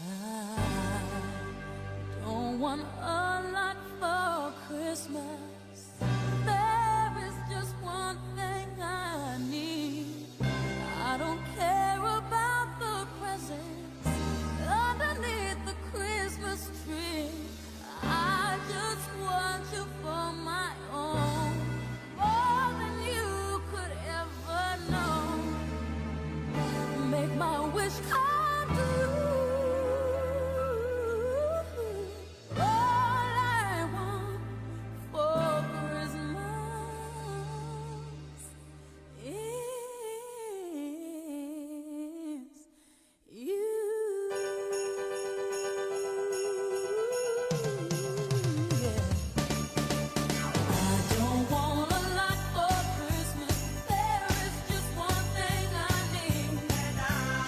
I don't want a lot for Christmas. There is just one thing I need. I don't care about the presents underneath the Christmas tree. I just want you for my own, more than you could ever know. Make my wish come true. All I want for Christmas is you. Yeah. I don't want a lot for Christmas. There is just one thing I need.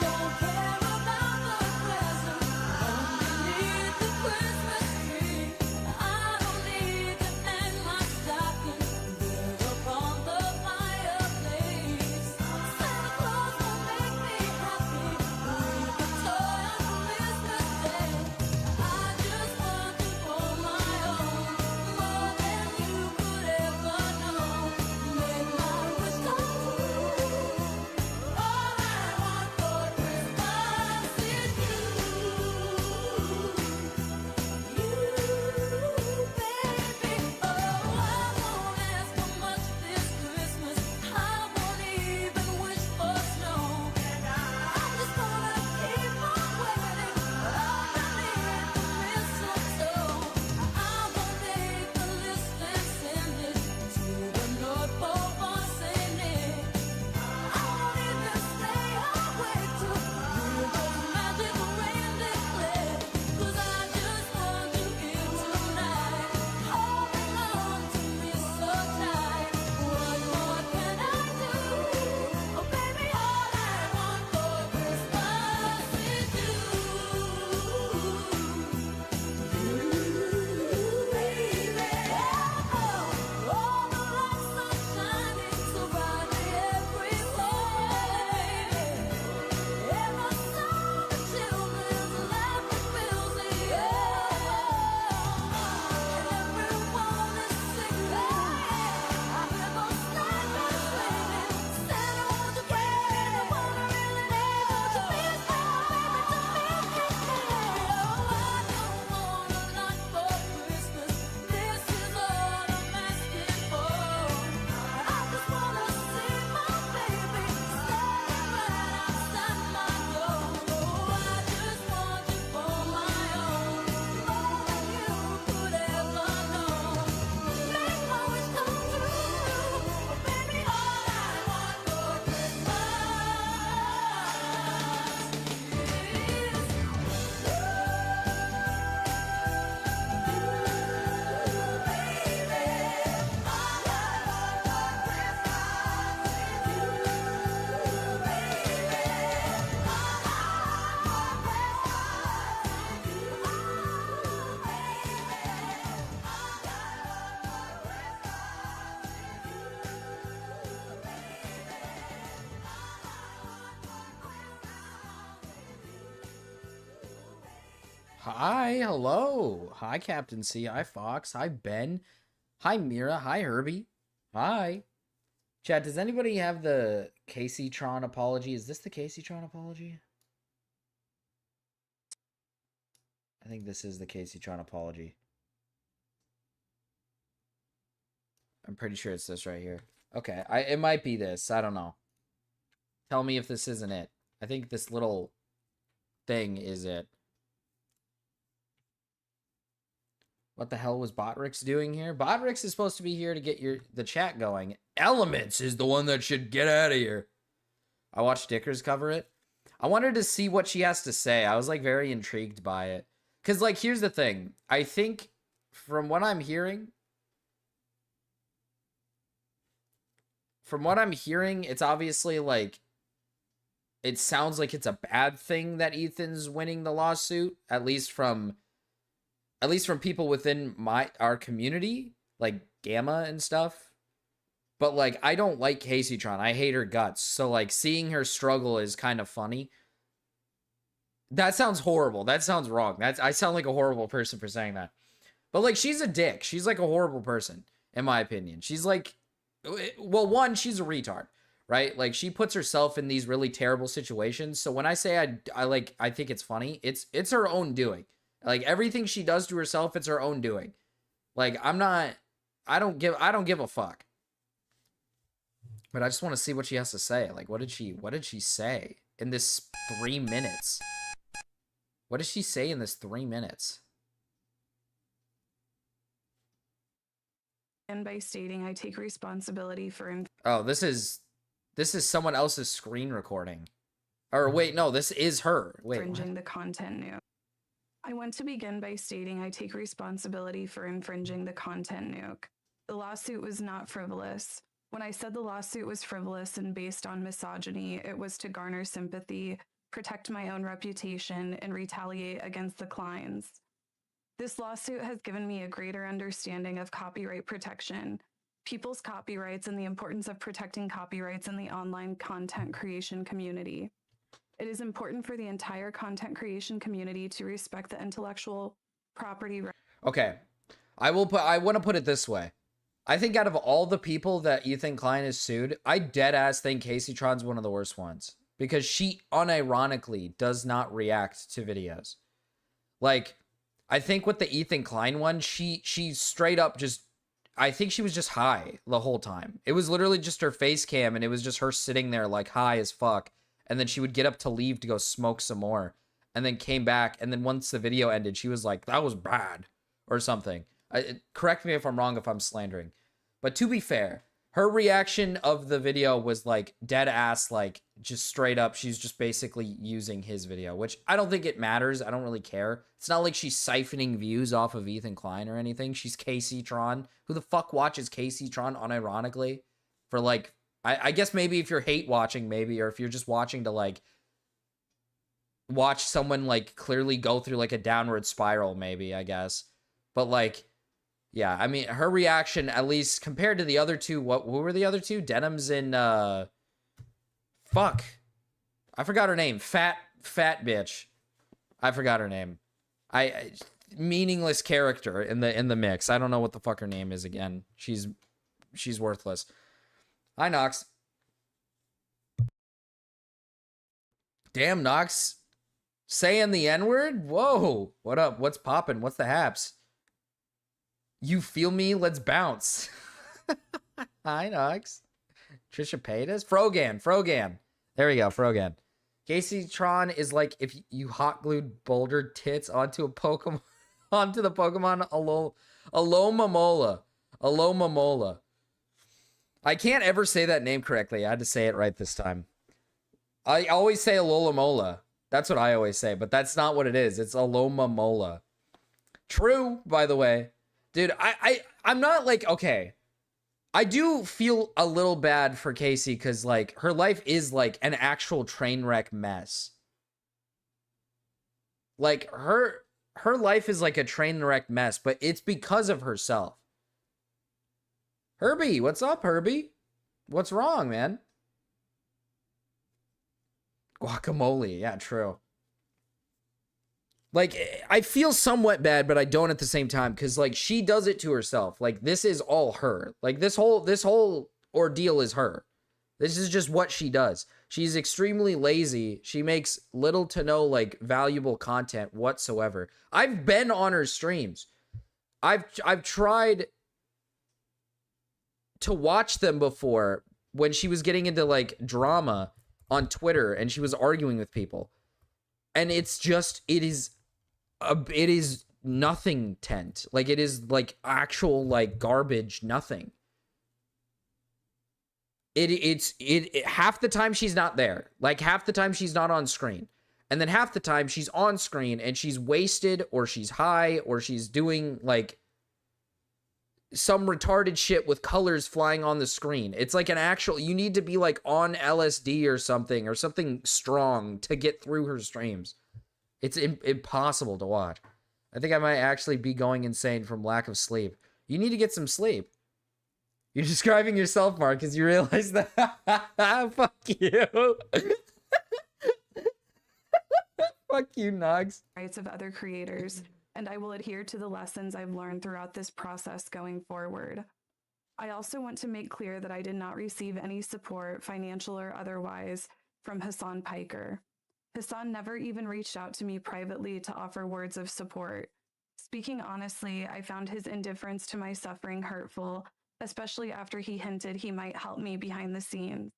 Don't care about the presents underneath the Christmas tree. I don't need to hang my stocking there upon the fireplace. Santa Claus will make me happy with a toy on Christmas Day. I just want you for my own, more than you could ever know. Make my wish come true. All I want for Christmas is you, baby. Oh, I won't ask for much this Christmas. I won't even wish for snow. I just wanna keep on waiting underneath the mistletoe. I won't make a list and send it to the North Pole for Saint Nick. I won't even stay awake to hear those magic reindeer play. 'Cause I just want you here tonight, holding on to me so tight. What more can I do? Oh baby, all I want for Christmas is you, baby. Oh, all the lights are shining so brightly everywhere. Every song the children's laughter fills the air. Everyone is singing. I hear those sleigh bells ringing. Santa, won't you bring me one I really need? Won't you please bring my baby to me? Oh, I don't want a lot for Christmas. This is all I'm asking for. I just wanna see my baby standing right outside my door. Oh, I just want you for my own, more than you could ever know. Make my wish come true. Oh, baby, all I want for Hi, hello. Hi, Captain C. Hi, Fox. Hi, Ben. Hi, Mira. Hi, Herbie. Hi. Chat, does anybody have the Casey Tron apology? Is this the Casey Tron apology? I think this is the Casey Tron apology. I'm pretty sure it's this right here. Okay, it might be this. I don't know. Tell me if this isn't it. I think this little thing is it. What the hell was Botrix doing here? Botrix is supposed to be here to get the chat going. Elements is the one that should get out of here. I watched Dickers cover it. I wanted to see what she has to say. I was like very intrigued by it. Cause like here's the thing. I think from what I'm hearing, it's obviously like it sounds like it's a bad thing that Ethan's winning the lawsuit, at least from people within our community, like Gamma and stuff. But like I don't like Caseytron. I hate her guts. So like seeing her struggle is kind of funny. That sounds horrible. That sounds wrong. I sound like a horrible person for saying that. But like, she's a dick. She's like a horrible person, in my opinion. She's like, well, one, she's a retard, right? Like, she puts herself in these really terrible situations. So when I say I think it's funny, it's her own doing. Like, everything she does to herself, it's her own doing. Like, I don't give a fuck. But I just want to see what she has to say. Like, what did she say in this 3 minutes? What did she say in this 3 minutes? And by stating I take responsibility for Oh, this is someone else's screen recording. Or wait, no, this is her. Wait, infringing what? the content nuke. I want to begin by stating I take responsibility for infringing the content nuke. The lawsuit was not frivolous. When I said the lawsuit was frivolous and based on misogyny, it was to garner sympathy, protect my own reputation, and retaliate against the Kleins. This lawsuit has given me a greater understanding of copyright protection, people's copyrights, and the importance of protecting copyrights in the online content creation community. It is important for the entire content creation community to respect the intellectual property rights. Okay. I want to put it this way. I think out of all the people that Ethan Klein has sued, I dead ass think Casey Tron's one of the worst ones. Because she unironically does not react to videos. Like, I think with the Ethan Klein one, she straight up just, I think she was just high the whole time. It was literally just her face cam, and it was just her sitting there like high as fuck. And then she would get up to leave to go smoke some more. And then came back, and then once the video ended, she was like, that was bad. Or something. Correct me if I'm wrong if I'm slandering. But to be fair, her reaction of the video was like dead ass, like just straight up. She's just basically using his video, which I don't think it matters. I don't really care. It's not like she's siphoning views off of Ethan Klein or anything. She's Casey Tron. Who the fuck watches Casey Tron unironically for like, I guess maybe if you're hate watching, maybe, or if you're just watching to like watch someone like clearly go through like a downward spiral, maybe, I guess. But like, yeah, I mean, her reaction, at least compared to the other two, who were the other two? Denims and, fuck. I forgot her name. Fat bitch. I forgot her name. Meaningless character in the mix. I don't know what the fuck her name is again. She's worthless. Hi, Nox. Damn, Nox. Saying the N-word? Whoa. What up? What's poppin'? What's the haps? You feel me? Let's bounce. Hi, Nox. Trisha Paytas? Frogan. There we go, Frogan. Casey Tron is like if you hot glued boulder tits onto a Pokemon, onto the Pokemon Alomomola. Alomomola. I can't ever say that name correctly. I had to say it right this time. I always say Alomomola. That's what I always say, but that's not what it is. It's Alomomola. True, by the way. Dude, I'm not like, okay. I do feel a little bad for Casey because, like, her life is, like, an actual train wreck mess. Like, her life is like a train wreck mess, but it's because of herself. Herbie, what's up, Herbie? What's wrong, man? Guacamole, yeah, true. Like, I feel somewhat bad, but I don't at the same time, because, like, she does it to herself. Like, this is all her. Like, this whole ordeal is her. This is just what she does. She's extremely lazy. She makes little to no, like, valuable content whatsoever. I've been on her streams. I've tried to watch them before when she was getting into, like, drama on Twitter, and she was arguing with people. And it's just, it is nothing tent. Like, it is like actual like garbage nothing. It's half the time she's not there. Like, half the time she's not on screen. And then half the time she's on screen and she's wasted or she's high or she's doing like some retarded shit with colors flying on the screen. It's like an actual, you need to be like on LSD or something strong to get through her streams. It's impossible to watch. I think I might actually be going insane from lack of sleep. You need to get some sleep. You're describing yourself, Mark, because you realize that. Fuck you. Fuck you, Nugs. rights of other creators, and I will adhere to the lessons I've learned throughout this process going forward. I also want to make clear that I did not receive any support, financial or otherwise, from Hassan Piker. Hassan never even reached out to me privately to offer words of support. Speaking honestly, I found his indifference to my suffering hurtful, especially after he hinted he might help me behind the scenes.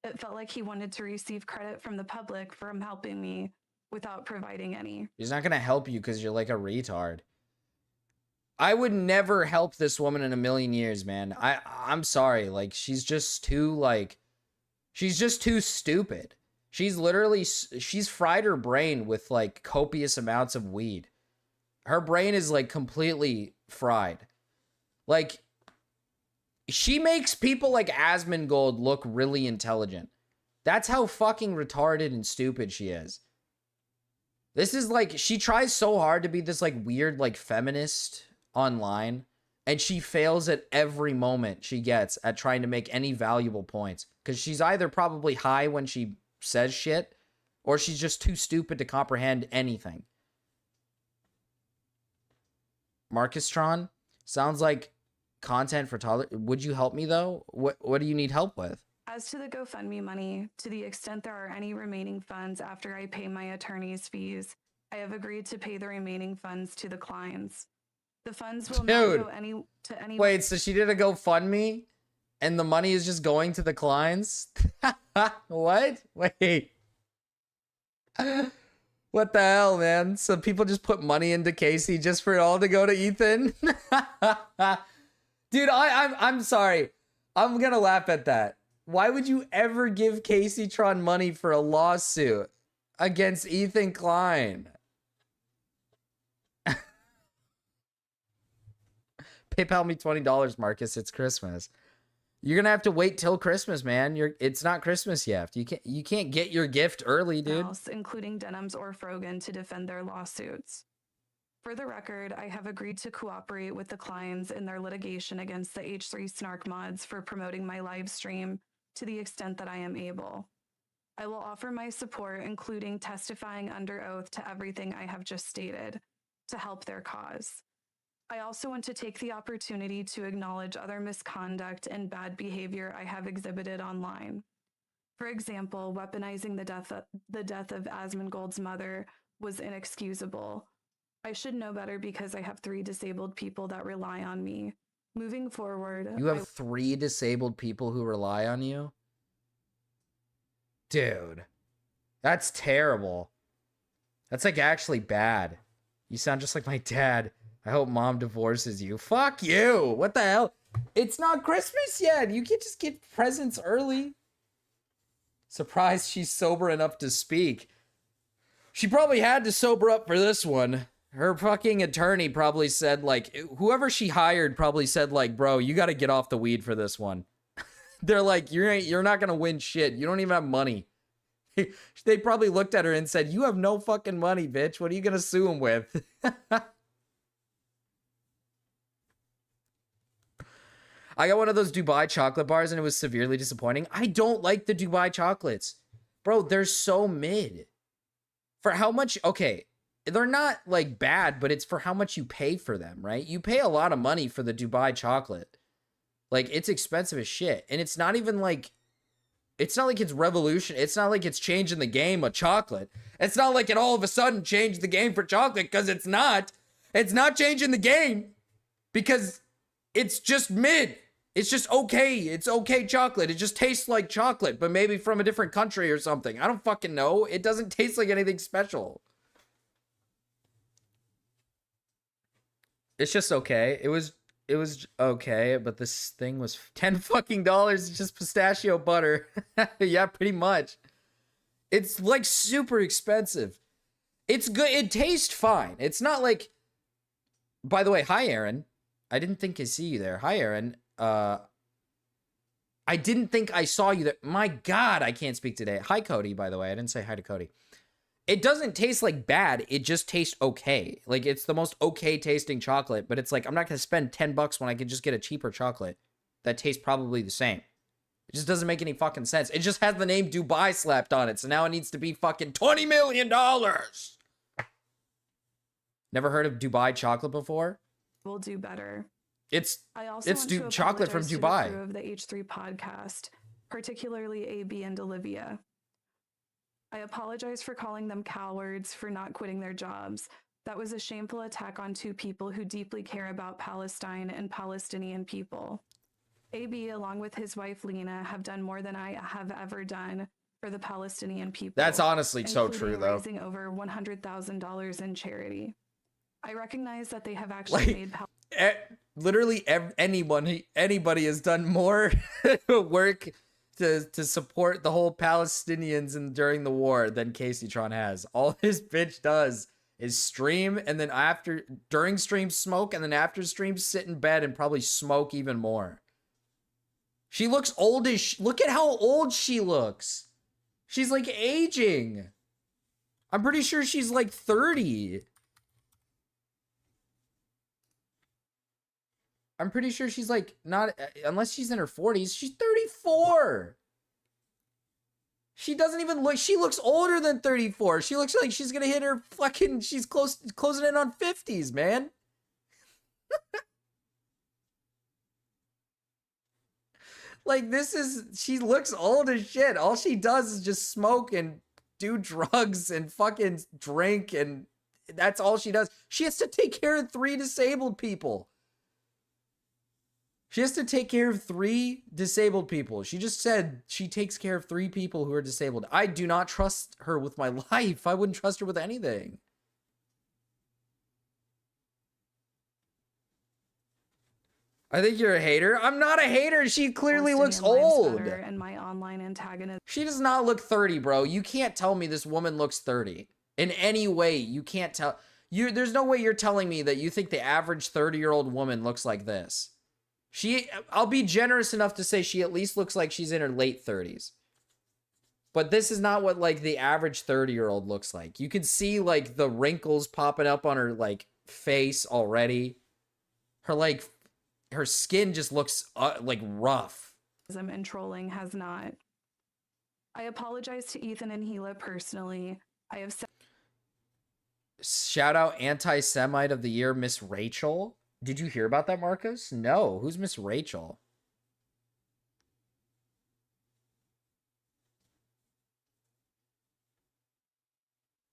It felt like he wanted to receive credit from the public for him helping me without providing any. He's not gonna help you because you're like a retard. I would never help this woman in a million years, man. I'm sorry. Like, she's just too stupid. She's fried her brain with like copious amounts of weed. Her brain is like completely fried. Like, she makes people like Asmongold look really intelligent. That's how fucking retarded and stupid she is. This is like, she tries so hard to be this like weird like feminist online, and she fails at every moment she gets at trying to make any valuable points, because she's either probably high when she says shit, or she's just too stupid to comprehend anything. Marcustron sounds like content for toddlers. Would you help me though? What do you need help with? As to the GoFundMe money, to the extent there are any remaining funds after I pay my attorney's fees, I have agreed to pay the remaining funds to the clients. The funds will not go to any. Wait, so she did a GoFundMe and the money is just going to the clients? What? Wait. What the hell, man? So people just put money into Casey just for it all to go to Ethan? Dude, I'm sorry. I'm gonna laugh at that. Why would you ever give Casey Tron money for a lawsuit against Ethan Klein? PayPal me $20, Marcus. It's Christmas. You're gonna have to wait till Christmas, man. It's not Christmas yet. You can't get your gift early, dude. Else, including Denims or Frogan, to defend their lawsuits. For the record, I have agreed to cooperate with the clients in their litigation against the H3 Snark mods for promoting my live stream to the extent that I am able. I will offer my support, including testifying under oath to everything I have just stated, to help their cause. I also want to take the opportunity to acknowledge other misconduct and bad behavior I have exhibited online. For example, weaponizing the death of Asmongold's mother was inexcusable. I should know better because I have 3 disabled people that rely on me. Moving forward, You have 3 disabled people who rely on you? Dude, that's terrible. That's like actually bad. You sound just like my dad. I hope mom divorces you. Fuck you. What the hell? It's not Christmas yet. You can just get presents early. Surprised she's sober enough to speak. She probably had to sober up for this one. Her fucking attorney probably said, like, whoever she hired probably said, like, bro, you got to get off the weed for this one. They're like, you're not going to win shit. You don't even have money. They probably looked at her and said, you have no fucking money, bitch. What are you going to sue him with? I got one of those Dubai chocolate bars and it was severely disappointing. I don't like the Dubai chocolates. Bro, they're so mid. For how much, okay, they're not like bad, but it's for how much you pay for them, right? You pay a lot of money for the Dubai chocolate. Like, it's expensive as shit. And it's not even like, it's not like it's revolution. It's not like it's changing the game of chocolate. It's not like it all of a sudden changed the game for chocolate, because it's not. It's not changing the game because it's just mid. It's just okay. It's okay chocolate. It just tastes like chocolate, but maybe from a different country or something. I don't fucking know. It doesn't taste like anything special. It's just okay. It was okay, but this thing was $10 fucking. It's just pistachio butter. Yeah, pretty much. It's like super expensive. It's good. It tastes fine. It's not like, by the way, hi Aaron. I didn't think I see you there. Hi Aaron. I didn't think I saw you there. My God, I can't speak today. Hi, Cody, by the way. I didn't say hi to Cody. It doesn't taste like bad. It just tastes okay. Like, it's the most okay tasting chocolate, but it's like, I'm not going to spend $10 when I can just get a cheaper chocolate that tastes probably the same. It just doesn't make any fucking sense. It just has the name Dubai slapped on it, so now it needs to be fucking $20 million. Never heard of Dubai chocolate before? Will do better. It's I also it's want to chocolate from apologize to Dubai. the crew of the H3 podcast, particularly AB and Olivia. I apologize for calling them cowards for not quitting their jobs. That was a shameful attack on two people who deeply care about Palestine and Palestinian people. AB, along with his wife Lena, have done more than I have ever done for the Palestinian people. That's honestly so including true, though. raising over $100,000 in charity. I recognize that they have actually made Literally anybody has done more work to support the whole Palestinians during the war than Casey Tron has. All this bitch does is stream, and then during stream smoke, and then after stream sit in bed and probably smoke even more. She looks old as look at how old she looks. She's like aging. I'm pretty sure she's like 30. I'm pretty sure she's like not, unless she's in her 40s, she's 34. She doesn't even look, she looks older than 34. She looks like she's gonna hit her fucking, she's closing in on 50s, man. Like she looks old as shit. All she does is just smoke and do drugs and fucking drink, and that's all she does. She has to take care of 3 disabled people. She has to take care of 3 disabled people. She just said she takes care of 3 people who are disabled. I do not trust her with my life. I wouldn't trust her with anything. I think you're a hater. I'm not a hater. She clearly looks old. And my online antagonist. She does not look 30, bro. You can't tell me this woman looks 30 in any way. You can't tell. There's no way you're telling me that you think the average 30-year-old woman looks like this. I'll be generous enough to say she at least looks like she's in her late 30s. But this is not what like the average 30-year-old looks like. You can see like the wrinkles popping up on her like face already. Her skin just looks like rough. And trolling has not. I apologize to Ethan and Gila personally. I have said. Shout out anti-Semite of the year, Miss Rachel. Did you hear about that, Marcos? No. Who's Miss Rachel?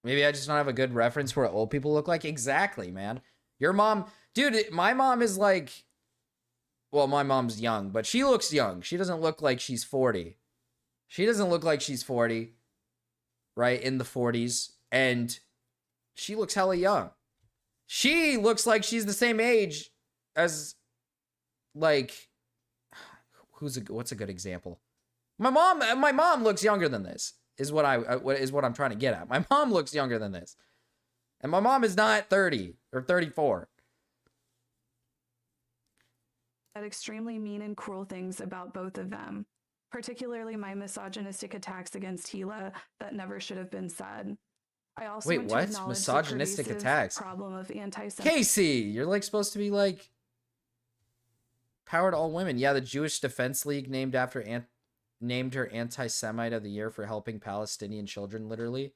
Maybe I just don't have a good reference for what old people look like. Exactly, man. Your mom, dude, my mom is like, well, my mom's young, but she looks young. She doesn't look like she's 40. She doesn't look like she's 40, right? In the 40s. And she looks hella young. She looks like she's the same age as, like, what's a good example? My mom looks younger than this, is what I'm trying to get at. My mom looks younger than this. And my mom is not 30 or 34. Extremely mean and cruel things about both of them, particularly my misogynistic attacks against Gila that never should have been said. I also wait, want to what? acknowledge Misogynistic the attacks? problem of anti-Semitism. Casey, you're like supposed to be like power to all women. Yeah, the Jewish Defense League named her anti-Semite of the year for helping Palestinian children. Literally,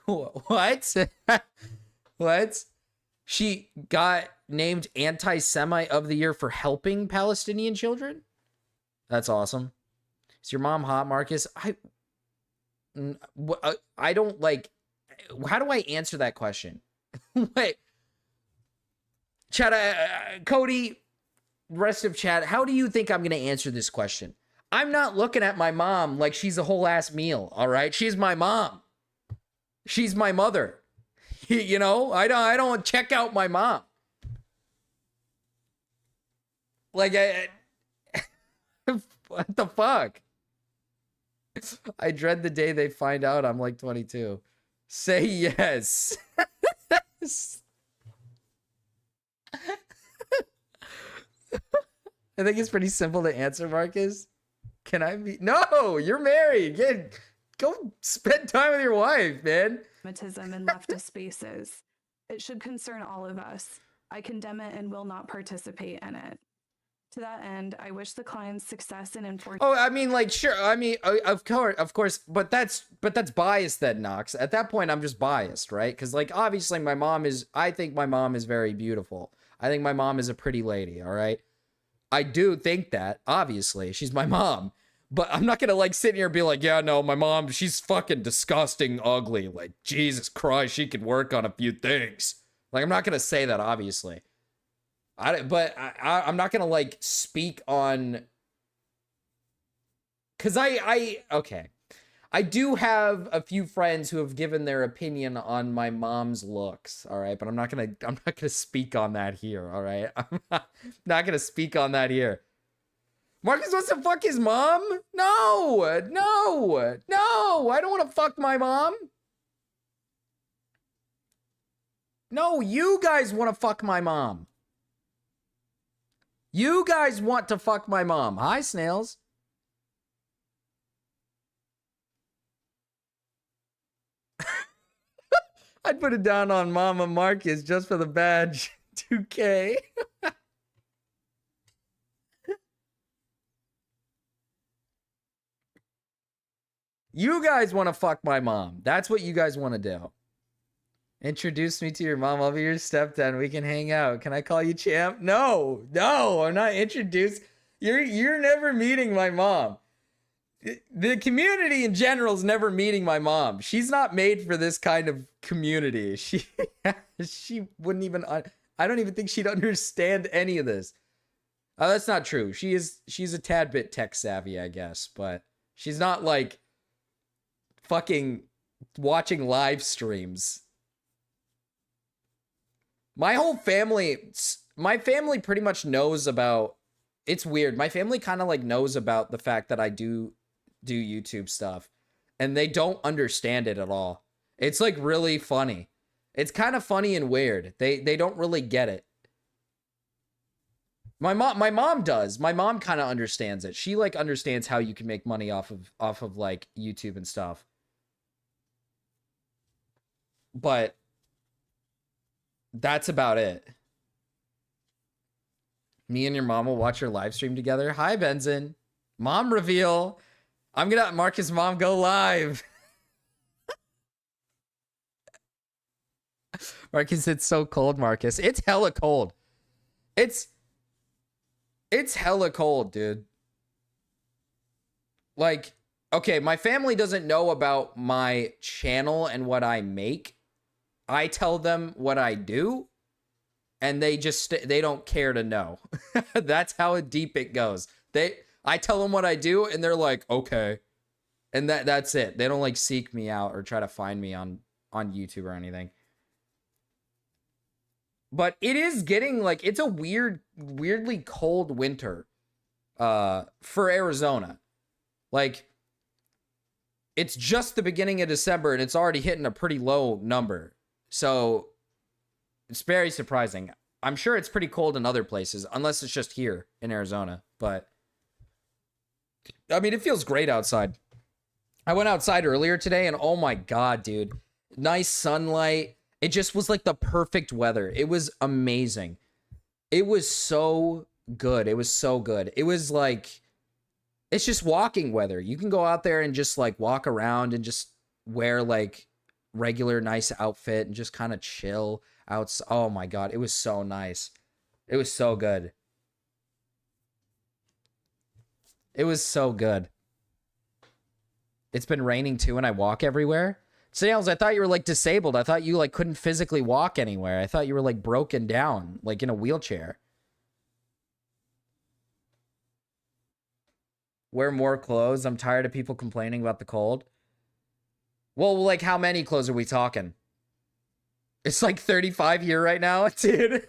what? What? She got named anti-Semite of the year for helping Palestinian children? That's awesome. Is your mom hot, Marcus? I don't like. How do I answer that question? Wait, chat, Cody, rest of chat. How do you think I'm gonna answer this question? I'm not looking at my mom like she's a whole ass meal. All right, she's my mom. She's my mother. You know, I don't check out my mom. Like, what the fuck? I dread the day they find out I'm like 22. Say yes. I think it's pretty simple to answer, Marcus. Can I be? No, you're married. Go spend time with your wife, man. Anti-Semitism in leftist spaces. It should concern all of us. I condemn it and will not participate in it. To that end, I wish the client's success in enforcing. Oh, I mean, like, sure. I mean, of course, but that's biased then, Knox. At that point, I'm just biased, right? Because, like, obviously I think my mom is very beautiful. I think my mom is a pretty lady, all right? I do think that, obviously. She's my mom. But I'm not gonna, like, sit here and be like, yeah, no, my mom, she's fucking disgusting ugly. Like, Jesus Christ, she can work on a few things. Like, I'm not gonna say that, obviously. I'm not gonna, like, speak on... Because okay. I do have a few friends who have given their opinion on my mom's looks, all right? But I'm not gonna speak on that here, all right? I'm not gonna speak on that here. Marcus wants to fuck his mom? No, I don't want to fuck my mom. No, you guys want to fuck my mom. You guys want to fuck my mom. Hi, Snails. I'd put it down on Mama Marcus just for the badge. 2K. You guys want to fuck my mom. That's what you guys want to do. Introduce me to your mom. I'll be your stepdad. We can hang out. Can I call you champ? No, I'm not introduced. You're never meeting my mom. The community in general is never meeting my mom. She's not made for this kind of community. She wouldn't even... I don't even think she'd understand any of this. Oh, that's not true. She's a tad bit tech savvy, I guess, but she's not like fucking watching live streams. My whole family, my family pretty much knows about... It's weird. My family kind of like knows about the fact that I do YouTube stuff, and they don't understand it at all. It's like really funny. It's kind of funny and weird. They don't really get it. My mom does. My mom kind of understands it. She like understands how you can make money off of like YouTube and stuff. But that's about it. Me and your mom will watch your live stream together. Hi, Benson. Mom reveal. I'm gonna have Marcus' mom go live. Marcus, it's so cold, Marcus. It's hella cold. It's hella cold, dude. Like, okay, my family doesn't know about my channel and what I make. I tell them what I do, and they don't care to know. That's how deep it goes. I tell them what I do, and they're like, okay. And that's it. They don't like seek me out or try to find me on YouTube or anything. But it is getting like, it's a weirdly cold winter for Arizona. Like, it's just the beginning of December and it's already hitting a pretty low number. So it's very surprising. I'm sure it's pretty cold in other places, unless it's just here in Arizona. But I mean, it feels great outside. I went outside earlier today and oh my God, dude. Nice sunlight. It just was like the perfect weather. It was amazing. It was so good. It was so good. It was like, it's just walking weather. You can go out there and just like walk around and just wear like regular nice outfit and just kind of chill out. Oh my God. It was so nice. It was so good. It was so good. It's been raining too and I walk everywhere. Sales, I thought you were like disabled. I thought you like couldn't physically walk anywhere. I thought you were like broken down, like in a wheelchair. Wear more clothes. I'm tired of people complaining about the cold. Well, like how many clothes are we talking? It's like 35 here right now, dude.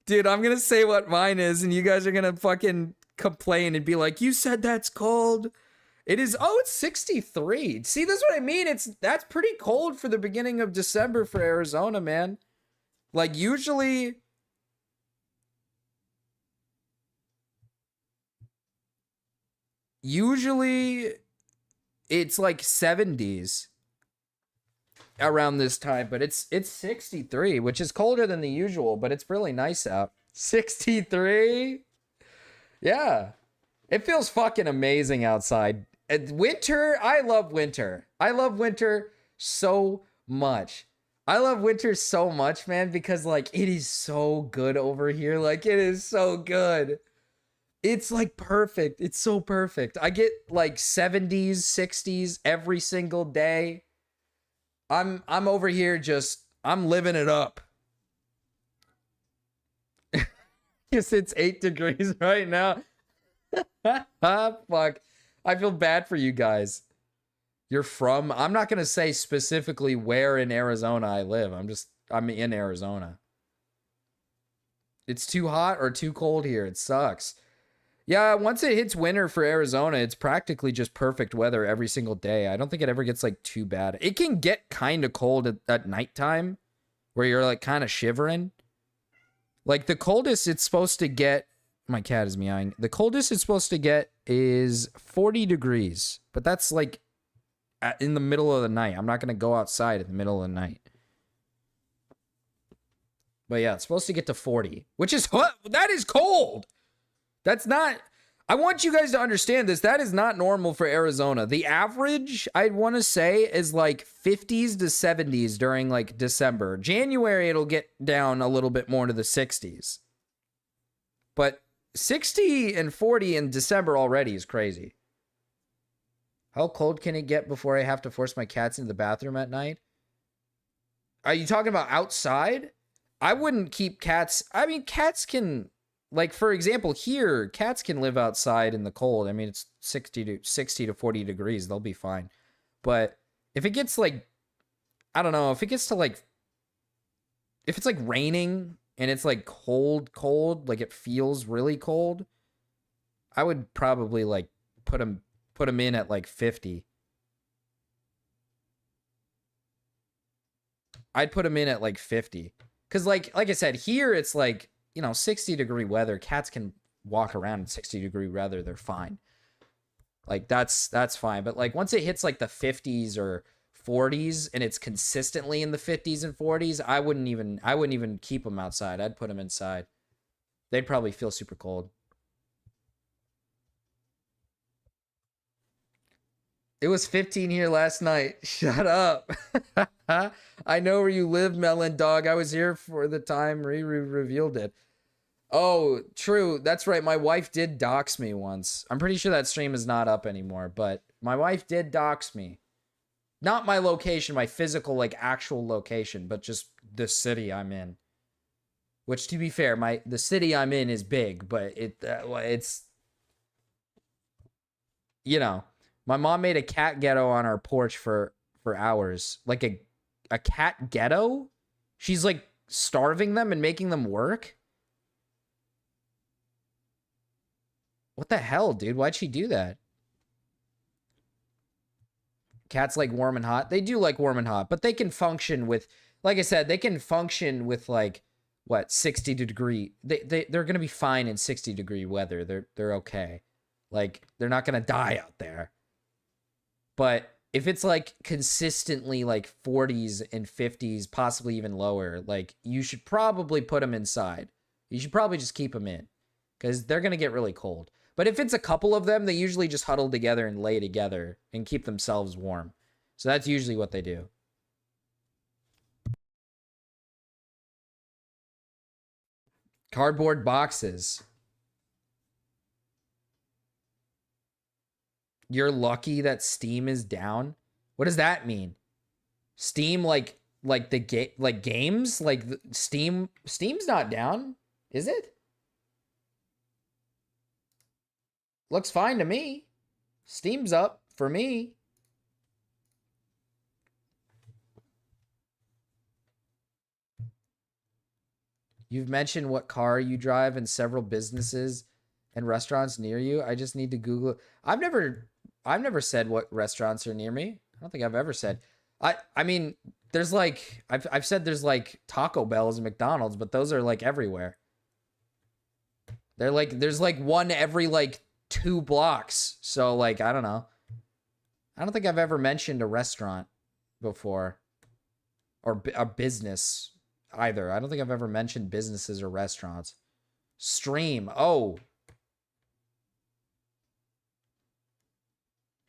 Dude, I'm gonna say what mine is, and you guys are gonna fucking complain and be like, you said that's cold. It is. Oh, it's 63. See, that's what I mean. That's pretty cold for the beginning of December for Arizona, man. Like usually it's like 70s. around this time, but it's 63, which is colder than the usual, but it's really nice out. 63? Yeah. It feels fucking amazing outside. Winter, I love winter. I love winter so much. I love winter so much, man, because like it is so good over here. Like it is so good. It's like perfect. It's so perfect. I get like 70s, 60s every single day. I'm over here just I'm living it up. Guess it's 8 degrees right now. Fuck. I feel bad for you guys. You're from, I'm not going to say specifically where in Arizona I live. I'm in Arizona. It's too hot or too cold here. It sucks. Yeah, once it hits winter for Arizona, it's practically just perfect weather every single day. I don't think it ever gets like too bad. It can get kind of cold at nighttime where you're like kind of shivering. Like the coldest it's supposed to get, my cat is meowing. The coldest it's supposed to get is 40 degrees, but that's like in the middle of the night. I'm not going to go outside in the middle of the night. But yeah, it's supposed to get to 40, which is, that is cold. That's not, I want you guys to understand this. That is not normal for Arizona. The average, I'd want to say, is like 50s to 70s during like December. January, it'll get down a little bit more to the 60s. But 60 and 40 in December already is crazy. How cold can it get before I have to force my cats into the bathroom at night? Are you talking about outside? I wouldn't keep cats. I mean, cats can, like, for example, here, cats can live outside in the cold. I mean, it's 60 to 40 degrees. They'll be fine. But if it gets like, I don't know, if it gets to like, if it's like raining and it's like cold, like it feels really cold, I would probably like put them in at like 50. I'd put them in at like 50. Because like I said, here it's like, 60 degree weather. Cats can walk around in 60 degree weather. They're fine. Like that's fine. But like once it hits like the 50s or 40s and it's consistently in the 50s and 40s, I wouldn't even keep them outside. I'd put them inside. They'd probably feel super cold. It was 15 here last night. Shut up. I know where you live, Melon Dog. I was here for the time Riri revealed it. Oh, true. That's right. My wife did dox me once. I'm pretty sure that stream is not up anymore, but my wife did dox me. Not my location, my physical, like, actual location, but just the city I'm in. Which, to be fair, the city I'm in is big, but it's... My mom made a cat ghetto on our porch for hours. Like a cat ghetto? She's like starving them and making them work? What the hell, dude? Why'd she do that? Cats like warm and hot. They do like warm and hot, but they can function with, like I said, they can function with like, 60 degree. They're going to be fine in 60 degree weather. They're okay. Like, they're not going to die out there. But if it's like consistently like 40s and 50s, possibly even lower, like you should probably put them inside. You should probably just keep them in because they're going to get really cold. But if it's a couple of them, they usually just huddle together and lay together and keep themselves warm. So that's usually what they do. Cardboard boxes. You're lucky that Steam is down. What does that mean? Steam like games? Like Steam's not down, is it? Looks fine to me. Steam's up for me. You've mentioned what car you drive in several businesses and restaurants near you. I just need to Google. I've never said what restaurants are near me. I don't think I've ever said. I mean, there's like I've said there's like Taco Bells and McDonald's, but those are like everywhere. They're like there's like one every like 2 blocks. So like I don't know. I don't think I've ever mentioned a restaurant before. or a business either. I don't think I've ever mentioned businesses or restaurants. Stream. Oh.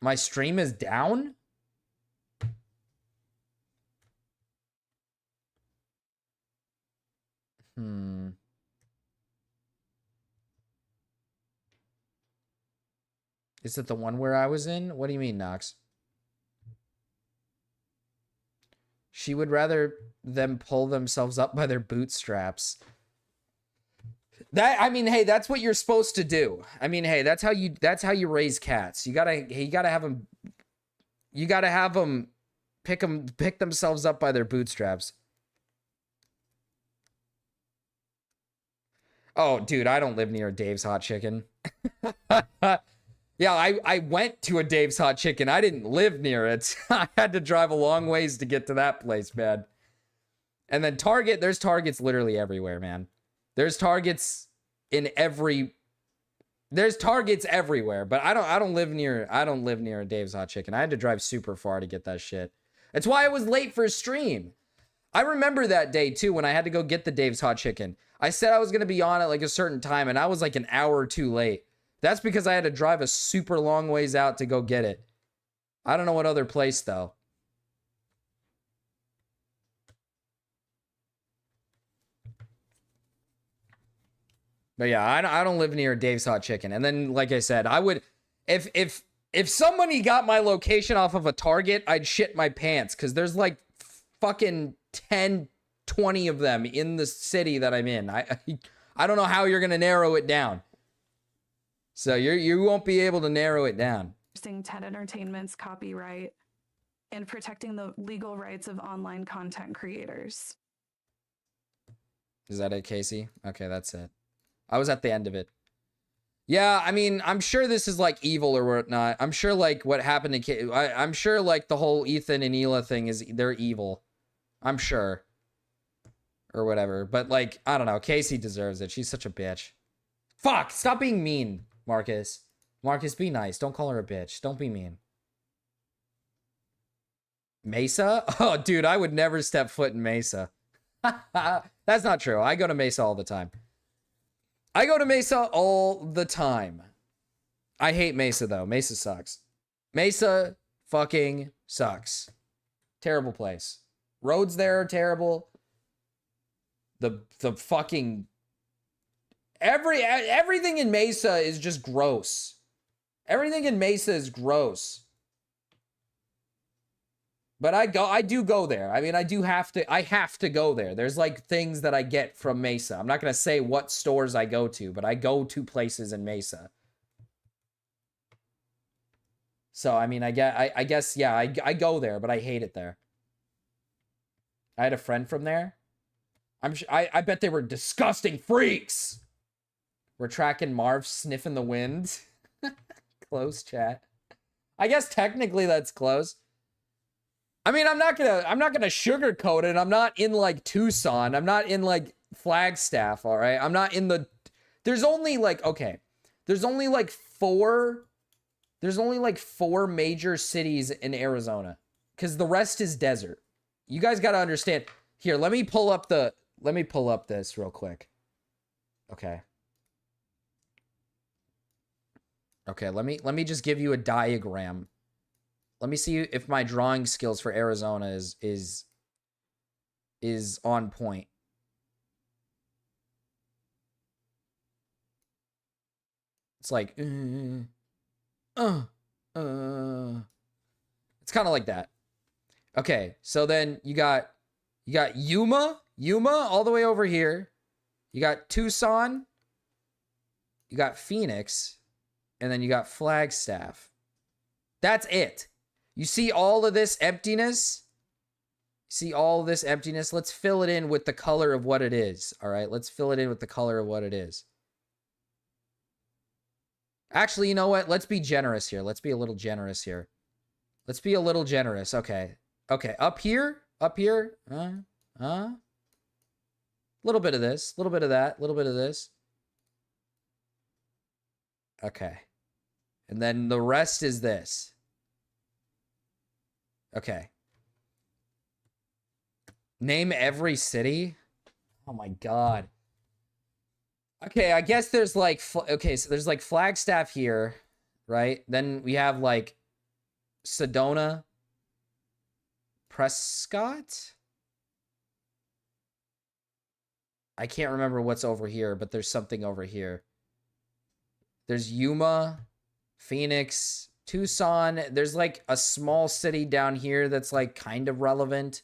My stream is down? Is it the one where I was in? What do you mean, Nox? She would rather them pull themselves up by their bootstraps. That, I mean, hey, that's what you're supposed to do. I mean, hey, that's how you raise cats. You gotta have them pick themselves up by their bootstraps. Oh, dude, I don't live near Dave's Hot Chicken. Yeah, I went to a Dave's Hot Chicken. I didn't live near it. I had to drive a long ways to get to that place, man. And then Target, there's Targets literally everywhere, man. There's Targets everywhere, but I don't live near a Dave's Hot Chicken. I had to drive super far to get that shit. That's why I was late for stream. I remember that day too when I had to go get the Dave's Hot Chicken. I said I was going to be on at like a certain time and I was like an hour or two late. That's because I had to drive a super long ways out to go get it. I don't know what other place though. But yeah, I don't live near Dave's Hot Chicken. And then, like I said, I would, if somebody got my location off of a Target, I'd shit my pants because there's like fucking 10, 20 of them in the city that I'm in. I don't know how you're gonna narrow it down. So you won't be able to narrow it down. TED Entertainment's copyright and protecting the legal rights of online content creators. Is that it, Casey? Okay, that's it. I was at the end of it. Yeah, I mean, I'm sure this is like evil or whatnot. I'm sure like what happened to I'm sure like the whole Ethan and Hila thing is they're evil. I'm sure. Or whatever. But like, I don't know. Casey deserves it. She's such a bitch. Fuck! Stop being mean, Marcus. Marcus, be nice. Don't call her a bitch. Don't be mean. Mesa? Oh, dude, I would never step foot in Mesa. That's not true. I go to Mesa all the time. I go to Mesa all the time. I hate Mesa, though. Mesa sucks. Mesa fucking sucks. Terrible place. Roads there are terrible. The fucking... Everything in Mesa is just gross. Everything in Mesa is gross. But I do go there. I mean, I have to go there. There's like things that I get from Mesa. I'm not going to say what stores I go to, but I go to places in Mesa. So, I mean, I guess, yeah, I go there, but I hate it there. I had a friend from there. I bet they were disgusting freaks. We're tracking Marv sniffing the wind. Close chat. I guess technically that's close. I mean, I'm not gonna sugarcoat it. I'm not in like Tucson. I'm not in like Flagstaff. All right. I'm not in the. There's only like four major cities in Arizona, because the rest is desert. You guys got to understand. Here, let me pull up this real quick. Okay. Okay. Let me just give you a diagram. Let me see if my drawing skills for Arizona is on point. It's like, it's kind of like that. Okay, so then you got Yuma all the way over here. You got Tucson. You got Phoenix, and then you got Flagstaff. That's it. You see all of this emptiness? See all this emptiness? Let's fill it in with the color of what it is. All right, let's fill it in with the color of what it is. Actually, you know what? Let's be generous here. Let's be a little generous here. Let's be a little generous. Okay. Okay, up here. A little bit of this, a little bit of that, a little bit of this. Okay. And then the rest is this. Okay. Name every city? Oh my god. Okay, I guess there's like okay, so there's like Flagstaff here, right? Then we have like Sedona, Prescott. I can't remember what's over here, but there's something over here. There's Yuma, Phoenix, Tucson. There's like a small city down here that's like kind of relevant.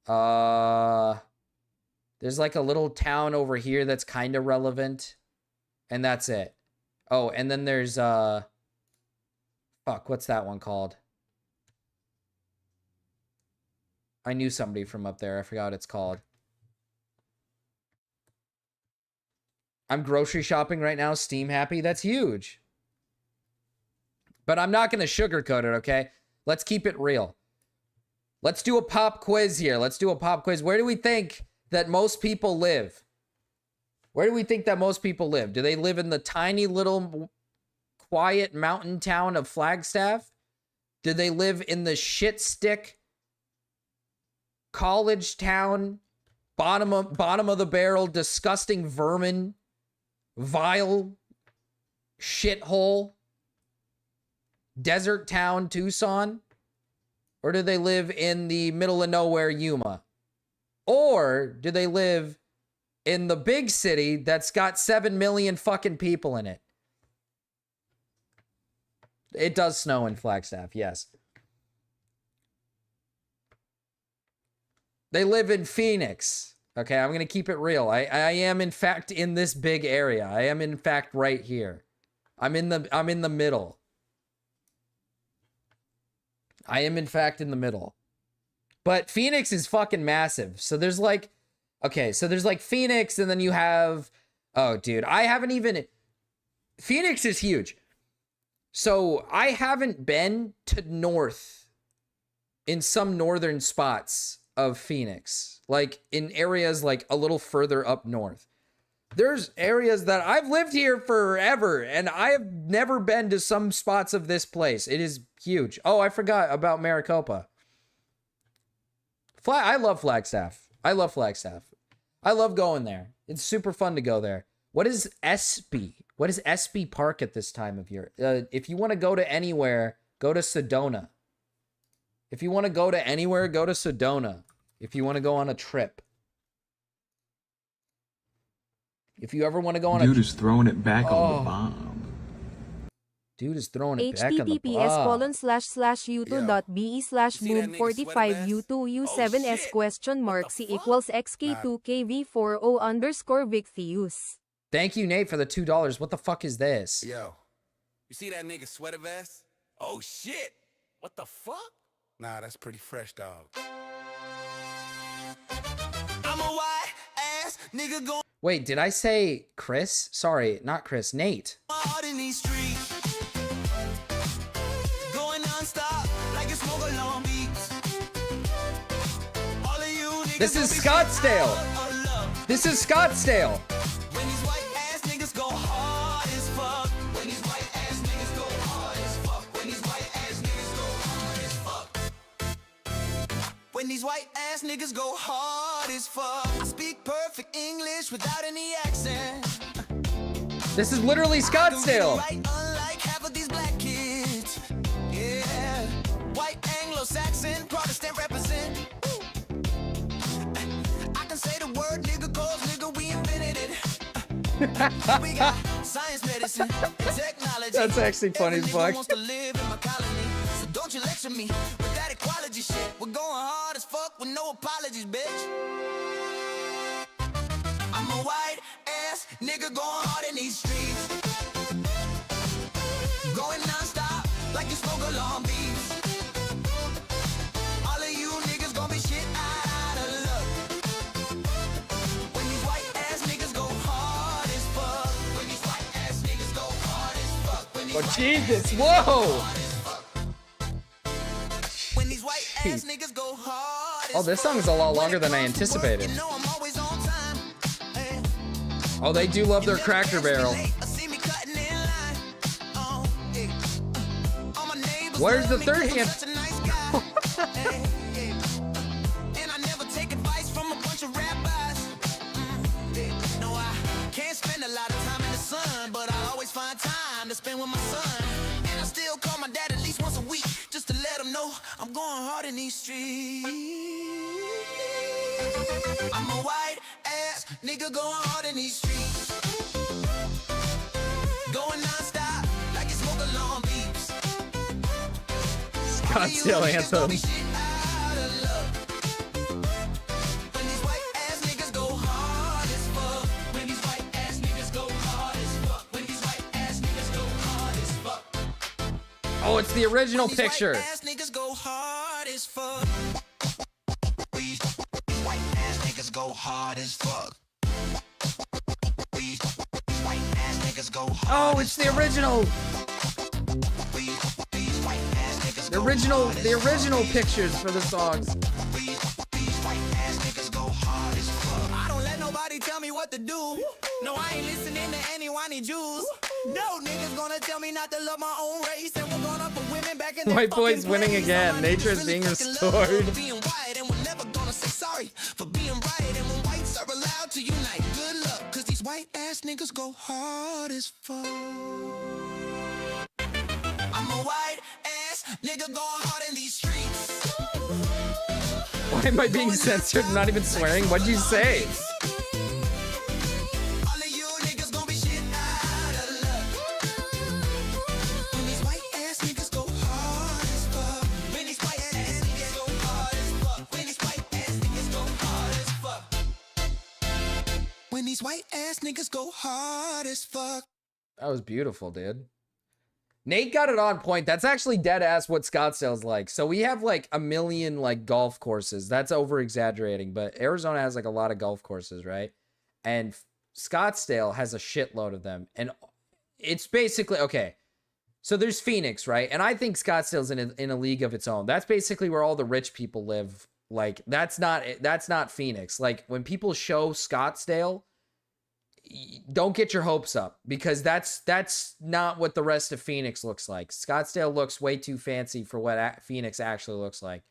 There's like a little town over here that's kind of relevant. And that's it. Oh, and then there's fuck, what's that one called? I knew somebody from up there. I forgot what it's called. I'm grocery shopping right now, Steam happy. That's huge. But I'm not going to sugarcoat it, okay? Let's keep it real. Let's do a pop quiz here. Let's do a pop quiz. Where do we think that most people live? Where do we think that most people live? Do they live in the tiny little quiet mountain town of Flagstaff? Do they live in the shit stick college town, bottom of the barrel, disgusting vermin, vile shithole, desert town, Tucson? Or do they live in the middle of nowhere, Yuma? Or do they live in the big city that's got 7 million fucking people in it? It does snow in Flagstaff, yes. They live in Phoenix. Okay, I'm going to keep it real. I am, in fact, in this big area. I am, in fact, right here. I'm in the middle. I am, in fact, in the middle. But Phoenix is fucking massive. So there's like... Okay, so there's like Phoenix, and then you have... Oh, dude, I haven't even... Phoenix is huge. So I haven't been to north in some northern spots of Phoenix. Like in areas like a little further up north. There's areas that I've lived here forever, and I have never been to some spots of this place. It is huge. Oh, I forgot about Maricopa. I love Flagstaff. I love Flagstaff. I love going there. It's super fun to go there. What is SB? What is SB Park at this time of year? If you want to go to anywhere, go to Sedona. If you want to go to anywhere, go to Sedona. If you want to go on a trip. If you ever want to go on Dude is throwing it back on the bomb. Dude is throwing it back on the bomb. https://youtube.be/moob45u2u7s?c2kv40_victius. Thank you, Nate, for the $2. What the fuck is this? Yo, you see that nigga sweater vest? Oh shit! What the fuck? Nah, that's pretty fresh, dog. I'm a white ass nigga going Wait, did I say Chris? Sorry, not Chris. Nate. hard in these streets. Going non-stop like you smoke a long beats. All of you niggas This is gonna be Scottsdale. shit out of love. This is Scottsdale. When these white ass niggas go hard as fuck. When these white ass niggas go hard as fuck. When these white ass niggas go hard as fuck. When these white ass niggas go hard as fuck. I speak perfect English without any accent. This is literally Scottsdale. Right, unlike half of these black kids. Yeah. White Anglo-Saxon, Protestant represent. Woo. I can say the word nigga cause nigga we invented it. We got science, medicine, and technology. That's actually funny as Every fuck. nigga wants to live in my colony. So don't you lecture me with that equality shit. We're going hard as fuck with no apologies, bitch. I'm a white ass nigga going hard in these streets. Going non-stop like you smoke a long beats. All of you niggas gonna be shit out of luck. When these white ass niggas go hard as fuck. When these white ass niggas go hard as fuck. When these Oh, white Jesus. ass Whoa. When these white ass niggas go hard as Oh, this song is a lot longer than I When it comes to work, anticipated. you know I'm always on time. Hey. Oh, they do love their Never Cracker catch me Barrel. late or see me cutting in line. Oh, yeah. All my neighbors Where's love the me third 'cause I'm hand? such a nice guy. Hey, yeah. And I to spend with my son. And I still call my dad at least once a week just to let him know I'm going hard in these streets. I'm a white ass nigga going hard in these streets. Going non-stop like it's smoke alarm beeps. Scottsdale anthem. Oh, it's the original picture. Ass niggas go hard as fuck. These white ass niggas go hard as fuck. These white ass niggas go hard. Oh, it's the original. The original pictures for the songs. I don't let nobody tell me what to do. No, I ain't listening to any whiny Jews. No niggas gonna tell me not to love my own race, and we're gonna put women back in their White boys fucking winning place. again. All my Nature niggas is being really fucking restored. love being white, and we're never gonna say sorry for being right. And when whites are allowed to unite, good luck, cause these white ass niggas go hard as fuck. I'm a white ass nigga going hard in these streets. Why am I being censored? I'm not even swearing. What'd you say? All of you niggas gonna be shit out of luck. When these white ass niggas go hard as fuck. When these white ass niggas go hard as fuck. When these white ass niggas go hard as fuck. When these white ass niggas go hard as fuck. That was beautiful, dude. Nate got it on point. That's actually dead ass what Scottsdale's like. So we have like a million like golf courses. That's over exaggerating, but Arizona has like a lot of golf courses, right? And Scottsdale has a shitload of them. And it's basically, okay, so there's Phoenix, right? And I think Scottsdale's in a league of its own. That's basically where all the rich people live. Like that's not Phoenix. Like when people show Scottsdale, don't get your hopes up, because that's not what the rest of Phoenix looks like. Scottsdale looks way too fancy for what Phoenix actually looks like.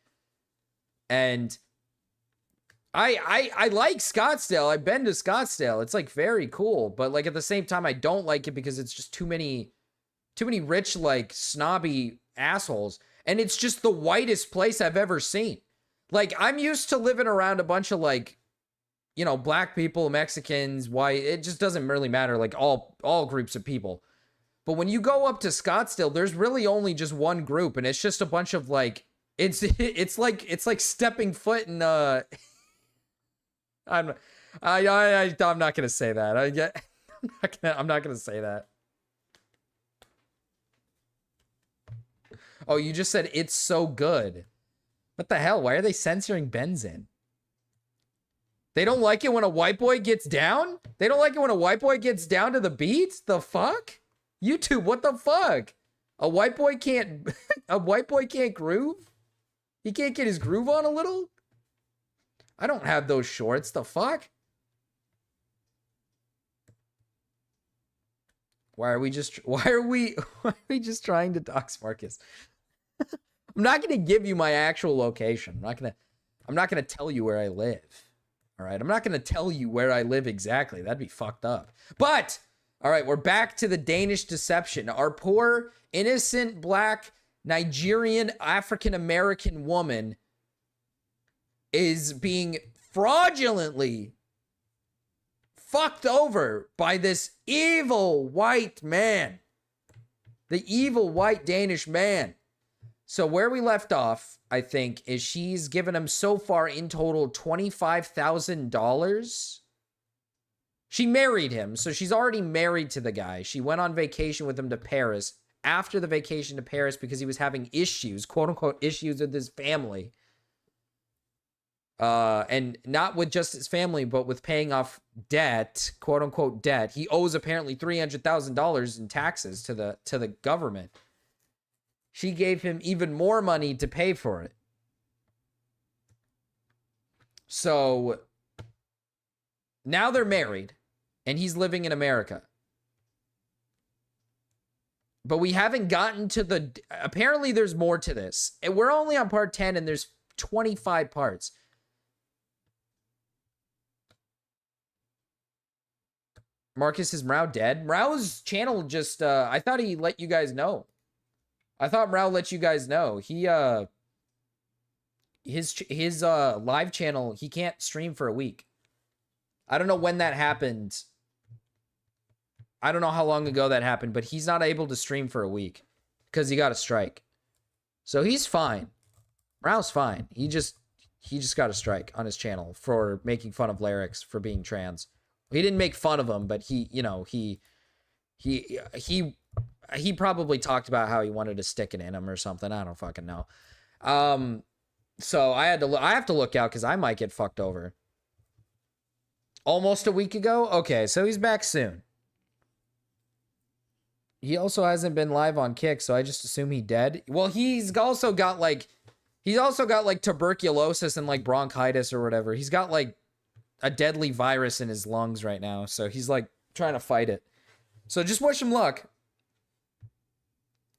And I like Scottsdale. I've been to Scottsdale. It's like very cool, but like at the same time I don't like it because it's just too many rich like snobby assholes, and it's just the whitest place I've ever seen. Like I'm used to living around a bunch of like, you know, black people, Mexicans, white, it just doesn't really matter, like all groups of people. But when you go up to Scottsdale, there's really only just one group, and it's just a bunch of like, it's like stepping foot in I'm not gonna say that. I'm not gonna say that. Oh, you just said it's so good. What the hell? Why are they censoring Benzin? They don't like it when a white boy gets down? They don't like it when a white boy gets down to the beat? The fuck? YouTube, what the fuck? A white boy can't groove? He can't get his groove on a little? I don't have those shorts. The fuck? Why are we just trying to dox Marcus? I'm not going to give you my actual location. I'm not going to tell you where I live. All right, I'm not going to tell you where I live exactly. That'd be fucked up. But, all right, we're back to the Danish deception. Our poor, innocent, black, Nigerian, African-American woman is being fraudulently fucked over by this evil white man. The evil white Danish man. So where we left off, I think, is she's given him so far in total $25,000. She married him, so she's already married to the guy. She went on vacation with him to Paris. After the vacation to Paris, because he was having issues, quote unquote, issues with his family. And not with just his family, but with paying off debt, quote unquote debt. He owes apparently $300,000 in taxes to the government. She gave him even more money to pay for it. So now they're married and he's living in America. But we haven't gotten to apparently there's more to this. And we're only on part 10 and there's 25 parts. Marcus, is Mrao dead? Mrao's channel just I thought he let you guys know. I thought Mrao let you guys know. He his live channel, he can't stream for a week. I don't know when that happened. I don't know how long ago that happened, but he's not able to stream for a week because he got a strike. So he's fine. Mrao's fine. He just got a strike on his channel for making fun of Larix for being trans. He didn't make fun of him, but he, you know, he probably talked about how he wanted to stick it in him or something. I don't fucking know. So I have to look out because I might get fucked over. Almost a week ago? Okay, so he's back soon. He also hasn't been live on Kick, so I just assume he dead. Well, he's also got like tuberculosis and like bronchitis or whatever. He's got like a deadly virus in his lungs right now, so he's like trying to fight it. So just wish him luck.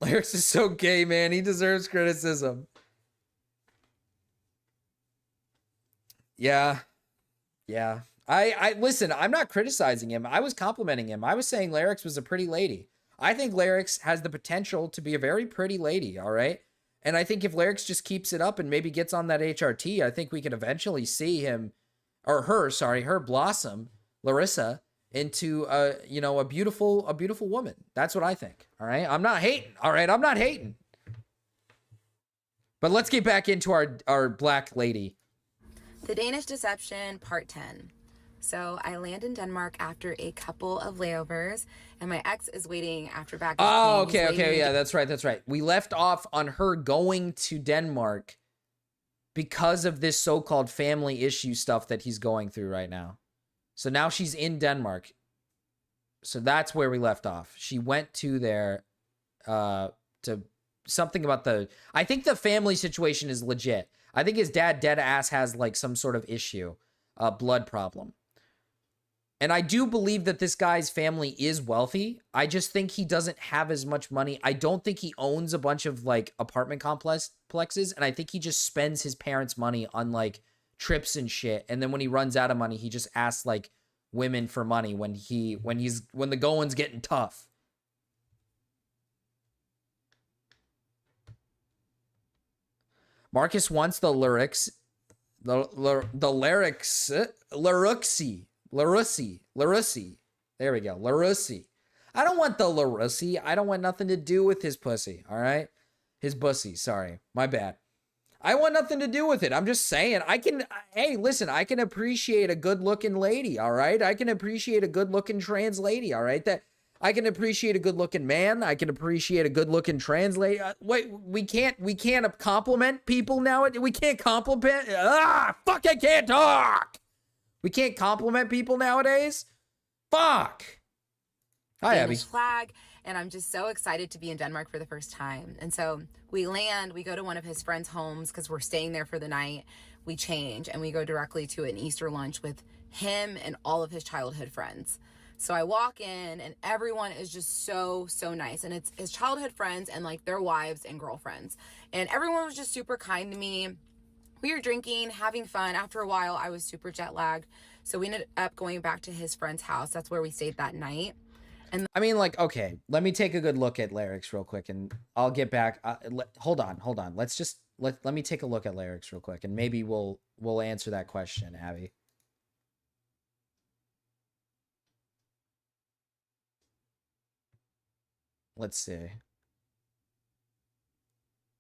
Larix is so gay, man. He deserves criticism. Yeah. Yeah. I listen, I'm not criticizing him. I was complimenting him. I was saying Larix was a pretty lady. I think Larix has the potential to be a very pretty lady, all right? And I think if Larix just keeps it up and maybe gets on that HRT, I think we can eventually see him, or her blossom, Larissa, into a beautiful woman. That's what I think. All right. I'm not hating. All right. I'm not hating. But let's get back into our black lady. The Danish Deception, Part 10. So I land in Denmark after a couple of layovers, and my ex is waiting after back. Oh, okay. Yeah, that's right. We left off on her going to Denmark because of this so-called family issue stuff that he's going through right now. So now she's in Denmark. So that's where we left off. She went to there to something about I think the family situation is legit. I think his dad dead ass has like some sort of issue, a blood problem. And I do believe that this guy's family is wealthy. I just think he doesn't have as much money. I don't think he owns a bunch of like apartment complexes. And I think he just spends his parents' money on like trips and shit. And then when he runs out of money, he just asks like women for money when the going's getting tough. Marcus wants the lyrics. Larussi. There we go. Larussi. I don't want the Larussi. I don't want nothing to do with his pussy. All right. His bussy. Sorry. My bad. I want nothing to do with it. I'm just saying hey, listen, I can appreciate a good looking lady. All right. I can appreciate a good looking trans lady. All right. I can appreciate a good looking man. I can appreciate a good looking trans lady. Wait, we can't compliment people now. We can't compliment. Fuck, I can't talk. We can't compliment people nowadays? Fuck. Hi, Abby. Danish flag, and I'm just so excited to be in Denmark for the first time. And so we land, we go to one of his friends' homes because we're staying there for the night. We change, and we go directly to an Easter lunch with him and all of his childhood friends. So I walk in, and everyone is just so nice. And it's his childhood friends and like their wives and girlfriends. And everyone was just super kind to me. We were drinking, having fun. After a while, I was super jet lagged. So we ended up going back to his friend's house. That's where we stayed that night. And I mean, like, okay, let me take a good look at Larix real quick and I'll get back. Hold on. Let's just, let me take a look at Larix real quick and maybe we'll answer that question, Abby. Let's see.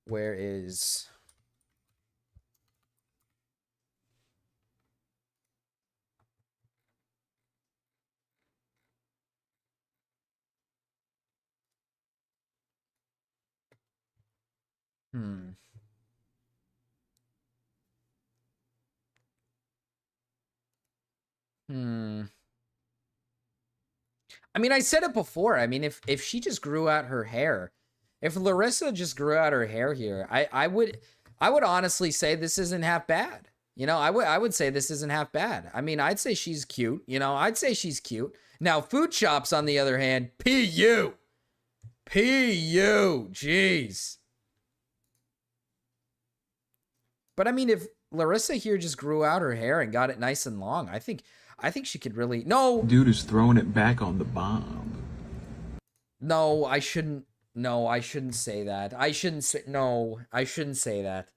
Where is... I mean, I said it before. I mean, if she just grew out her hair, if Larissa just grew out her hair here, I would honestly say this isn't half bad. You know, I would say this isn't half bad. I mean, I'd say she's cute. You know, I'd say she's cute. Now, Food Shops, on the other hand, P.U. Jeez. But I mean, if Larissa here just grew out her hair and got it nice and long, I think I think she could really. No, Dude is throwing it back on the bomb. no, I shouldn't. No, I shouldn't say that. I shouldn't say. No, I shouldn't say that.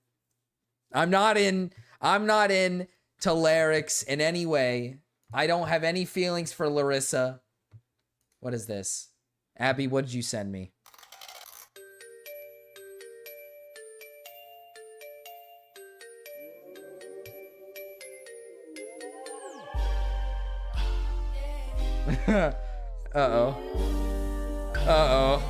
I'm not in to lyrics in any way. I don't have any feelings for Larissa. What is this? Abby, what did you send me? Uh-oh. Uh-oh.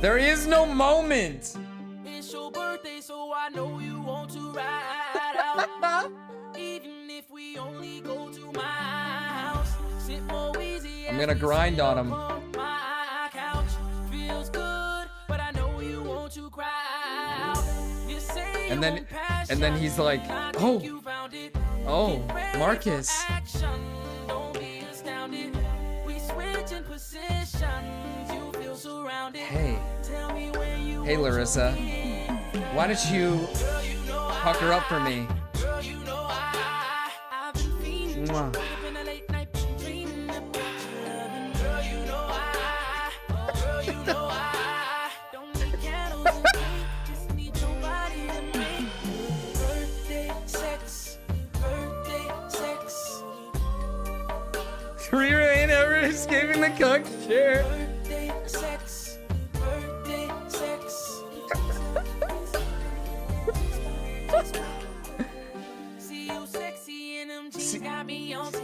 There is no moment. It's your birthday, so I know you want to ride out. Even if we only go to my house, sit more easy. I'm gonna grind on him. My couch feels good, but I know you want to cry out. You say And then he's like, oh, oh, Marcus. Hey, hey, Larissa. Why don't you pucker up for me? Mwah. Riri ain't ever escaping the cuck chair.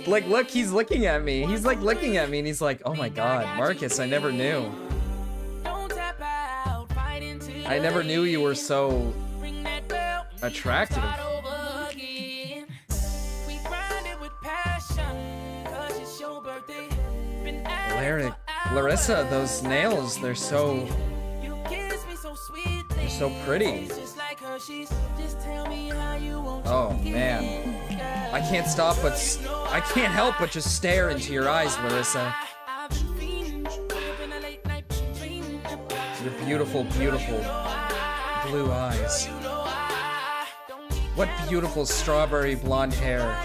Like, look, he's looking at me. He's like looking at me and he's like, oh my god, Marcus, I never knew. I never knew you were so attractive. Larissa, those nails, they're so pretty. Oh man, I can't help but just stare into your eyes, Larissa. Your beautiful, beautiful blue eyes. What beautiful strawberry blonde hair.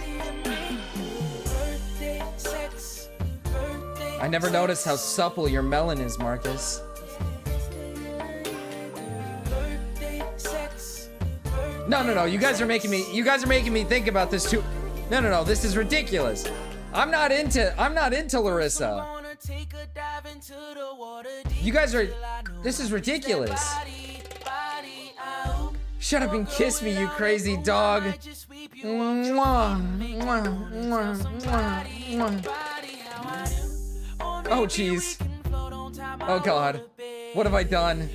I never noticed how supple your melon is, Marcus. No, you guys are making me think about this too. No, this is ridiculous. I'm not into Larissa. You guys are, this is ridiculous. Shut up and kiss me, you crazy dog. Mwah, mwah, mwah, mwah, mwah. Oh, jeez. Oh, God. What have I done?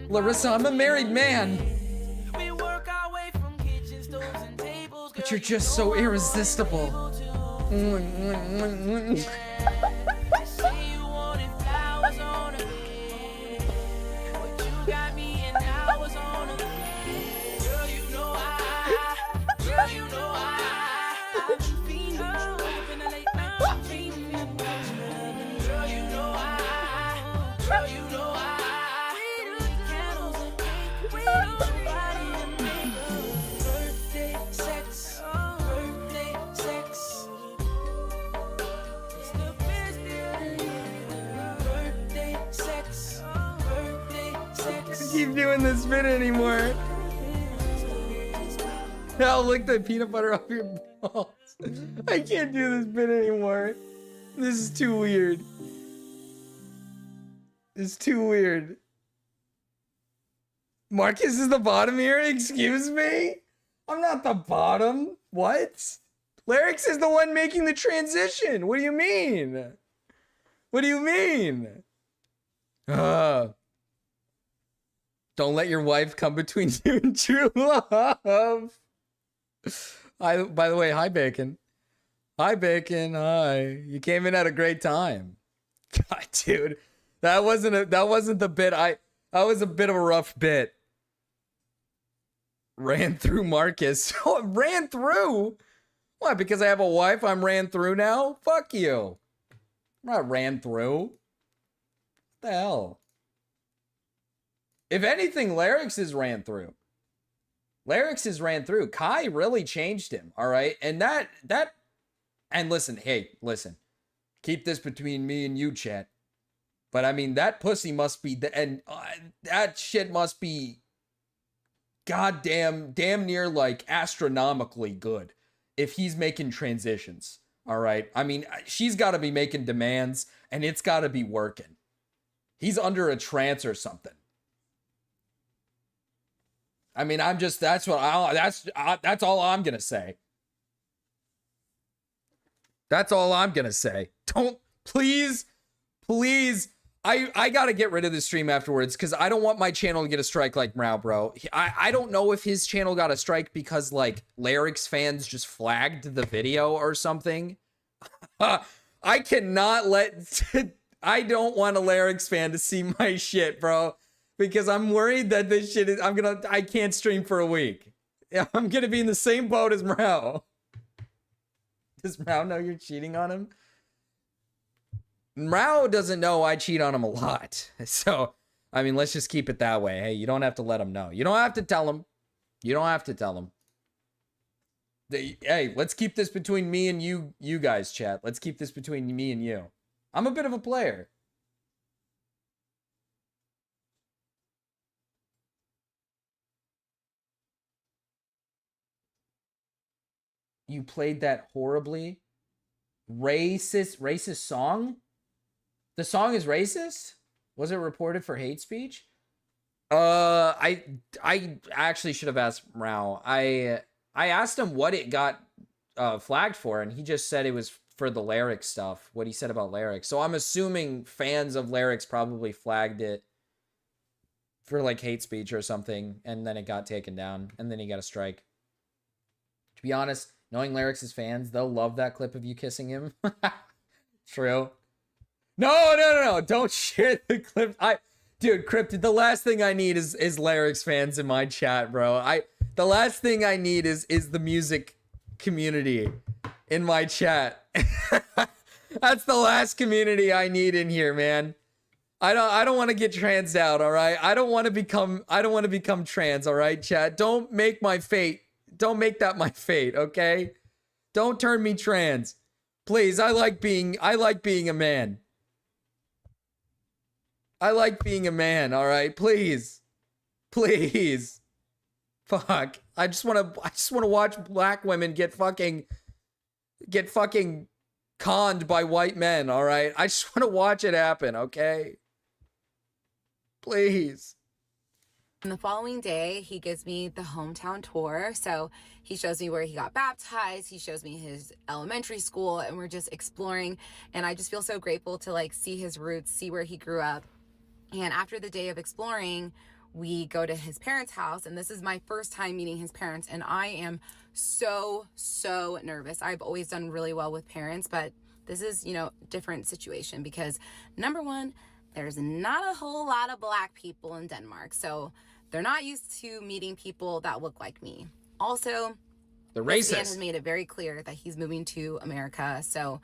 Larissa, I'm a married man. But you're just so irresistible. Keep doing this bit anymore. I'll lick the peanut butter off your balls. I can't do this bit anymore. This is too weird. It's too weird. Marcus is the bottom here? Excuse me? I'm not the bottom. What? Larix is the one making the transition. What do you mean? What do you mean? Don't let your wife come between you and true love. By the way, hi Bacon. Hi Bacon. Hi. You came in at a great time. God, dude, that wasn't the bit. That was a bit of a rough bit. Ran through Marcus. Oh, ran through. What? Because I have a wife, I'm ran through now? Fuck you. I'm not ran through. What the hell? If anything, Larix is ran through. Kai really changed him, all right? And that And listen, hey, listen. Keep this between me and you, chat. But I mean, that pussy must be, that shit must be damn near like astronomically good if he's making transitions. All right. I mean, she's got to be making demands and it's got to be working. He's under a trance or something. I mean, that's all I'm going to say. That's all I'm going to say. Don't, please, I got to get rid of the stream afterwards because I don't want my channel to get a strike like Mrao, bro. I don't know if his channel got a strike because, like, Lyrics fans just flagged the video or something. I cannot let... I don't want a Lyrics fan to see my shit, bro. Because I'm worried that this shit is... I can't stream for a week. I'm gonna be in the same boat as Mrao. Does Mrao know you're cheating on him? Mrao doesn't know I cheat on him a lot. So, I mean, let's just keep it that way. Hey, you don't have to let him know. You don't have to tell him. You don't have to tell him. Hey, let's keep this between me and you guys, chat. Let's keep this between me and you. I'm a bit of a player. You played that horribly. Racist song? The song is racist? Was it reported for hate speech? I actually should have asked Mrao. I asked him what it got flagged for, and he just said it was for the Lyrics stuff, what he said about Lyrics. So I'm assuming fans of Lyrics probably flagged it for like hate speech or something, and then it got taken down, and then he got a strike. To be honest, knowing Lyrics' fans, they'll love that clip of you kissing him. True. No. Don't share the clip. Dude, Cryptid, the last thing I need is Lyrics fans in my chat, bro. The last thing I need is the music community in my chat. That's the last community I need in here, man. I don't want to get trans out, all right? I don't want to become trans, all right, chat? Don't make that my fate, okay? Don't turn me trans. Please, I like being a man. I like being a man, all right? Please. Fuck. I just want to watch black women get fucking conned by white men, all right? I just want to watch it happen, okay? Please. And the following day, he gives me the hometown tour. So he shows me where he got baptized. He shows me his elementary school, and we're just exploring. And I just feel so grateful to like see his roots, see where he grew up. And after the day of exploring, we go to his parents' house. And this is my first time meeting his parents. And I am so nervous. I've always done really well with parents, but this is, different situation because number one, there's not a whole lot of black people in Denmark. So they're not used to meeting people that look like me. Also, the racist racist has made it very clear that he's moving to America. So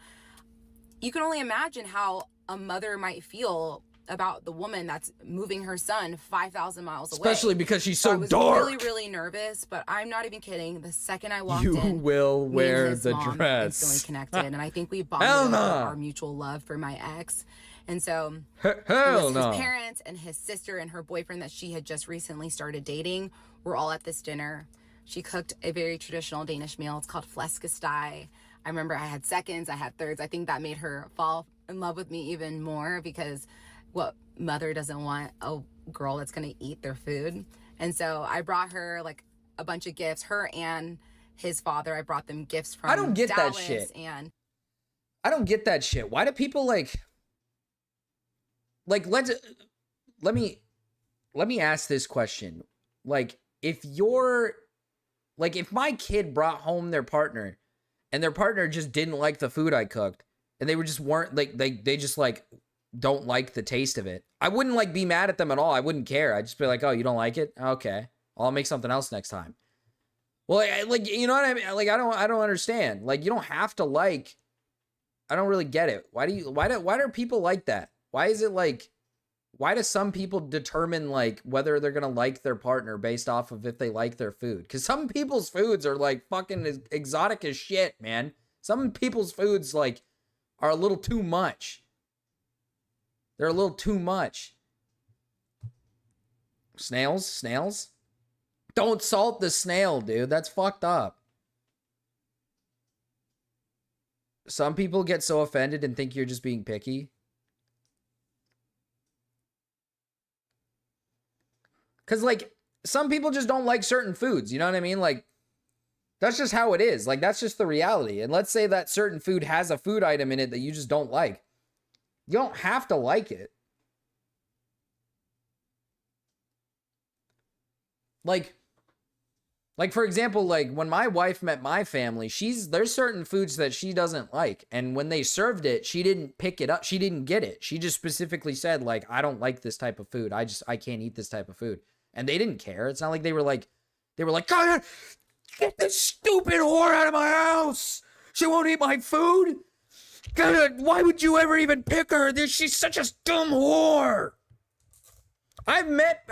you can only imagine how a mother might feel about the woman that's moving her son 5,000 miles away. Especially because she's So so I was dark. really nervous, but I'm not even kidding. The second I walked You in, will me and wear his the mom dress. instantly connected, and I think we bonded Hell over no. our mutual love for my ex. And so it Hell was no. his parents and his sister and her boyfriend that she had just recently started dating were all at this dinner. She cooked a very traditional Danish meal. It's called flæskesteg. I remember I had seconds, I had thirds. I think that made her fall in love with me even more because what mother doesn't want a girl that's going to eat their food? And so I brought her like a bunch of gifts. Her and his father, I brought them gifts from I don't get that Dallas, shit. And I don't get that shit. Why do people let me ask this question. Like, if my kid brought home their partner and their partner just didn't like the food I cooked and they just don't like the taste of it, I wouldn't be mad at them at all. I wouldn't care. I'd just be like, oh, you don't like it? Okay. I'll make something else next time. Well, you know what I mean? Like, I don't understand. Like, you don't have to like, I don't really get it. Why do people like that? Why is it like, why do some people determine like whether they're going to like their partner based off of if they like their food? Because some people's foods are like fucking exotic as shit, man. Some people's foods like are a little too much. They're a little too much. Snails? Don't salt the snail, dude. That's fucked up. Some people get so offended and think you're just being picky. Because, like, some people just don't like certain foods. You know what I mean? Like, that's just how it is. Like, that's just the reality. And let's say that certain food has a food item in it that you just don't like. You don't have to like it. Like for example, like when my wife met my family, there's certain foods that she doesn't like. And when they served it, she didn't pick it up. She didn't get it. She just specifically said, like, I don't like this type of food. I can't eat this type of food. And they didn't care. It's not like they were like, God, get this stupid whore out of my house. She won't eat my food. God, why would you ever even pick her? She's such a dumb whore. I've met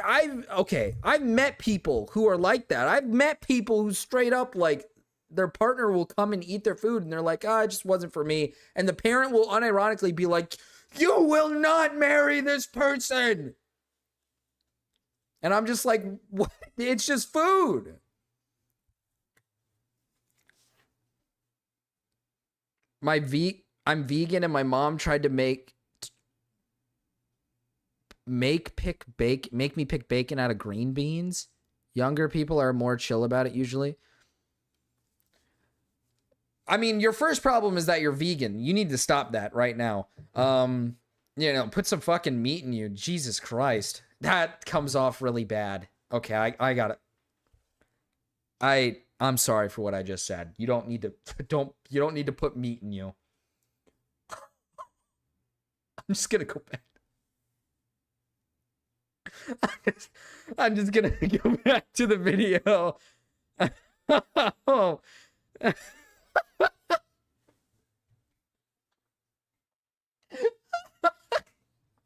people who are like that. I've met people who straight up, like, their partner will come and eat their food and they're like, it just wasn't for me. And the parent will unironically be like, you will not marry this person. And I'm just like, what? It's just food. I'm vegan and my mom tried to make me pick bacon out of green beans. Younger people are more chill about it usually. I mean, your first problem is that you're vegan. You need to stop that right now. Put some fucking meat in you. Jesus Christ. That comes off really bad. Okay, I got it. I'm sorry for what I just said. You don't need to put meat in you. I'm just gonna go back. I'm just gonna go back to the video. Oh.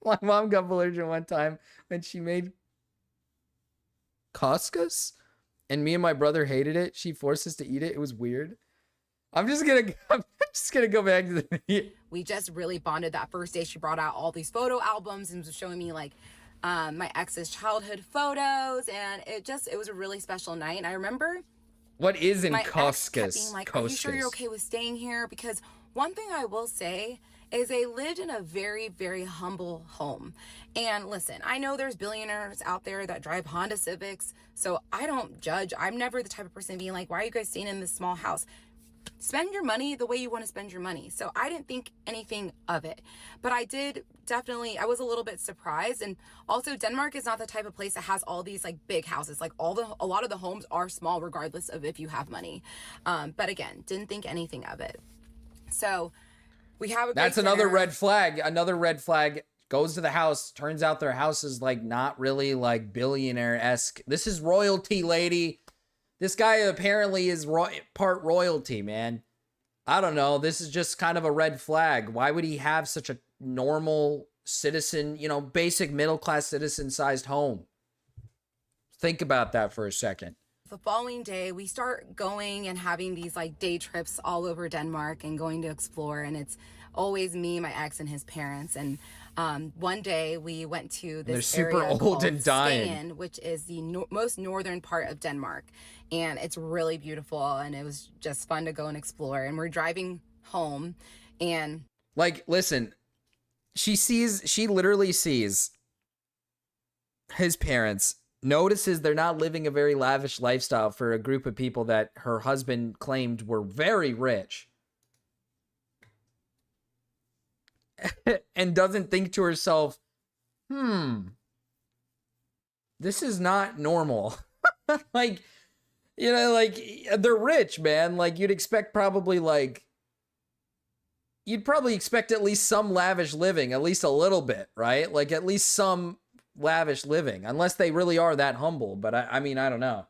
My mom got belligerent one time when she made couscous, and me and my brother hated it. She forced us to eat it. It was weird. I'm just gonna go back to the video. We just really bonded that first day. She brought out all these photo albums and was showing me like my ex's childhood photos, and it was a really special night. And I remember what is in my couscous? ex kept being like, are you sure you're okay with staying here? Because one thing I will say is they lived in a very, very humble home. And listen, I know there's billionaires out there that drive Honda Civics, so I don't judge. I'm never the type of person being like, why are you guys staying in this small house? Spend your money the way you want to spend your money. So I didn't think anything of it, but I was a little bit surprised. And also Denmark is not the type of place that has all these like big houses. Like a lot of the homes are small regardless of if you have money. But again, didn't think anything of it. So we have a That's great another dinner. red flag. Another red flag. Goes to the house. Turns out their house is like not really like billionaire-esque. This is royalty, lady. This guy apparently is part royalty, man. I don't know. This is just kind of a red flag. Why would he have such a normal citizen, basic middle-class citizen-sized home? Think about that for a second. The following day, we start going and having these like day trips all over Denmark and going to explore. And it's always me, my ex, and his parents. And one day we went to this They're super area old called and dying. Skagen, which is the most northern part of Denmark. And it's really beautiful. And it was just fun to go and explore. And we're driving home and like, listen, she literally sees his parents, notices they're not living a very lavish lifestyle for a group of people that her husband claimed were very rich. And doesn't think to herself, this is not normal. Like, they're rich, man. Like, you'd probably expect at least some lavish living, at least a little bit, right? Like, at least some lavish living, unless they really are that humble. But I mean, I don't know.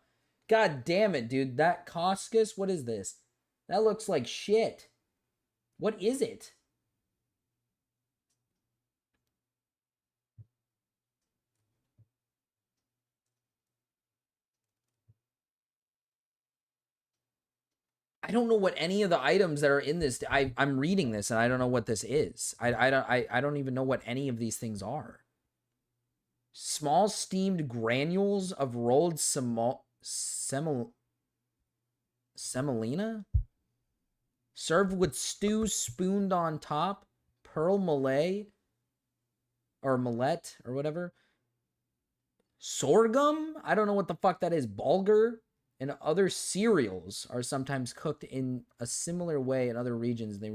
God damn it, dude. That couscous, what is this? That looks like shit. What is it? I don't know what any of the items that are in this. I'm reading this and I don't know what this is. I don't even know what any of these things are. Small steamed granules of rolled semolina, served with stew spooned on top. Pearl millet or millet or whatever. Sorghum? I don't know what the fuck that is. Bulgur and other cereals are sometimes cooked in a similar way in other regions. The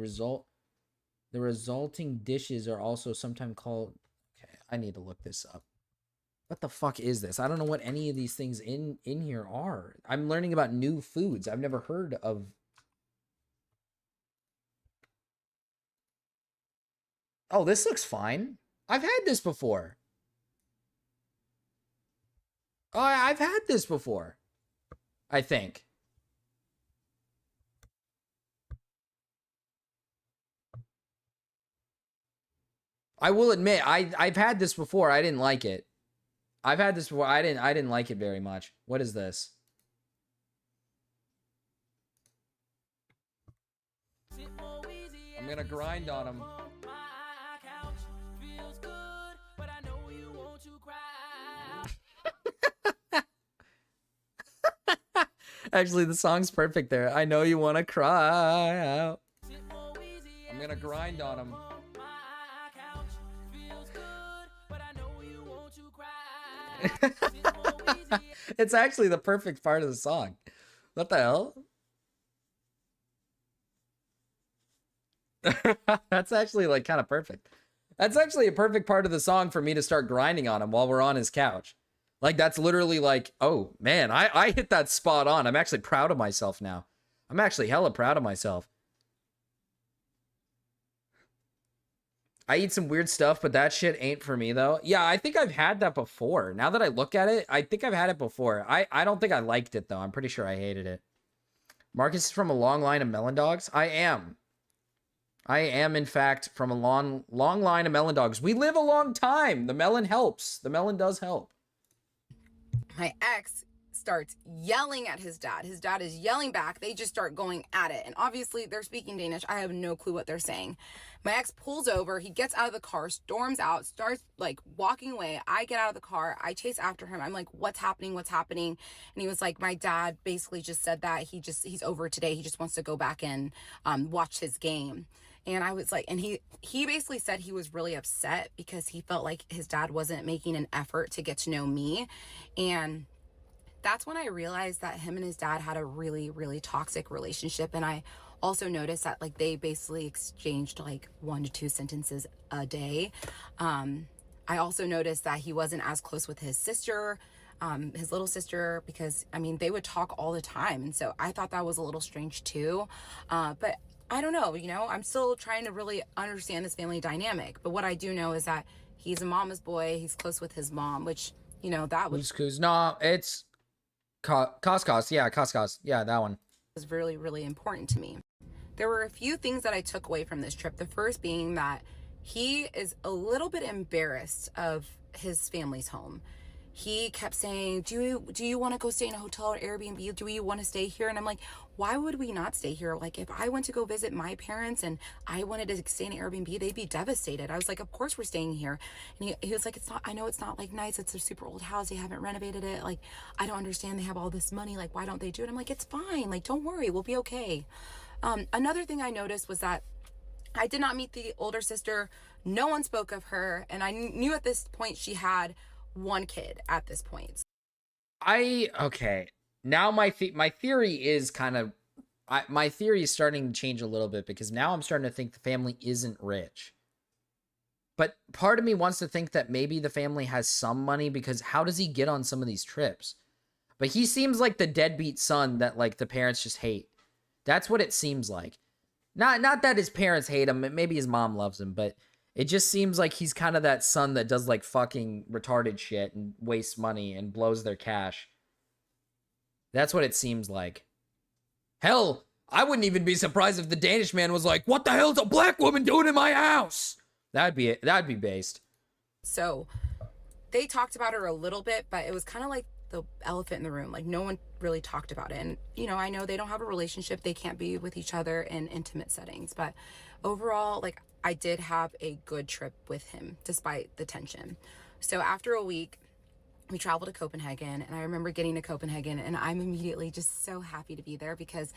resulting dishes are also sometimes called... Okay, I need to look this up. What the fuck is this? I don't know what any of these things in here are. I'm learning about new foods. I've never heard of... Oh, this looks fine. I've had this before. Oh, I've had this before. I think. I will admit, I've had this before. I didn't like it. I've had this before. I didn't like it very much. What is this? I'm gonna grind on them. Actually, the song's perfect there. I know you want to cry out. I'm gonna grind on them. It's actually the perfect part of the song. What the hell? That's actually like kind of perfect. That's actually a perfect part of the song for me to start grinding on him while we're on his couch. Like, that's literally like, oh man, I hit that spot on. I'm actually proud of myself now. I'm actually hella proud of myself. I eat some weird stuff, but that shit ain't for me though. Yeah, I think I've had that before. Now that I look at it, I think I've had it before. I don't think I liked it though. I'm pretty sure I hated it. Marcus is from a long line of melon dogs. I am in fact from a long line of melon dogs. We live a long time. The melon helps. The melon does help. My ex starts yelling at his dad. His dad is yelling back. They just start going at it. And obviously they're speaking Danish. I have no clue what they're saying. My ex pulls over. He gets out of the car, storms out, starts like walking away. I get out of the car. I chase after him. I'm like, what's happening? What's happening? And he was like, my dad basically just said that he's over today. He just wants to go back and watch his game. And I was like, and he basically said he was really upset because he felt like his dad wasn't making an effort to get to know me. And that's when I realized that him and his dad had a really, really toxic relationship. And I also noticed that like they basically exchanged like 1 to 2 sentences a day. I also noticed that he wasn't as close with his sister, his little sister, because I mean, they would talk all the time. And so I thought that was a little strange too. But I don't know, you know, I'm still trying to really understand this family dynamic. But what I do know is that he's a mama's boy. He's close with his mom, which, you know, that was... No, it's... Cos. Yeah, Cos. Yeah, that one. Was really, really important to me. There were a few things that I took away from this trip. The first being that he is a little bit embarrassed of his family's home. He kept saying, do you want to go stay in a hotel or Airbnb? Do you want to stay here? And I'm like, why would we not stay here? Like, if I went to go visit my parents and I wanted to stay in an Airbnb, they'd be devastated. I was like, of course we're staying here. And he was like, I know it's not like nice. It's a super old house. They haven't renovated it. Like, I don't understand. They have all this money. Like, why don't they do it? I'm like, it's fine. Like, don't worry. We'll be okay. Another thing I noticed was that I did not meet the older sister. No one spoke of her. And I knew at this point she had 1 kid at this point. Okay. Now my theory is kind of... my theory is starting to change a little bit because now I'm starting to think the family isn't rich. But part of me wants to think that maybe the family has some money because how does he get on some of these trips? But he seems like the deadbeat son that like the parents just hate. That's what it seems like. Not that his parents hate him. Maybe his mom loves him, but it just seems like he's kind of that son that does like fucking retarded shit and wastes money and blows their cash. That's what it seems like. Hell, I wouldn't even be surprised if the Danish man was like, what the hell's a black woman doing in my house? That'd be based. So they talked about her a little bit, but it was kind of like the elephant in the room. Like, no one really talked about it. And, you know, I know they don't have a relationship. They can't be with each other in intimate settings. But overall, like, I did have a good trip with him despite the tension. So after a week, we traveled to Copenhagen, and I remember getting to Copenhagen, and I'm immediately just so happy to be there because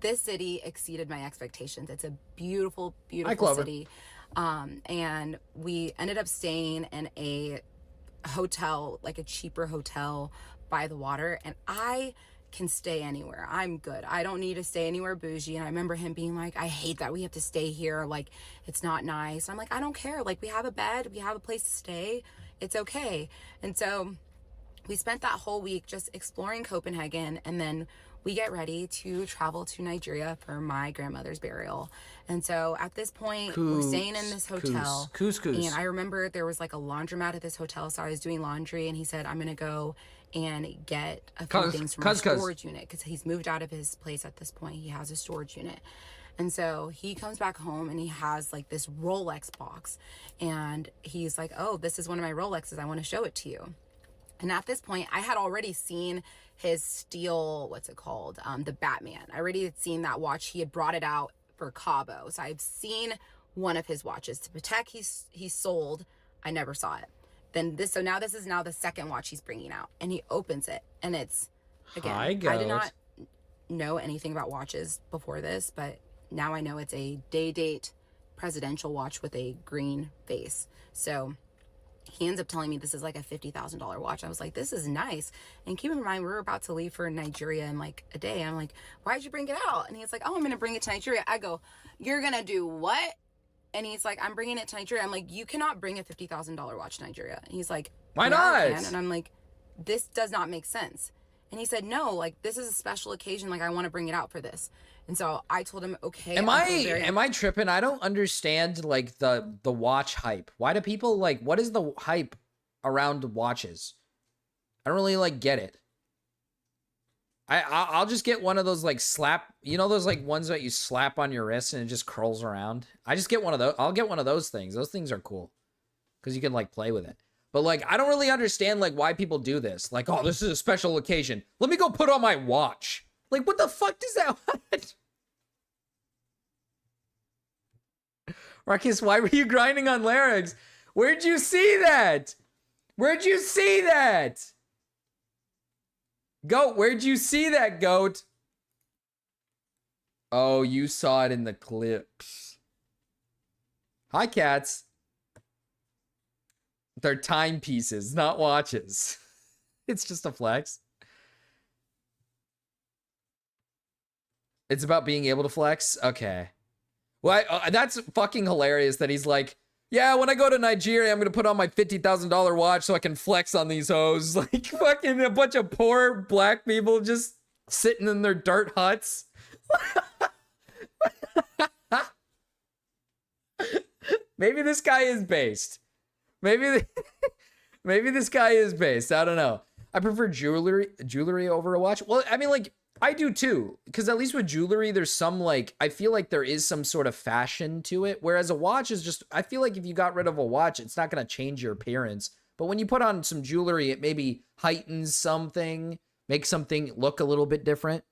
this city exceeded my expectations. It's a beautiful, beautiful city. And we ended up staying in a hotel, like a cheaper hotel by the water, and I can stay anywhere. I'm good. I don't need to stay anywhere bougie. And I remember him being like, I hate that we have to stay here. Like, it's not nice. I'm like, I don't care. Like, we have a bed, we have a place to stay. It's okay. And so we spent that whole week just exploring Copenhagen, and then we get ready to travel to Nigeria for my grandmother's burial. And so at this point, we're staying in this hotel. And I remember there was like a laundromat at this hotel, so I was doing laundry, and he said, I'm going to go and get a few things from our storage unit, because he's moved out of his place at this point. He has a storage unit. And so he comes back home, and he has like this Rolex box, and he's like, oh, this is one of my Rolexes. I want to show it to you. And at this point, I had already seen his steel, what's it called? The Batman. I already had seen that watch. He had brought it out for Cabo. So I've seen one of his watches. To Patek, he sold. I never saw it. Then this is now the second watch he's bringing out. And he opens it. And it's, again, I did not know anything about watches before this, but now I know it's a day-date presidential watch with a green face. So he ends up telling me this is like a $50,000 watch. I was like, this is nice. And keep in mind, we're about to leave for Nigeria in like a day. I'm like, why'd you bring it out? And he's like, oh, I'm going to bring it to Nigeria. I go, you're going to do what? And he's like, I'm bringing it to Nigeria. I'm like, you cannot bring a $50,000 watch to Nigeria. And he's like, why yeah, not? I can. And I'm like, this does not make sense. And he said, no, like, this is a special occasion. Like, I want to bring it out for this. And so I told him, okay. Am I tripping? I don't understand like the watch hype. Why do people like, what is the hype around watches? I don't really like get it. I'll just get one of those like slap, you know, those like ones that you slap on your wrist and it just curls around. I just get one of those. I'll get one of those things. Those things are cool because you can like play with it. But like, I don't really understand like why people do this. Like, oh, this is a special occasion. Let me go put on my watch. Like, what the fuck does that want? Marcus, why were you grinding on Larynx? Where'd you see that? Where'd you see that? Goat, where'd you see that, Goat? Oh, you saw it in the clips. Hi, cats. They're timepieces, not watches. It's just a flex. It's about being able to flex? Okay. Well, that's fucking hilarious that he's like, yeah, when I go to Nigeria, I'm going to put on my $50,000 watch so I can flex on these hoes. Like, fucking a bunch of poor black people just sitting in their dirt huts. Maybe this guy is based. Maybe this guy is based. I don't know. I prefer jewelry over a watch. Well, I mean, like, I do too. Because at least with jewelry, there's some, like, I feel like there is some sort of fashion to it. Whereas a watch is just, I feel like if you got rid of a watch, it's not going to change your appearance. But when you put on some jewelry, it maybe heightens something, makes something look a little bit different.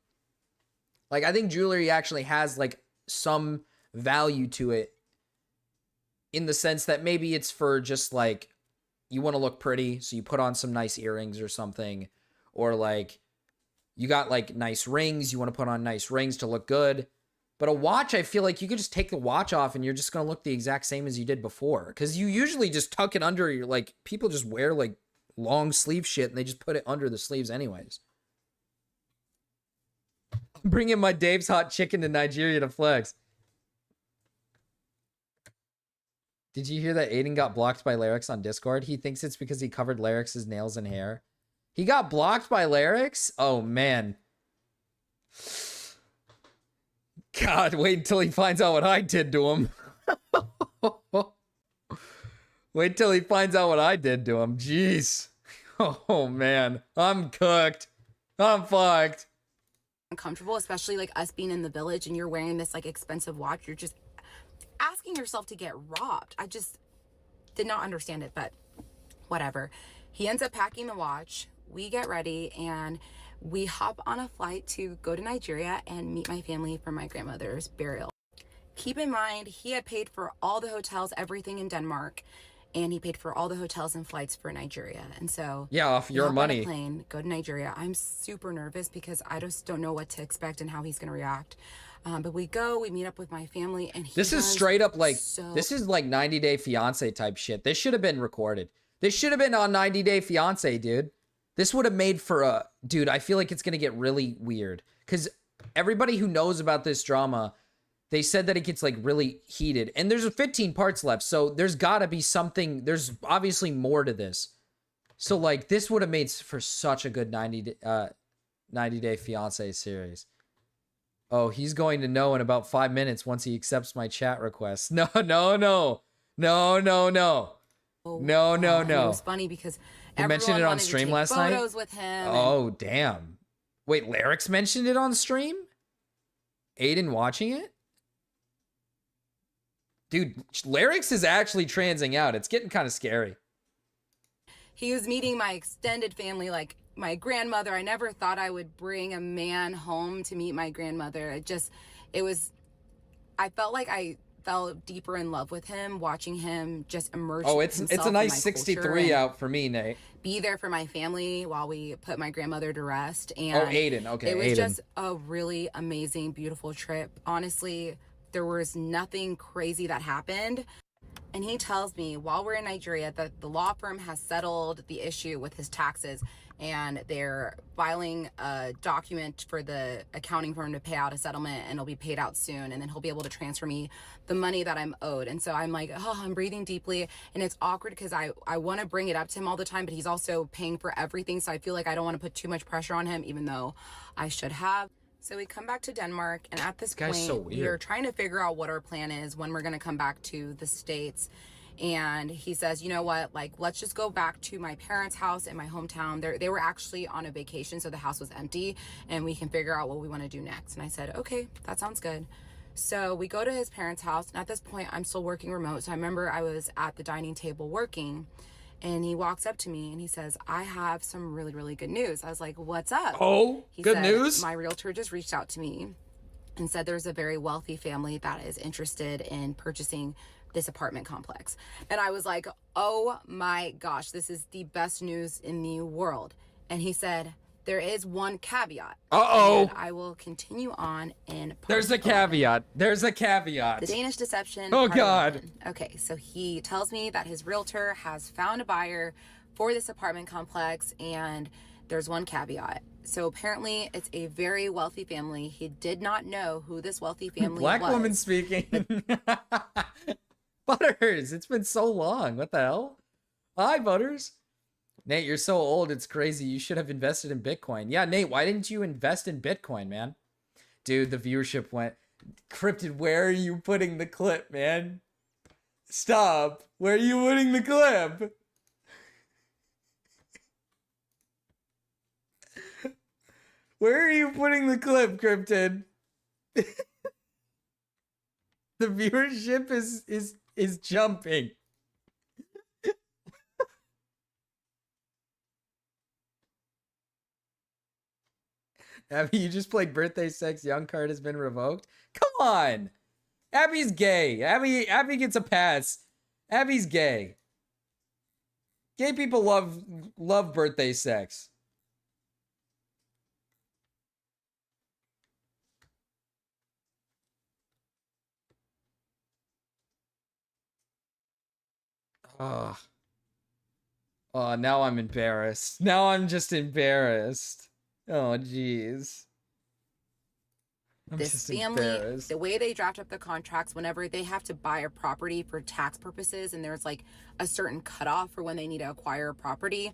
Like, I think jewelry actually has, like, some value to it. In the sense that maybe it's for just like, you want to look pretty, so you put on some nice earrings or something. Or like, you got like nice rings, you want to put on nice rings to look good. But a watch, I feel like you could just take the watch off and you're just going to look the exact same as you did before. Because you usually just tuck it under your, like, people just wear like long sleeve shit and they just put it under the sleeves anyways. I'm bringing my Dave's Hot Chicken to Nigeria to flex. Did you hear that Aiden got blocked by Larynx on Discord? He thinks it's because he covered Larynx's nails and hair. He got blocked by Larynx? Oh, man. God, wait until he finds out what I did to him. Wait till he finds out what I did to him. Jeez. Oh, man. I'm cooked. I'm fucked. Uncomfortable, especially like us being in the village and you're wearing this like expensive watch. You're just asking yourself to get robbed. I just did not understand it, but whatever. He ends up packing the watch. we get ready and we hop on a flight to go to Nigeria and meet my family for my grandmother's burial. Keep in mind, he had paid for all the hotels, everything in Denmark, and he paid for all the hotels and flights for Nigeria. And so Yeah, off we your hop on a money. plane, go to Nigeria. I'm super nervous because I just don't know what to expect and how he's going to react. But we go, we meet up with my family, and This is does straight up like, so this is like 90 Day Fiance type shit. This should have been recorded. This should have been on 90 Day Fiance, dude. This would have made for a, dude, I feel like it's going to get really weird. Because everybody who knows about this drama, they said that it gets like really heated. And there's 15 parts left, so there's got to be something, there's obviously more to this. So like, this would have made for such a good 90 Day Fiance series. Oh, he's going to know in about 5 minutes once he accepts my chat request. No. No. And it No. was funny because He mentioned everyone it on wanted to stream take last night? photos with him. and- Oh, damn. Wait, Larix mentioned it on stream? Aiden watching it? Dude, Larix is actually transing out. It's getting kind of scary. He was meeting my extended family, like my grandmother. I never thought I would bring a man home to meet my grandmother. I felt like I fell deeper in love with him, watching him just emerge. Oh, it's a himself in nice my 63 culture and out for me, Nate. be there for my family while we put my grandmother to rest. And Oh, Aiden. Okay, it was Aiden. just a really amazing, beautiful trip. Honestly, there was nothing crazy that happened. And he tells me while we're in Nigeria that the law firm has settled the issue with his taxes and they're filing a document for the accounting firm to pay out a settlement, and it'll be paid out soon, and then he'll be able to transfer me the money that I'm owed. And so I'm like, oh, I'm breathing deeply, and it's awkward because I want to bring it up to him all the time, but he's also paying for everything, so I feel like I don't want to put too much pressure on him, even though I should have. So we come back to Denmark, and at this guy's point, so we are weird. trying to figure out what our plan is, when we're going to come back to the States. And he says, you know what, like, let's just go back to my parents' house in my hometown. They were actually on a vacation, so the house was empty, and we can figure out what we want to do next. And I said, okay, that sounds good. So we go to his parents' house, and at this point, I'm still working remote. So I remember I was at the dining table working, and he walks up to me, and he says, I have some really, really good news. I was like, what's up? Oh, He good said, news? My realtor just reached out to me and said there's a very wealthy family that is interested in purchasing this apartment complex. And I was like, oh my gosh, this is the best news in the world. And he said, there is one caveat. Uh-oh. And I will continue on in part There's a 11. caveat. There's a caveat. The Danish deception. Oh, part God. 11. Okay, so he tells me that his realtor has found a buyer for this apartment complex, and there's one caveat. So apparently it's a very wealthy family. He did not know who this wealthy family Black was. woman speaking. Butters, it's been so long. What the hell? Hi, Butters. Nate, you're so old, it's crazy. You should have invested in Bitcoin. Yeah, Nate, why didn't you invest in Bitcoin, man? Dude, the viewership went. Cryptid, where are you putting the clip, man? Stop. Where are you putting the clip? Where are you putting the clip, Cryptid? The viewership is jumping. Abby, you just played birthday sex. Young card has been revoked. Come on, Abby's gay. Abby gets a pass. Abby's gay. Gay people love birthday sex. Oh. Oh, now I'm embarrassed. Now I'm just embarrassed. Oh, jeez. I'm This just family, embarrassed. the way they draft up the contracts, whenever they have to buy a property for tax purposes, and there's like a certain cutoff for when they need to acquire a property,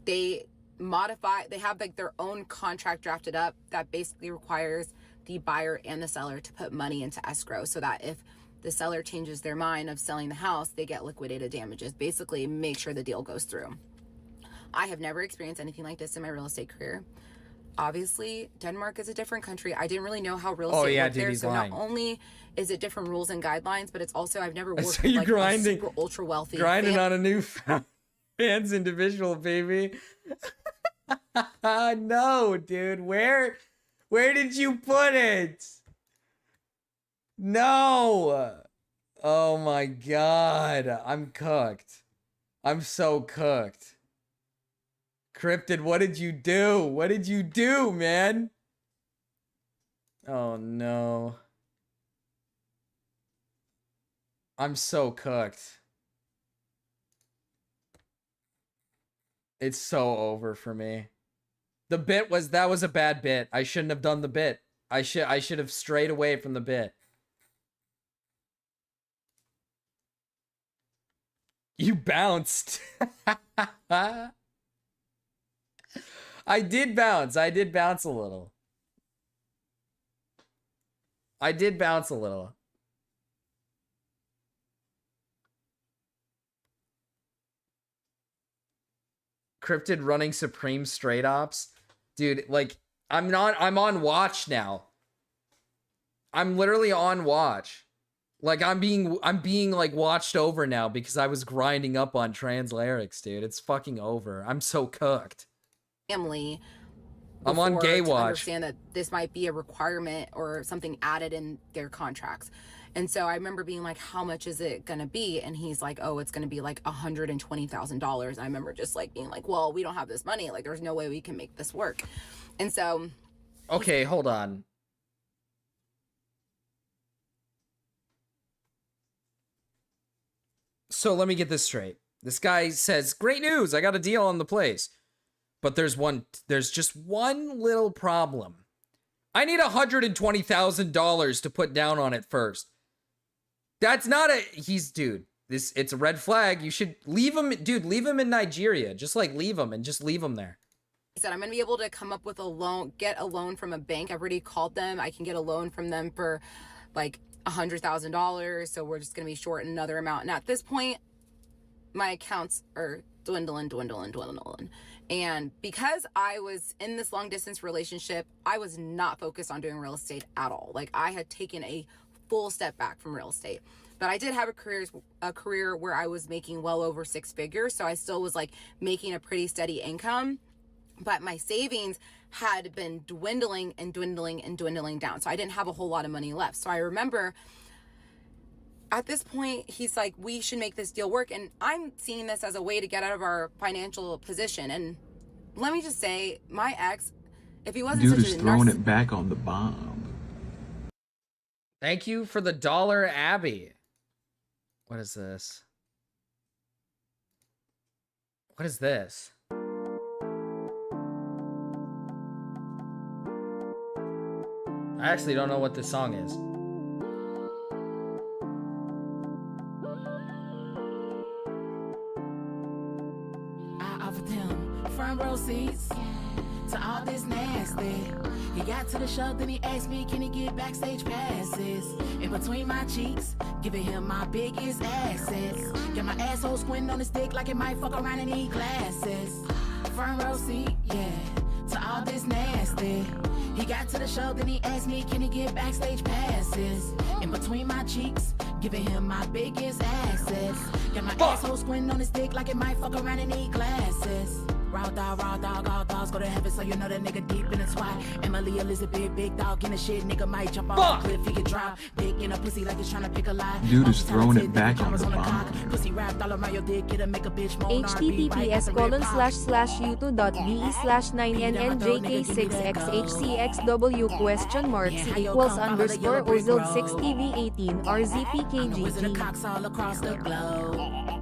they have like their own contract drafted up that basically requires the buyer and the seller to put money into escrow, so that if the seller changes their mind of selling the house, they get liquidated damages. Basically, make sure the deal goes through. I have never experienced anything like this in my real estate career. Obviously, Denmark is a different country. I didn't really know how real estate worked dude, there. he's So lying. not only is it different rules and guidelines, but it's also I've never worked So with you like grinding- a super ultra wealthy Grinding family. on a new fans individual, baby. No, dude. Where did you put it? No. Oh my god. I'm cooked. I'm so cooked. Cryptid, what did you do? What did you do, man? Oh no. I'm so cooked. It's so over for me. The bit was, that was a bad bit. I shouldn't have done the bit. I should have strayed away from the bit. You bounced. I did bounce. I did bounce a little. I did bounce a little. Cryptid running Supreme Straight Ops. Dude, like, I'm on watch now. I'm literally on watch. Like, I'm being like watched over now because I was grinding up on trans lyrics, dude. It's fucking over. I'm so cooked. Family. I'm on before gay to watch. understand that this might be a requirement or something added in their contracts. And so I remember being like, how much is it going to be? And he's like, oh, it's going to be like $120,000. I remember just like being like, well, we don't have this money. Like, there's no way we can make this work. And so. Okay, hold on. So let me get this straight. This guy says, great news, I got a deal on the place. But there's just one little problem. I need $120,000 to put down on it first. That's not dude, it's a red flag. You should leave him, dude, leave him in Nigeria. Just like leave him and just leave him there. He said, I'm going to be able to come up with a loan, get a loan from a bank. I've already called them. I can get a loan from them for like $100,000. So we're just going to be short another amount. And at this point, my accounts are dwindling. And because I was in this long distance relationship, I was not focused on doing real estate at all. Like, I had taken a full step back from real estate, but I did have a career where I was making well over 6 figures. So I still was like making a pretty steady income, but my savings had been dwindling down. So I didn't have a whole lot of money left. So I remember at this point, he's like, we should make this deal work. And I'm seeing this as a way to get out of our financial position. And let me just say, my ex, if he wasn't Dude such is a throwing it back on the bomb. Thank you for the $1, Abby. What is this? What is this? I actually don't know what this song is. Front row seats to all this nasty. He got to the show, then he asked me, can he get backstage passes? In between my cheeks, giving him my biggest assets. Got my asshole squinting on his dick like it might fuck around and need glasses. Front row seat, yeah, to all this nasty. He got to the show, then he asked me, can he get backstage passes? In between my cheeks, giving him my biggest assets. Got my asshole squinting on his dick like it might fuck around and need glasses. Raw dog, all dogs go to heaven, so you know that nigga deep in the twat. Emily Elizabeth, big dog in the shit, nigga might jump off the cliff, he could drop. Dick in a pussy like it's trying to pick a lie. Dude is throwing it back on the bomb. Pussy wrapped all around your dick, it'll make a bitch moan. https://youtube.me/9nnjk6xxwc_OZIL6TV18RZPKGG.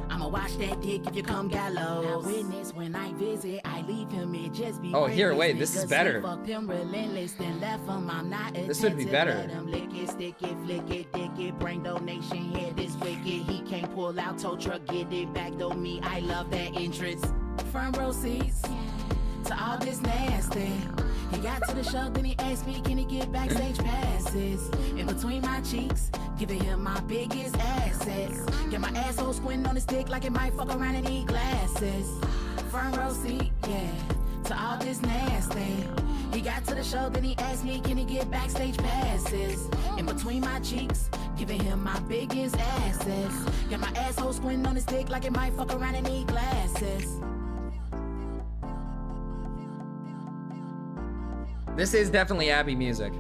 I'ma watch that dick if you come gallows. Witness when I visit, I leave him, it just be Oh, here, wait, this is better. Fucked him relentless, then left him, I'm not This would be better. Let him lick it, stick it, flick it, dick it, bring donation, here this wicked. He can't pull out, tow truck, get it back, though me, I love that entrance. Front row seats to all this nasty. He got to the show, then he asked me, can he get backstage passes? In between my cheeks, giving him my biggest assets. Get my asshole squinting on his dick like it might fuck around and need glasses. Front row seat, yeah, to all this nasty. He got to the show, then he asked me, can he get backstage passes? In between my cheeks, giving him my biggest assets. Get my asshole squinting on his dick like it might fuck around and need glasses. This is definitely Abby music.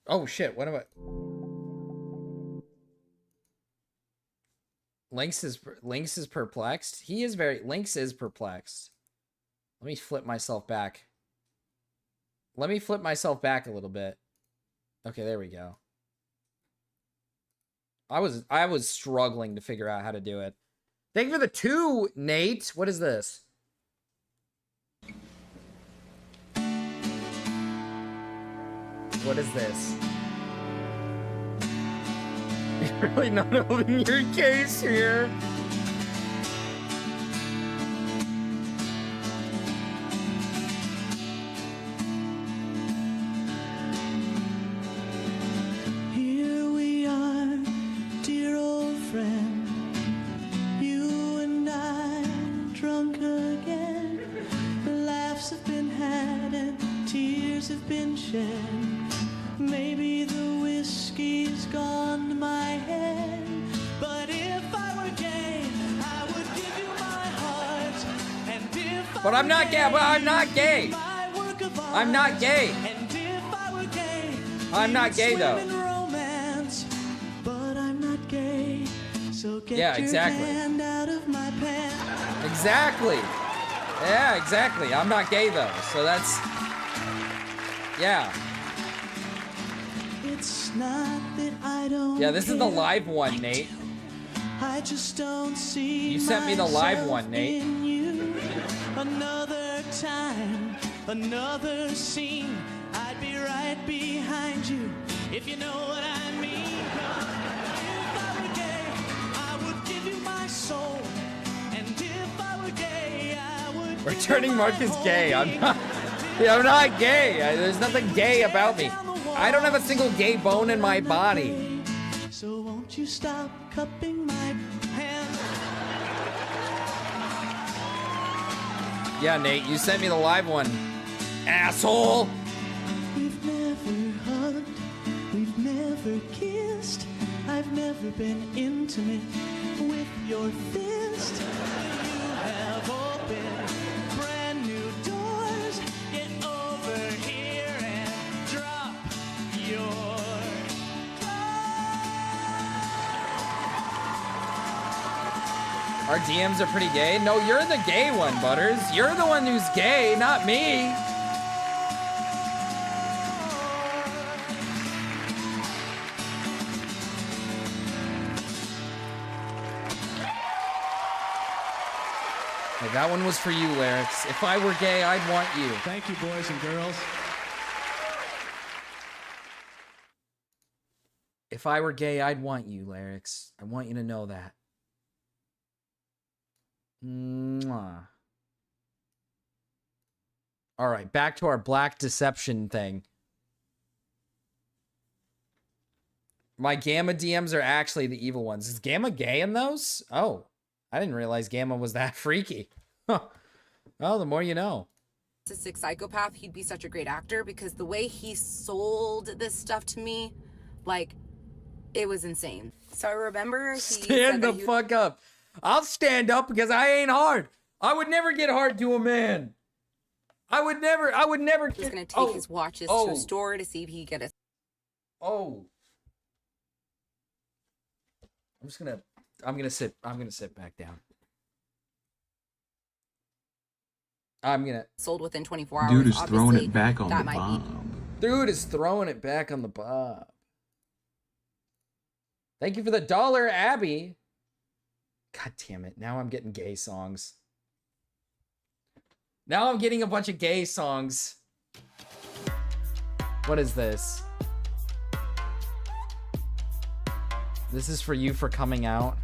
Oh shit, what am I? Lynx is perplexed. Lynx is perplexed. Let me flip myself back. Let me flip myself back a little bit. Okay, there we go. I was struggling to figure out how to do it. Thank you for the 2, Nate. What is this? What is this? You're really not opening your case here. Here we are, dear old friend. You and I, drunk again. Laughs have been had and tears have been shed. Maybe the whiskey's gone to my head. But if I were gay, I would give you my heart. And if But I'm not gay. But I'm not gay. my work of art. I'm not gay. And if I were gay, I'm not gay though. swim in romance. But I'm not gay. So get Yeah, your exactly. hand out of my pants. Exactly. Yeah, exactly. I'm not gay though. So that's yeah. It's not that I don't Yeah, this is the care. live one, Nate. I just don't see You sent me the live myself one, Nate. in you. Another time, another scene. I'd be right behind you if you know what I mean. If I were gay, I would give you my soul. And if I were gay, I would. We're turning Marcus gay. I'm not. Yeah, I'm not gay. There's nothing gay about me. I don't have a single gay bone in my body. So won't you stop cupping my hand? Yeah, Nate, you sent me the live one. Asshole. We've never hugged, we've never kissed. I've never been intimate with your fist. You have opened brand new doors. Get over here and drop your Our DMs are pretty gay. No, you're the gay one, Butters. You're the one who's gay, not me. Hey, that one was for you, Lyrics. If I were gay, I'd want you. Thank you, boys and girls. If I were gay, I'd want you, Lyrics. I want you to know that. Mwah. All right, back to our black deception thing. My Gamma DMs are actually the evil ones. Is Gamma gay in those? Oh, I didn't realize Gamma was that freaky. Huh. Well, the more you know. Narcissistic psychopath, he'd be such a great actor because the way he sold this stuff to me, like, it was insane. So I remember he Stand the fuck up. I'll stand up because I ain't hard. I would never get hard to a man. I would never He was gonna take his watches to a store to see if he could get a Oh. I'm gonna sit back down. sold within 24 hours. Dude is throwing Obviously, it back on that the might be bomb. Dude is throwing it back on the bob. Thank you for the $1, Abby. God damn it. Now I'm getting gay songs. Now I'm getting a bunch of gay songs. What is this? This is for you for coming out.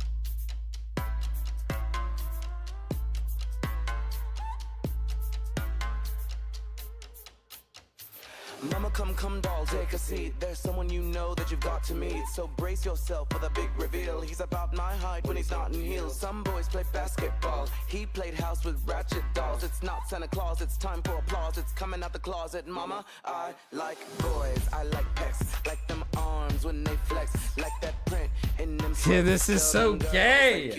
Mama, come, doll, take a seat. There's someone you know that you've got to meet. So brace yourself for the big reveal. He's about my height when he's not in heels. Some boys play basketball. He played house with ratchet dolls. It's not Santa Claus, it's time for applause. It's coming out the closet, mama. I like boys, I like pecs. Like them arms when they flex. Like that print in them Dude, this is so gay.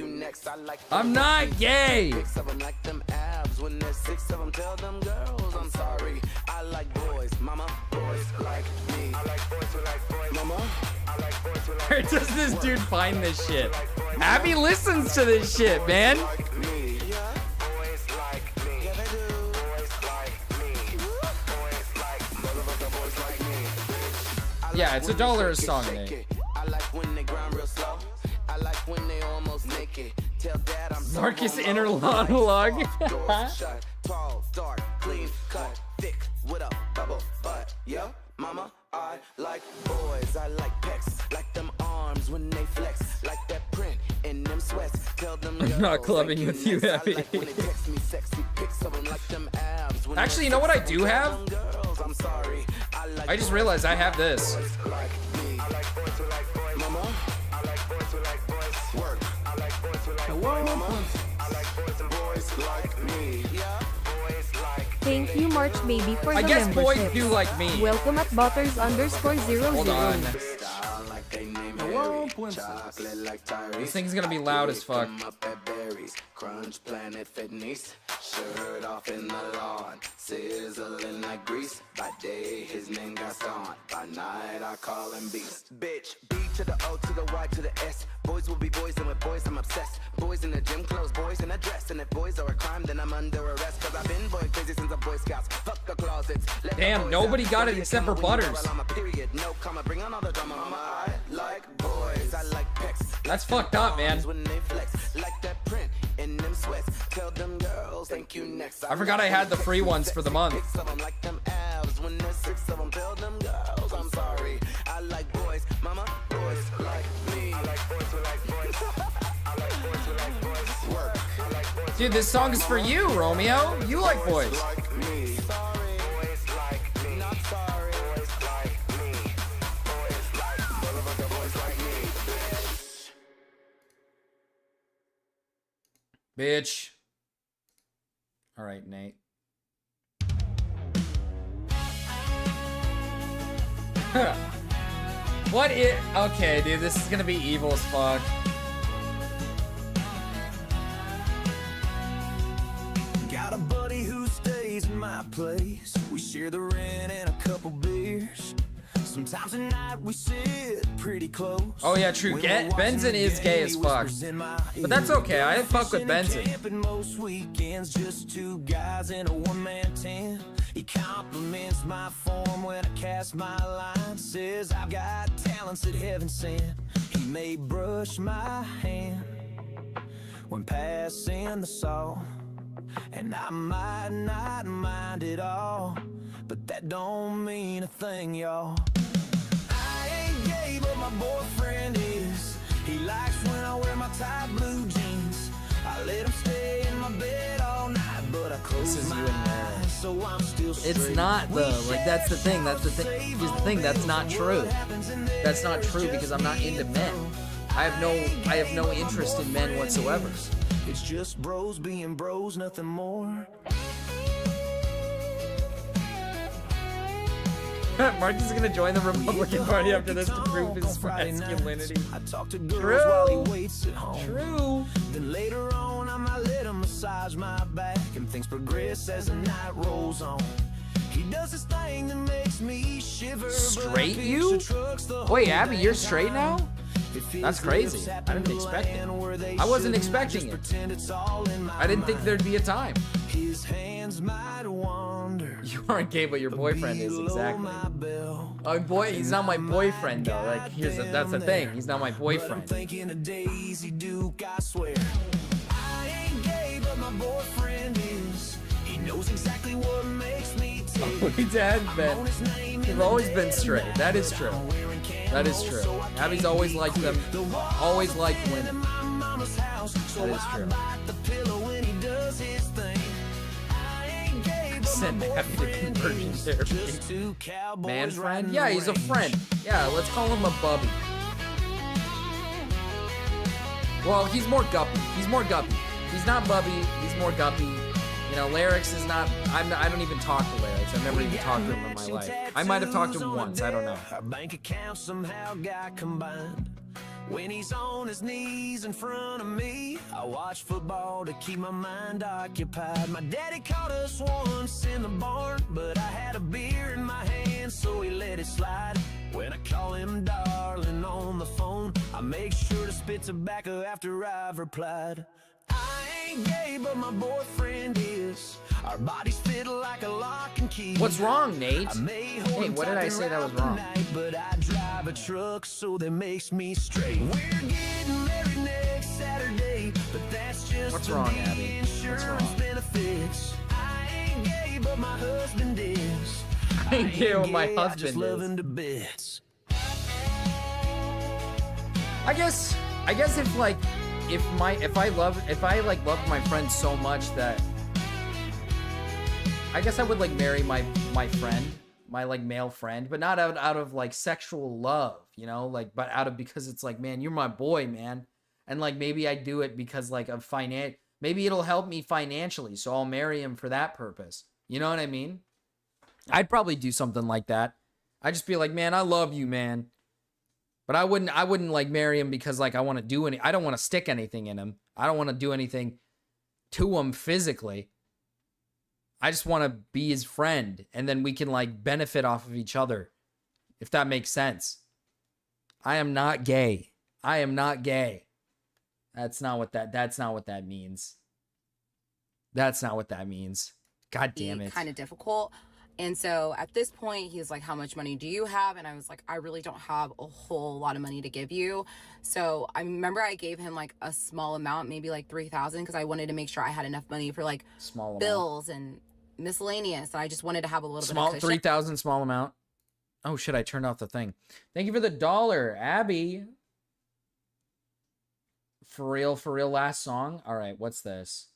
I'm not gay. Six of them like them abs. When there's six of them, tell them girls I'm sorry. I like boys, mama, boys like me. I like boys who like boys, mama. I like boys who like Where does this dude find this shit? Abby listens to this shit, man. me. Yeah, boys like me. Yeah, they do. Boys like me. Boys like boys like me. I Yeah, like it's when $1 they a shake it, song, shake Nate. it. I like when they grind real slow. I like when they almost naked. Tell dad I'm so Marcus low. inner monologue. Doors shut, tall, dark, clean, cut, thick, with a bubble butt. Yeah, mama, I like boys. I like pecs, like them arms when they flex, like that print in them sweats. Tell them I'm not girls, clubbing thank with you, next. Abby. I like when they text me sexy pics of them like them abs. When Actually, they you know what I sex do them, have? tell them girls, I'm sorry. I just realized I have this. Like me. I like boys who like boys. Mama. I like boys who like boys. Work. I like boys who like boys. Mama. I like boys and boys like me. Yeah. Boys like Thank you, March Baby, for I the guess boys membership. do like me. Welcome at Butters_00. Hold on. style like they name Harry. Chocolate like Tyrese. This thing's gonna be loud as fuck. Pick 'em up at Berries. Crunch Planet Fitness. Shirt off in the lawn. Sizzling like grease. By day, his name Gaston. By night, I call him Beast. Bitch, B to the O to the Y to the S. Boys will be boys, and with boys, I'm obsessed. Boys in the gym clothes, boys in a dress. And if boys are a crime, then I'm under arrest. Cause I've been boy crazy since the Boy Scouts. Fuck the closets. Let the Damn, boys nobody out. got Don't it be a except for comma when you Butters. go, I'm a period. No comma, bring on all the drama. Mama, I like boys. I like pecs. That's fucked up, man. When they flex, like that print in them sweats. Tell them girls, thank you next. I forgot I had the free ones for the month. Pics of them like them abs. When there's six of them, tell them girls, I'm sorry. I like boys, mama, boys like me. I like boys who like boys. I like boys who like boys. Work. I like boys Dude, this song is for you, Romeo. You like boys. like me. Sorry, boys like me. Not sorry, boys like me. Boys like boys like me. Bitch. All right, Nate. What is... Okay, dude, this is gonna be evil as fuck. Got a buddy who stays in my place. We share the rent and a couple beers. Sometimes at night we sit pretty close. Oh, yeah, true. When we're watching Benson the is gay game, as he fuck. whispers in my But that's ear. okay. I fuck with Fishing and Benson. camping most weekends, just two guys in a one-man tent. He compliments my form when I cast my line. Says I've got talents that heaven sent. He may brush my hand when passing the salt, and I might not mind at all, but that don't mean a thing, y'all. I ain't gay, but my boyfriend is. He likes when I wear my tight blue jeans. I let him stay in my bed all night, but I close This is my you and Mary. eyes, so I'm still straight. It's not, We though. Like, that's the thing. share That's the thing. Here's the thing. That's not true. That's not true because I'm not into men. I have no interest in men whatsoever. It's just bros being bros, nothing more. Marcus is gonna join the Republican Party after this to prove his masculinity. I talk to girls True. while he waits at home. True. Then later on, I might let him massage my back, and things progress as the night rolls on. He does this thing that makes me shiver. Straight you? Wait, Abby, you're straight now? That's crazy. I didn't expect it. I wasn't expecting it. I didn't think there'd be a time. His hands might wander. You aren't gay, but your boyfriend is, exactly. Oh, boy, he's not my boyfriend, though. Like, that's the thing. He's not my I'm boyfriend. thinking of Daisy Duke, I swear. I ain't gay, but my boyfriend is. He knows exactly what makes me tick. We've We've always been straight. That is true. That is true. Abby's always liked them. Always liked women. That is true. Send Abby to conversion therapy. Man friend? Yeah, he's a friend. Yeah, let's call him a bubby. Well, he's more guppy. He's more guppy. He's not bubby. He's more guppy. You know, Larix is not. I don't even talk to Larix. I've never even talked to him in my life. I might have talked to him once. I don't know. Our bank account somehow got combined. When he's on his knees in front of me, I watch football to keep my mind occupied. My daddy caught us once in the barn, but I had a beer in my hand, so he let it slide. When I call him darling on the phone, I make sure to spit tobacco after I've replied. I ain't gay, but my boyfriend is. Our bodies fit like a lock and key. What's wrong, Nate? Hey, what did I say that was wrong? But I drive a truck, so that makes me straight. We're getting married next Saturday, but that's just What's wrong, the Abby? What's insurance wrong? benefits. I ain't gay, but my husband is. I ain't gay, but my I husband just is. love him to bits. I guess if I loved my friend so much that I guess I would like marry my friend, my like male friend, but not out of like sexual love, you know, like, but out of, because it's like, man, you're my boy, man. And like, maybe I do it because like of maybe it'll help me financially. So I'll marry him for that purpose. You know what I mean? I'd probably do something like that. I'd just be like, man, I love you, man. But I wouldn't like marry him because like I want to do I don't want to stick anything in him. I don't want to do anything to him physically. I just want to be his friend, and then we can like benefit off of each other, if that makes sense. I am not gay. I am not gay. That's not what that means. That's not what that means. God damn it. Kind of difficult. And so at this point, he's like, how much money do you have? And I was like, I really don't have a whole lot of money to give you. So I remember I gave him like a small amount, maybe like $3,000, because I wanted to make sure I had enough money for like Small bills and miscellaneous. And I just wanted to have a little small, bit of cushion. 3,000, small amount. Oh shit, I turned off the thing. Thank you for the $1, Abby. For real, last song. All right, what's this?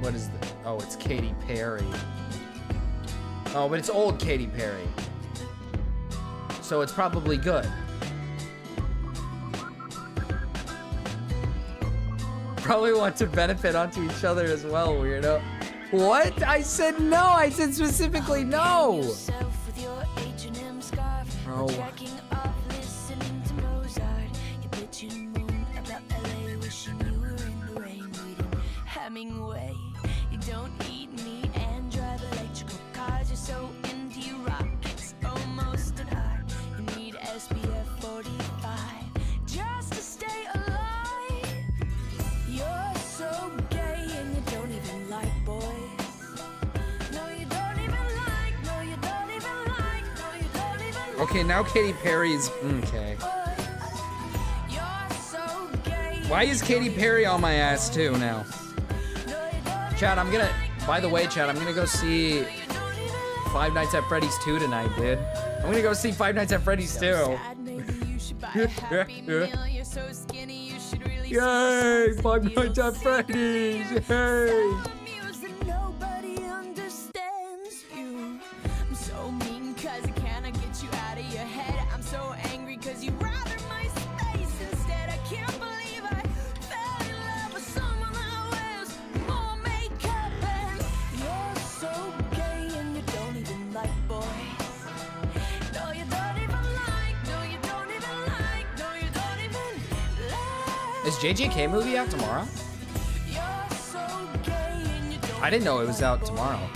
What is the? Oh, it's Katy Perry. Oh, but it's old Katy Perry. So it's probably good. Probably want to benefit onto each other as well, weirdo. What? I said no. I said specifically no. Bro. Hemingway, you don't eat meat and drive electrical cars. You're so into your rockets, almost an art. You need SPF 45 just to stay alive. You're so gay and you don't even like boys. No, you don't even like. No, you don't even like. No, you don't even like. Okay, now Katy Perry's okay. You're so gay. Why is Katy Perry on my ass too now? Chad, by the way, Chad, I'm gonna go see Five Nights at Freddy's 2 tonight, dude. I'm gonna go see Five Nights at Freddy's 2. Yay! Five Nights at Freddy's! Yay! Nobody understands you. I'm so mean cause I cannot get you out of your head. I'm so angry cause you rather my space instead. I can't believe I fell in love with someone that wears more makeup. And you're so gay and you don't even like boys. No, you don't even like. No, you don't even like. No, you don't even like. Is JJK movie out tomorrow? You're so gay and you don't I didn't know it was out tomorrow.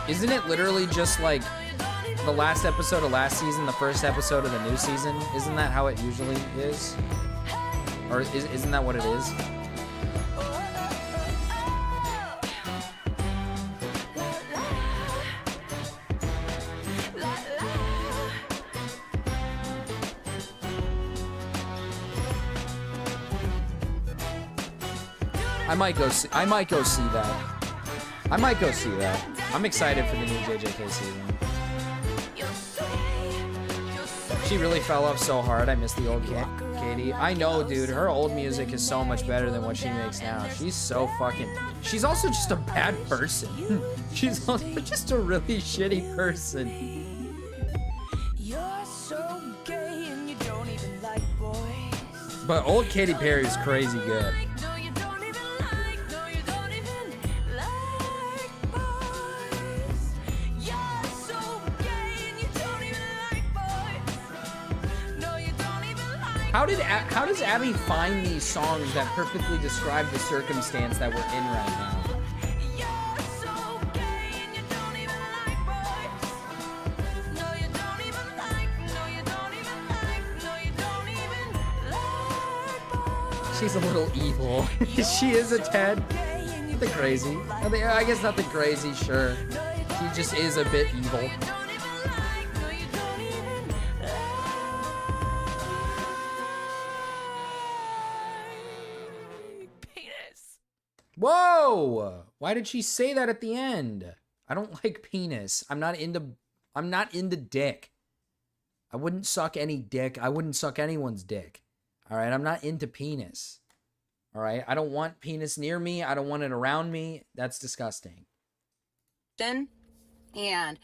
Isn't it literally just like the last episode of last season, the first episode of the new season? Isn't that how it usually is? Or isn't that what it is? I might go see that. I might go see that. I'm excited for the new JJK season. She really fell off so hard. I miss the old Katie. I know, dude. Her old music is so much better than what she makes now. She's so fucking... She's also just a bad person. She's also just a really shitty person. You're so gay and you don't even like boys. But old Katy Perry is crazy good. No, you don't even like. No, you don't even How does Abby find these songs that perfectly describe the circumstance that we're in right now? You're so gay and you don't even like boys. No, you don't even like. No, you don't even like. No, you don't even like boys. She's a little evil. She is a tad. Nothing crazy. I guess nothing crazy, sure. She just is a bit evil. Don't even like. No, you don't even like. Penis. Whoa! Why did she say that at the end? I don't like penis. I'm not into dick. I wouldn't suck any dick. I wouldn't suck anyone's dick. All right, I'm not into penis. All right, I don't want penis near me. I don't want it around me. That's disgusting. And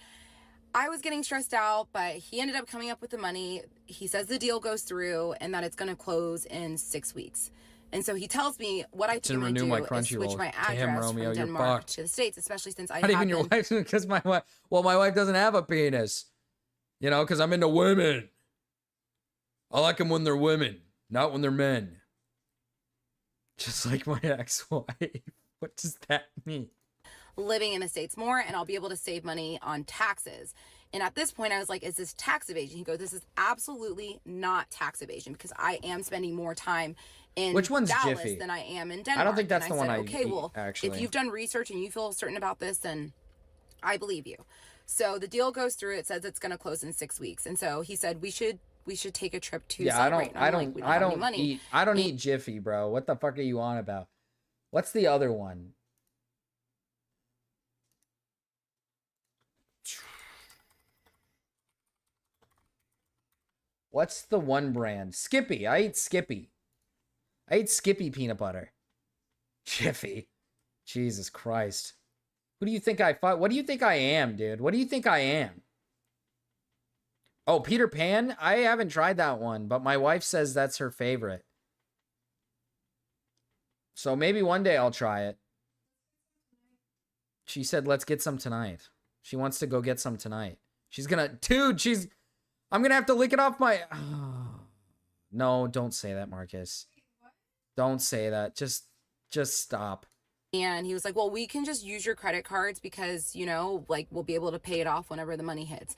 I was getting stressed out, but he ended up coming up with the money. He says the deal goes through and that it's going to close in 6 weeks. And so he tells me what I To think I'm renew going my to do is switch Crunchyroll. my To him, address Romeo, from you're Denmark fucked. to the States, especially since I Not have even your been- wife, because my wife. Well, my wife doesn't have a penis. You know, because I'm into women. I like them when they're women, not when they're men. Just like my ex-wife. What does that mean? living in the States more, and I'll be able to save money on taxes. And at this point, I was like, is this tax evasion? He goes, this is absolutely not tax evasion because I am spending more time in Which one's Dallas Jiffy? than I am in Denmark. I don't think that's And the one said, I okay, eat, well, actually. if you've done research and you feel certain about this, then I believe you. So the deal goes through. It says it's going to close in 6 weeks. And so he said, we should take a trip to celebrate. And I'm like, we don't have any money. I don't eat Jiffy, bro. What the fuck are you on about? What's the other one? What's the one brand? Skippy. I eat Skippy. I eat Skippy peanut butter. Jiffy. Jesus Christ. Who do you think I fought? What do you think I am, dude? What do you think I am? Oh, Peter Pan? I haven't tried that one, but my wife says that's her favorite. So maybe one day I'll try it. She said, let's get some tonight. She wants to go get some tonight. She's gonna... Dude, I'm gonna have to lick it off my... No, don't say that, Marcus. Don't say that. Just stop. And he was like, well, we can just use your credit cards because, you know, like we'll be able to pay it off whenever the money hits.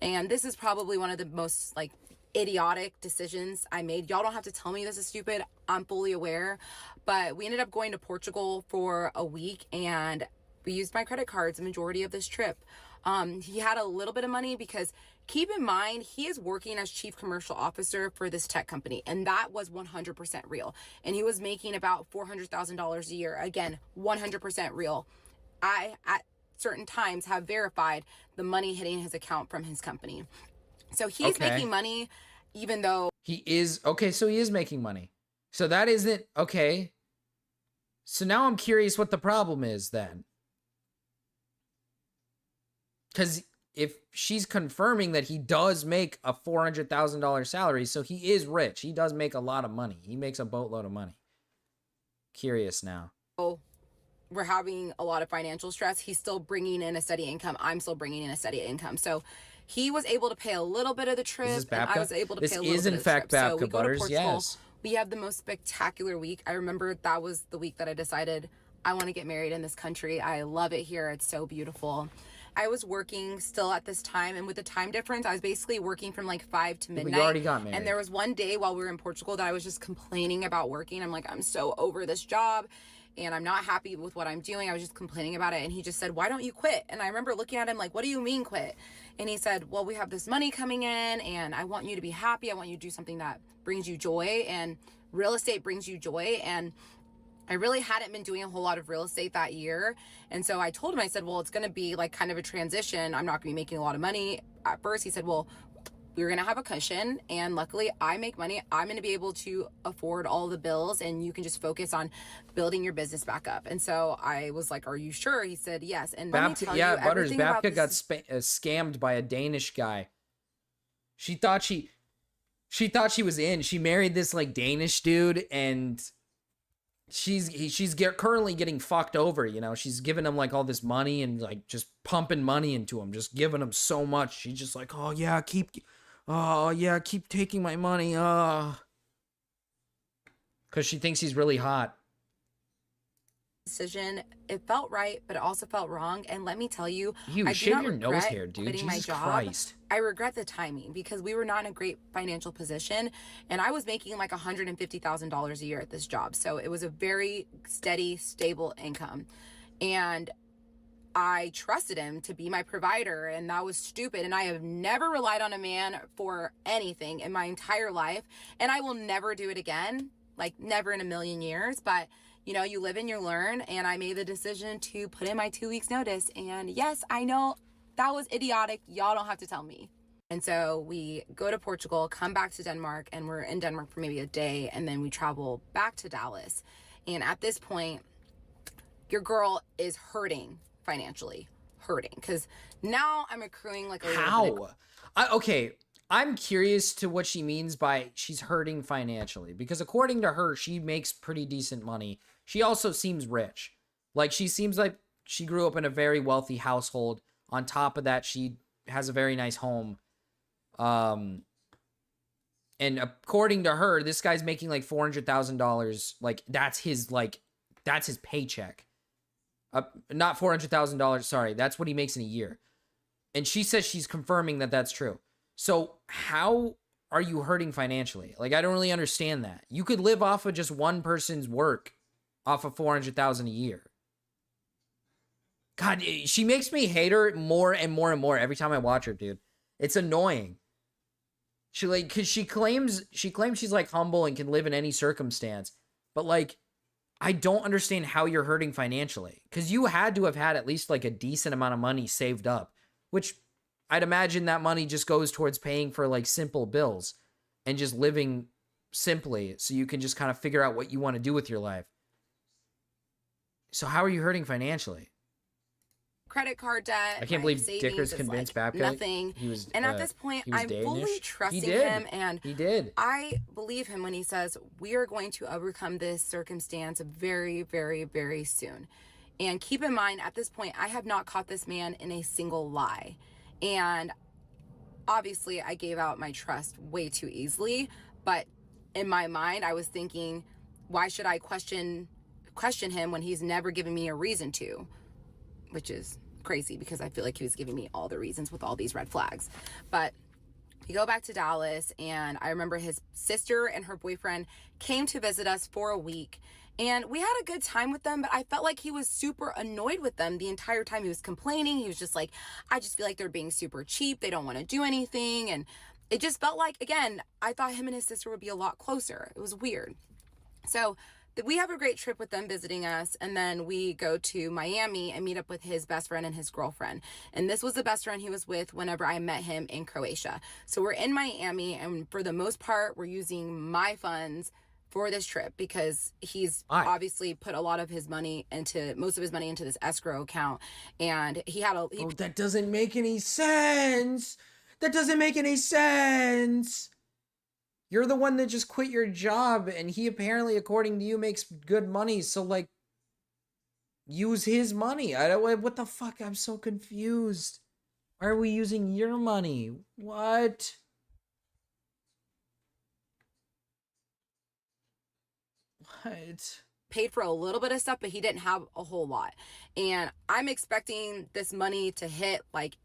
And this is probably one of the most like idiotic decisions I made. Y'all don't have to tell me this is stupid. I'm fully aware. But we ended up going to Portugal for a week and we used my credit cards the majority of this trip. He had a little bit of money because keep in mind, he is working as chief commercial officer for this tech company. And that was 100% real. And he was making about $400,000 a year. Again, 100% real. I, at certain times, have verified the money hitting his account from his company. So he's Okay. making money even though... He is... Okay, so he is making money. So that isn't... Okay. So now I'm curious what the problem is then. Because if she's confirming that he does make a $400,000 salary, so he is rich. He does make a lot of money. He makes a boatload of money. Curious now. we're having a lot of financial stress, he's still bringing in a steady income. I'm still bringing in a steady income. So he was able to pay a little bit of the trip, Is this and I Babka? was able to This pay a little is bit in of the fact trip. So Babka we go to Butters, Portugal. yes. We have the most spectacular week. I remember that was the week that I decided I want to get married in this country. I love it here. It's so beautiful. I was working still at this time, and with the time difference, I was basically working from like 5 to but you midnight. already got married. And there was one day while we were in Portugal that I was just complaining about working. I'm like, I'm so over this job and I'm not happy with what I'm doing. I was just complaining about it. And he just said, why don't you quit? And I remember looking at him like, what do you mean quit? And he said, well, we have this money coming in and I want you to be happy. I want you to do something that brings you joy, and real estate brings you joy. And I really hadn't been doing a whole lot of real estate that year. And so I told him, I said, well, it's going to be like kind of a transition. I'm not going to be making a lot of money at first. He said, well, we're going to have a cushion. And luckily I make money. I'm going to be able to afford all the bills and you can just focus on building your business back up. And so I was like, are you sure? He said, yes. And let me tell yeah, you, Butters. everything about Babka got this scammed by a Danish guy. She thought she was in. She married this like Danish dude, and she's currently getting fucked over. You know, she's giving him like all this money and like just pumping money into him, just giving him so much. She's just like, oh yeah, keep taking my money. Because she thinks he's really hot. decision. It felt right, but it also felt wrong. And let me tell you, You I do shave not your nose regret hair, dude. quitting Jesus my job. Christ. I regret the timing because we were not in a great financial position, and I was making like $150,000 a year at this job. So it was a very steady, stable income. And I trusted him to be my provider, and that was stupid. And I have never relied on a man for anything in my entire life, and I will never do it again, like never in a million years. But you know, you live and you learn, and I made the decision to put in my 2 weeks notice. And yes, I know that was idiotic. Y'all don't have to tell me. And so we go to Portugal, come back to Denmark, and we're in Denmark for maybe a day, and then we travel back to Dallas. And at this point, your girl is hurting financially, because now I'm accruing like a little bit of Okay, I'm curious to what she means by she's hurting financially, because according to her, she makes pretty decent money. She also seems rich. Like, she seems like she grew up in a very wealthy household. On top of that, she has a very nice home. And according to her, this guy's making like $400,000. Like, that's his paycheck. Not $400,000. Sorry. That's what he makes in a year. And she says she's confirming that that's true. So how are you hurting financially? Like, I don't really understand that. You could live off of just one person's work off of $400,000 a year. God, she makes me hate her more and more and more every time I watch her, dude. It's annoying. Cause she claims she's like humble and can live in any circumstance. But like, I don't understand how you're hurting financially. Cause you had to have had at least like a decent amount of money saved up, which I'd imagine that money just goes towards paying for like simple bills and just living simply so you can just kind of figure out what you want to do with your life. So how are you hurting financially? credit card debt. I can't my believe savings Dickers is, convinced like, Babcock. nothing. He was, and at this point, he was I'm Danish. fully trusting He did. him, and He did. I believe him when he says we are going to overcome this circumstance very, very, very soon. And keep in mind, at this point, I have not caught this man in a single lie. And obviously, I gave out my trust way too easily. But in my mind, I was thinking, why should I question him when he's never given me a reason to? Which is crazy because I feel like he was giving me all the reasons with all these red flags. But we go back to Dallas, and I remember his sister and her boyfriend came to visit us for a week. And we had a good time with them, but I felt like he was super annoyed with them the entire time. He was complaining. He was just like, I just feel like they're being super cheap. They don't want to do anything. And it just felt like, again, I thought him and his sister would be a lot closer. It was weird. So we have a great trip with them visiting us, and then we go to Miami and meet up with his best friend and his girlfriend. And this was the best friend he was with whenever I met him in Croatia. So we're in Miami, and for the most part, we're using my funds for this trip because he's obviously put a lot of his money most of his money into this escrow account, and that doesn't make any sense. That doesn't make any sense. You're the one that just quit your job, and he apparently, according to you, makes good money. So, like, use his money. What the fuck? I'm so confused. Why are we using your money? What? What? paid for a little bit of stuff, but he didn't have a whole lot. And I'm expecting this money to hit like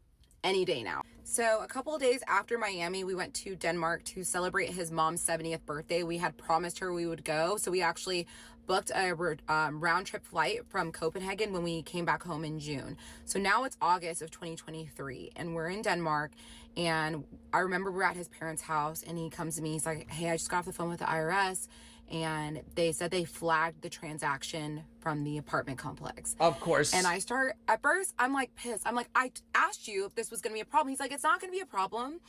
any day now. So a couple of days after Miami, we went to Denmark to celebrate his mom's 70th birthday. We had promised her we would go. So we actually booked a round trip flight from Copenhagen when we came back home in June. So now it's August of 2023 and we're in Denmark. And I remember we're at his parents' house and he comes to me. He's like, hey, I just got off the phone with the IRS. And they said they flagged the transaction from the apartment complex. Of course. And at first, I'm like pissed. I'm like, I asked you if this was going to be a problem. He's like, it's not going to be a problem.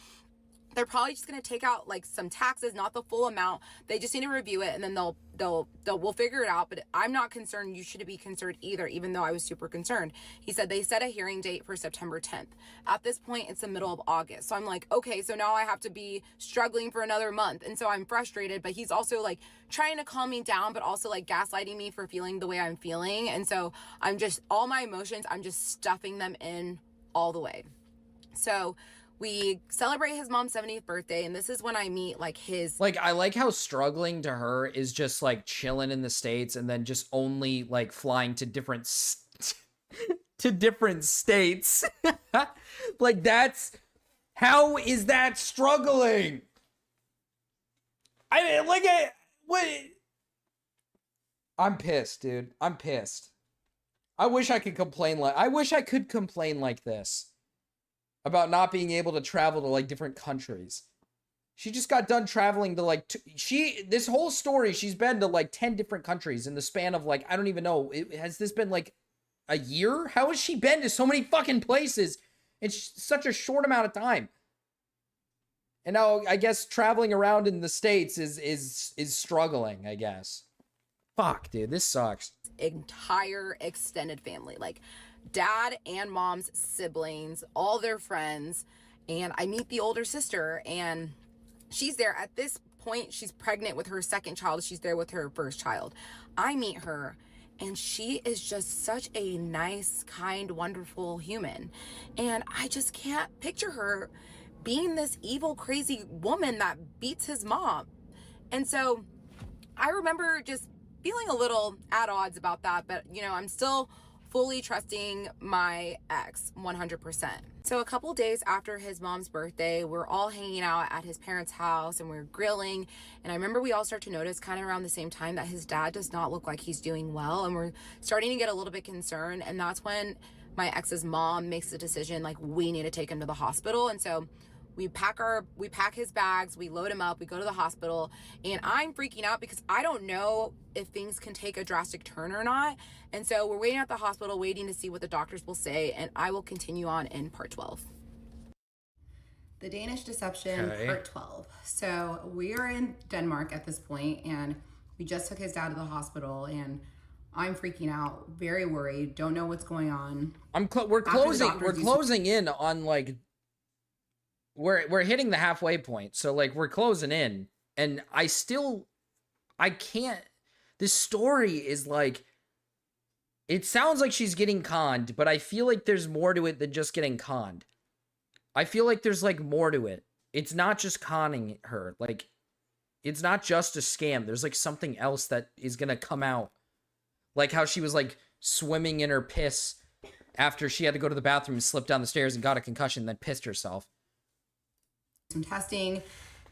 They're probably just going to take out like some taxes, not the full amount. They just need to review it and then we'll figure it out. But I'm not concerned. You shouldn't be concerned either, even though I was super concerned. He said they set a hearing date for September 10th. At this point, it's the middle of August. So I'm like, okay, so now I have to be struggling for another month. And so I'm frustrated, but he's also like trying to calm me down, but also like gaslighting me for feeling the way I'm feeling. And so I'm just, all my emotions, I'm just stuffing them in all the way. So We celebrate his mom's 70th birthday, and this is when I meet like his Like, I like how struggling to her is just like chilling in the States and then just only like flying to different to different states. Like, that's how is that struggling? I'm pissed, dude. I'm pissed. I wish I could complain like this about not being able to travel to like different countries. She just got done traveling to like this whole story, she's been to like 10 different countries in the span of like, I don't even know, has this been like a year? How has she been to so many fucking places in such a short amount of time? And now I guess traveling around in the States is struggling, I guess. Fuck, dude, this sucks. entire extended family, like dad and mom's siblings, all their friends. And I meet the older sister, and she's there. At this point, she's pregnant with her second child. She's there with her first child. I meet her, and she is just such a nice, kind, wonderful human. And I just can't picture her being this evil, crazy woman that beats his mom. And so I remember just feeling a little at odds about that, but you know, I'm still fully trusting my ex 100%. So a couple days after his mom's birthday, we're all hanging out at his parents' house and we're grilling. And I remember we all start to notice kind of around the same time that his dad does not look like he's doing well. And we're starting to get a little bit concerned. And that's when my ex's mom makes the decision, like, we need to take him to the hospital. And so we pack his bags, we load him up, we go to the hospital, and I'm freaking out because I don't know if things can take a drastic turn or not. And so we're waiting at the hospital, waiting to see what the doctors will say, and I will continue on in part 12. The Danish Deception, Okay. part 12. So we are in Denmark at this point, and we just took his dad to the hospital, and I'm freaking out, very worried, don't know what's going on. We're closing. doctors We're used to- closing in on like. We're hitting the halfway point, so like we're closing in, and I can't. This story is like. It sounds like she's getting conned, but I feel like there's more to it than just getting conned. I feel like there's like more to it. It's not just conning her. Like, it's not just a scam. There's like something else that is gonna come out. Like how she was like swimming in her piss after she had to go to the bathroom and slipped down the stairs and got a concussion, then pissed herself. Some testing.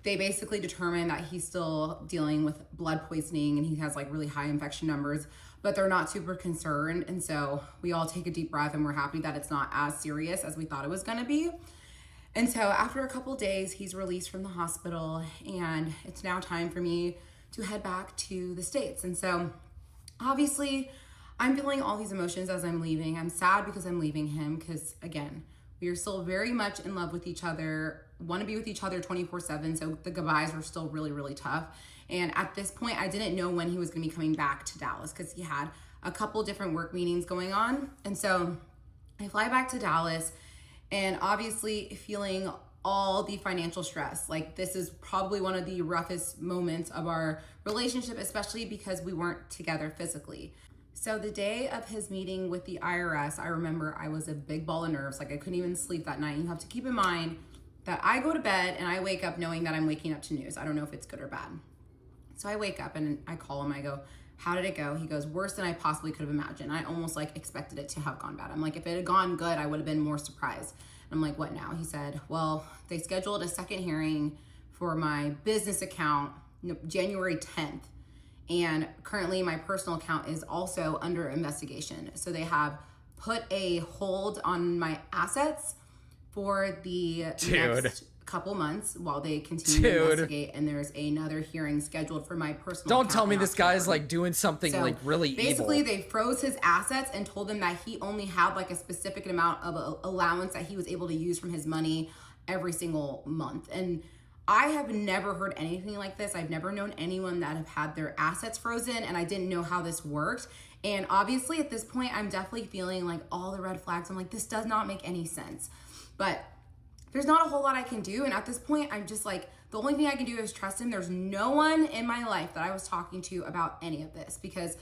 They basically determined that he's still dealing with blood poisoning and he has like really high infection numbers, but they're not super concerned. And so we all take a deep breath and we're happy that it's not as serious as we thought it was going to be. And so after a couple days, he's released from the hospital, and it's now time for me to head back to the States. And so obviously I'm feeling all these emotions as I'm leaving. I'm sad because I'm leaving him because, again, we are still very much in love with each other, want to be with each other 24/7. So the goodbyes were still really, really tough. And at this point, I didn't know when he was going to be coming back to Dallas because he had a couple different work meetings going on. And so I fly back to Dallas, and obviously feeling all the financial stress. Like, this is probably one of the roughest moments of our relationship, especially because we weren't together physically. So the day of his meeting with the IRS, I remember I was a big ball of nerves. Like, I couldn't even sleep that night. You have to keep in mind that I go to bed and I wake up knowing that I'm waking up to news. I don't know if it's good or bad. So I wake up and I call him. I go, how did it go? He goes, worse than I possibly could have imagined. I almost like expected it to have gone bad. I'm like, if it had gone good, I would have been more surprised. I'm like, what now? He said, well, they scheduled a second hearing for my business account January 10th. And currently my personal account is also under investigation. So they have put a hold on my assets for the next couple months while they continue to investigate. And there's another hearing scheduled for my personal Don't account tell me in this guy's October. like doing something So like really basically evil. they froze his assets and told him that he only had like a specific amount of allowance that he was able to use from his money every single month. And I have never heard anything like this. I've never known anyone that have had their assets frozen, and I didn't know how this worked. And obviously at this point, I'm definitely feeling like all the red flags. I'm like, this does not make any sense. But there's not a whole lot I can do. And at this point, I'm just like, the only thing I can do is trust him. There's no one in my life that I was talking to about any of this, because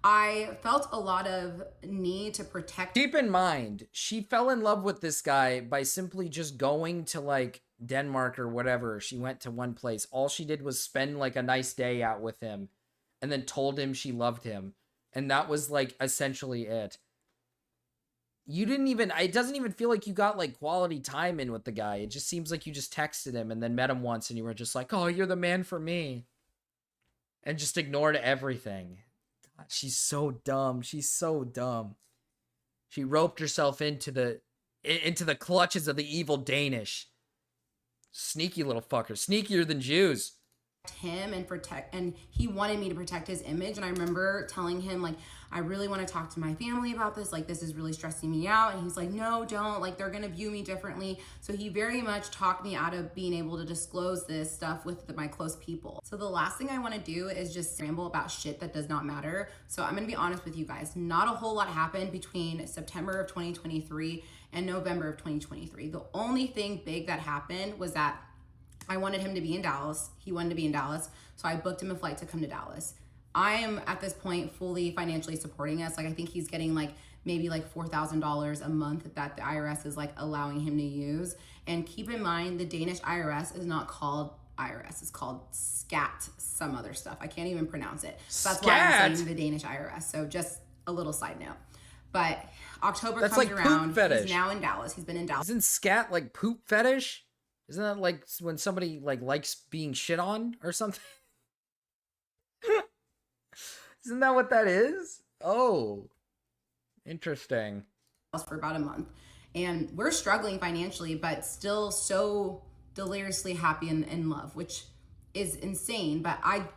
I felt a lot of need to protect. Keep in mind, she fell in love with this guy by simply just going to like Denmark or whatever. She went to one place. All she did was spend like a nice day out with him and then told him she loved him. And that was like essentially it. You didn't even, it doesn't even feel like you got like quality time in with the guy. It just seems like you just texted him and then met him once and you were just like, oh, you're the man for me. And just ignored everything. God, she's so dumb. She's so dumb. She roped herself into the clutches of the evil Danish. Sneaky little fucker. Sneakier than Jews. Him and he wanted me to protect his image. And I remember telling him, like, I really want to talk to my family about this. Like, this is really stressing me out. And he's like, no, don't. Like, they're going to view me differently. So he very much talked me out of being able to disclose this stuff with my close people. So the last thing I want to do is just ramble about shit that does not matter. So I'm going to be honest with you guys. Not a whole lot happened between September of 2023 and November of 2023. The only thing big that happened was that I wanted him to be in Dallas. He wanted to be in Dallas. So I booked him a flight to come to Dallas. I am at this point fully financially supporting us. Like, I think he's getting like maybe like $4,000 a month that the IRS is like allowing him to use. And keep in mind, the Danish IRS is not called IRS. It's called SCAT, some other stuff. I can't even pronounce it. So that's why I'm saying the Danish IRS. So just a little side note. But October comes around. He's now in Dallas. He's been in Dallas. Isn't scat like poop fetish? Isn't that like when somebody like likes being shit on or something? Isn't that what that is? Oh, interesting. For about a month. And we're struggling financially, but still so deliriously happy and in love, which is insane. But I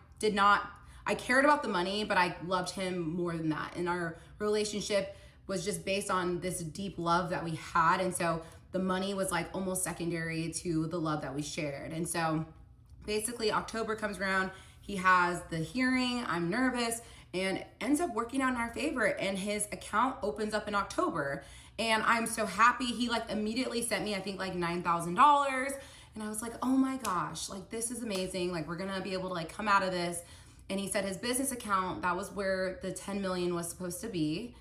cared about the money, but I loved him more than that. And our relationship was just based on this deep love that we had. And so the money was like almost secondary to the love that we shared. And so basically October comes around, he has the hearing, I'm nervous, and ends up working out in our favor. And his account opens up in October. And I'm so happy. He like immediately sent me, I think like $9,000. And I was like, oh my gosh, like this is amazing. Like we're gonna be able to like come out of this. And he said his business account, that was where the 10 million was supposed to be.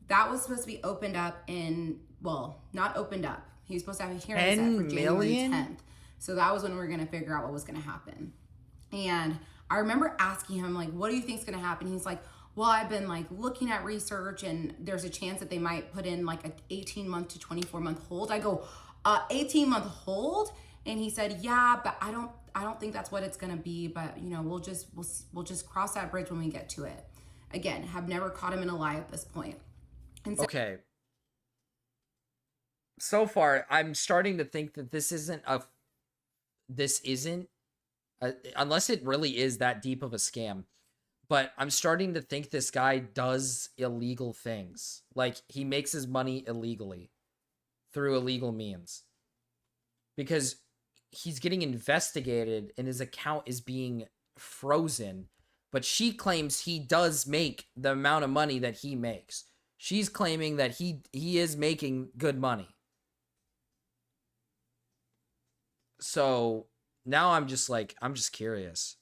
That was supposed to be opened up in, well, not opened up. He was supposed to have a hearing set for January 10th. So that was when we were gonna figure out what was gonna happen. And I remember asking him, like, what do you think is gonna happen? He's like, well, I've been like looking at research and there's a chance that they might put in like an 18-month to 24-month hold. I go, 18-month hold? And he said, yeah, but I don't think that's what it's gonna be, but you know, we'll just cross that bridge when we get to it. Again, have never caught him in a lie at this point. And so okay. So far, I'm starting to think that this isn't unless it really is that deep of a scam. But I'm starting to think this guy does illegal things. Like, he makes his money illegally through illegal means. Because he's getting investigated and his account is being frozen. But she claims he does make the amount of money that he makes. She's claiming that he is making good money. So now I'm just curious.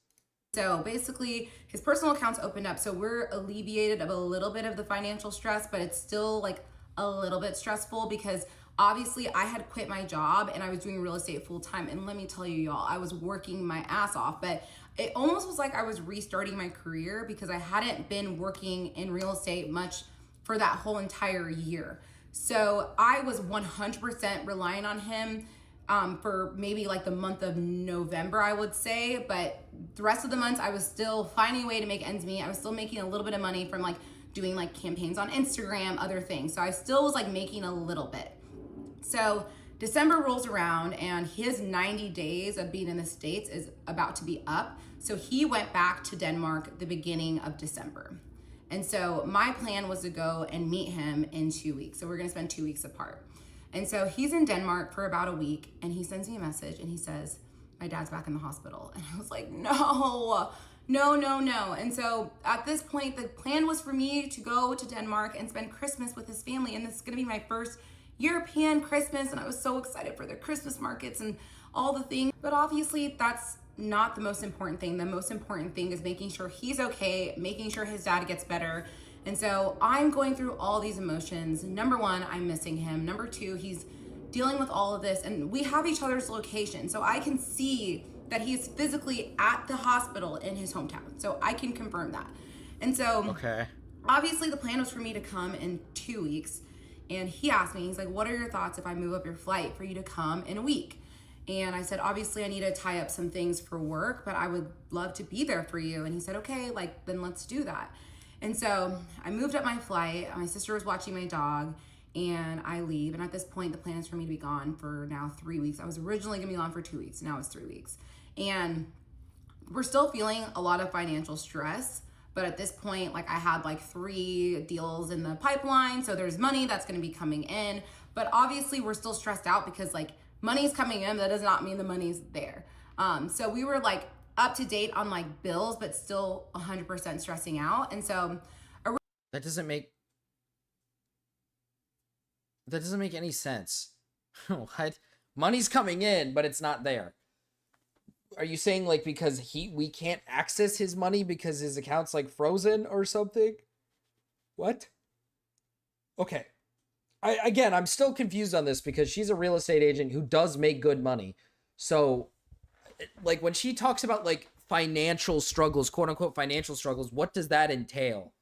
So basically his personal account's opened up. So we're alleviated of a little bit of the financial stress, but it's still like a little bit stressful because obviously I had quit my job and I was doing real estate full time. And let me tell you, y'all, I was working my ass off, but it almost was like I was restarting my career because I hadn't been working in real estate much for that whole entire year. So I was 100% relying on him for maybe like the month of November, I would say. But the rest of the months, I was still finding a way to make ends meet. I was still making a little bit of money from like doing like campaigns on Instagram, other things. So I still was like making a little bit. So December rolls around and his 90 days of being in the States is about to be up. So he went back to Denmark the beginning of December. And so my plan was to go and meet him in 2 weeks. So we're gonna spend 2 weeks apart. And so he's in Denmark for about a week and he sends me a message and he says, my dad's back in the hospital. And I was like, no. And so at this point, the plan was for me to go to Denmark and spend Christmas with his family. And this is gonna be my first European Christmas. And I was so excited for the Christmas markets and all the things. But obviously that's not the most important thing. The most important thing is making sure he's okay, making sure his dad gets better. And so I'm going through all these emotions. Number one, I'm missing him. Number two, he's dealing with all of this, and we have each other's location. So I can see that he's physically at the hospital in his hometown. So I can confirm that. And so Okay. obviously the plan was for me to come in 2 weeks. And he asked me, he's like, what are your thoughts if I move up your flight for you to come in a week? And I said, obviously I need to tie up some things for work, but I would love to be there for you. And he said, okay, like, then let's do that. And so I moved up my flight. My sister was watching my dog, and I leave. And at this point, the plan is for me to be gone for now 3 weeks. I was originally gonna be gone for 2 weeks. Now it's 3 weeks. And we're still feeling a lot of financial stress. But at this point, like, I had like 3 deals in the pipeline. So there's money that's gonna be coming in. But obviously we're still stressed out because like money's coming in, but that does not mean the money's there. So we were like up to date on like bills, but still 100% stressing out. And so That doesn't make any sense. What? Money's coming in, but it's not there. Are you saying like because we can't access his money because his account's like frozen or something? What? Okay. I'm still confused on this because she's a real estate agent who does make good money. So like when she talks about like financial struggles, quote unquote financial struggles, what does that entail?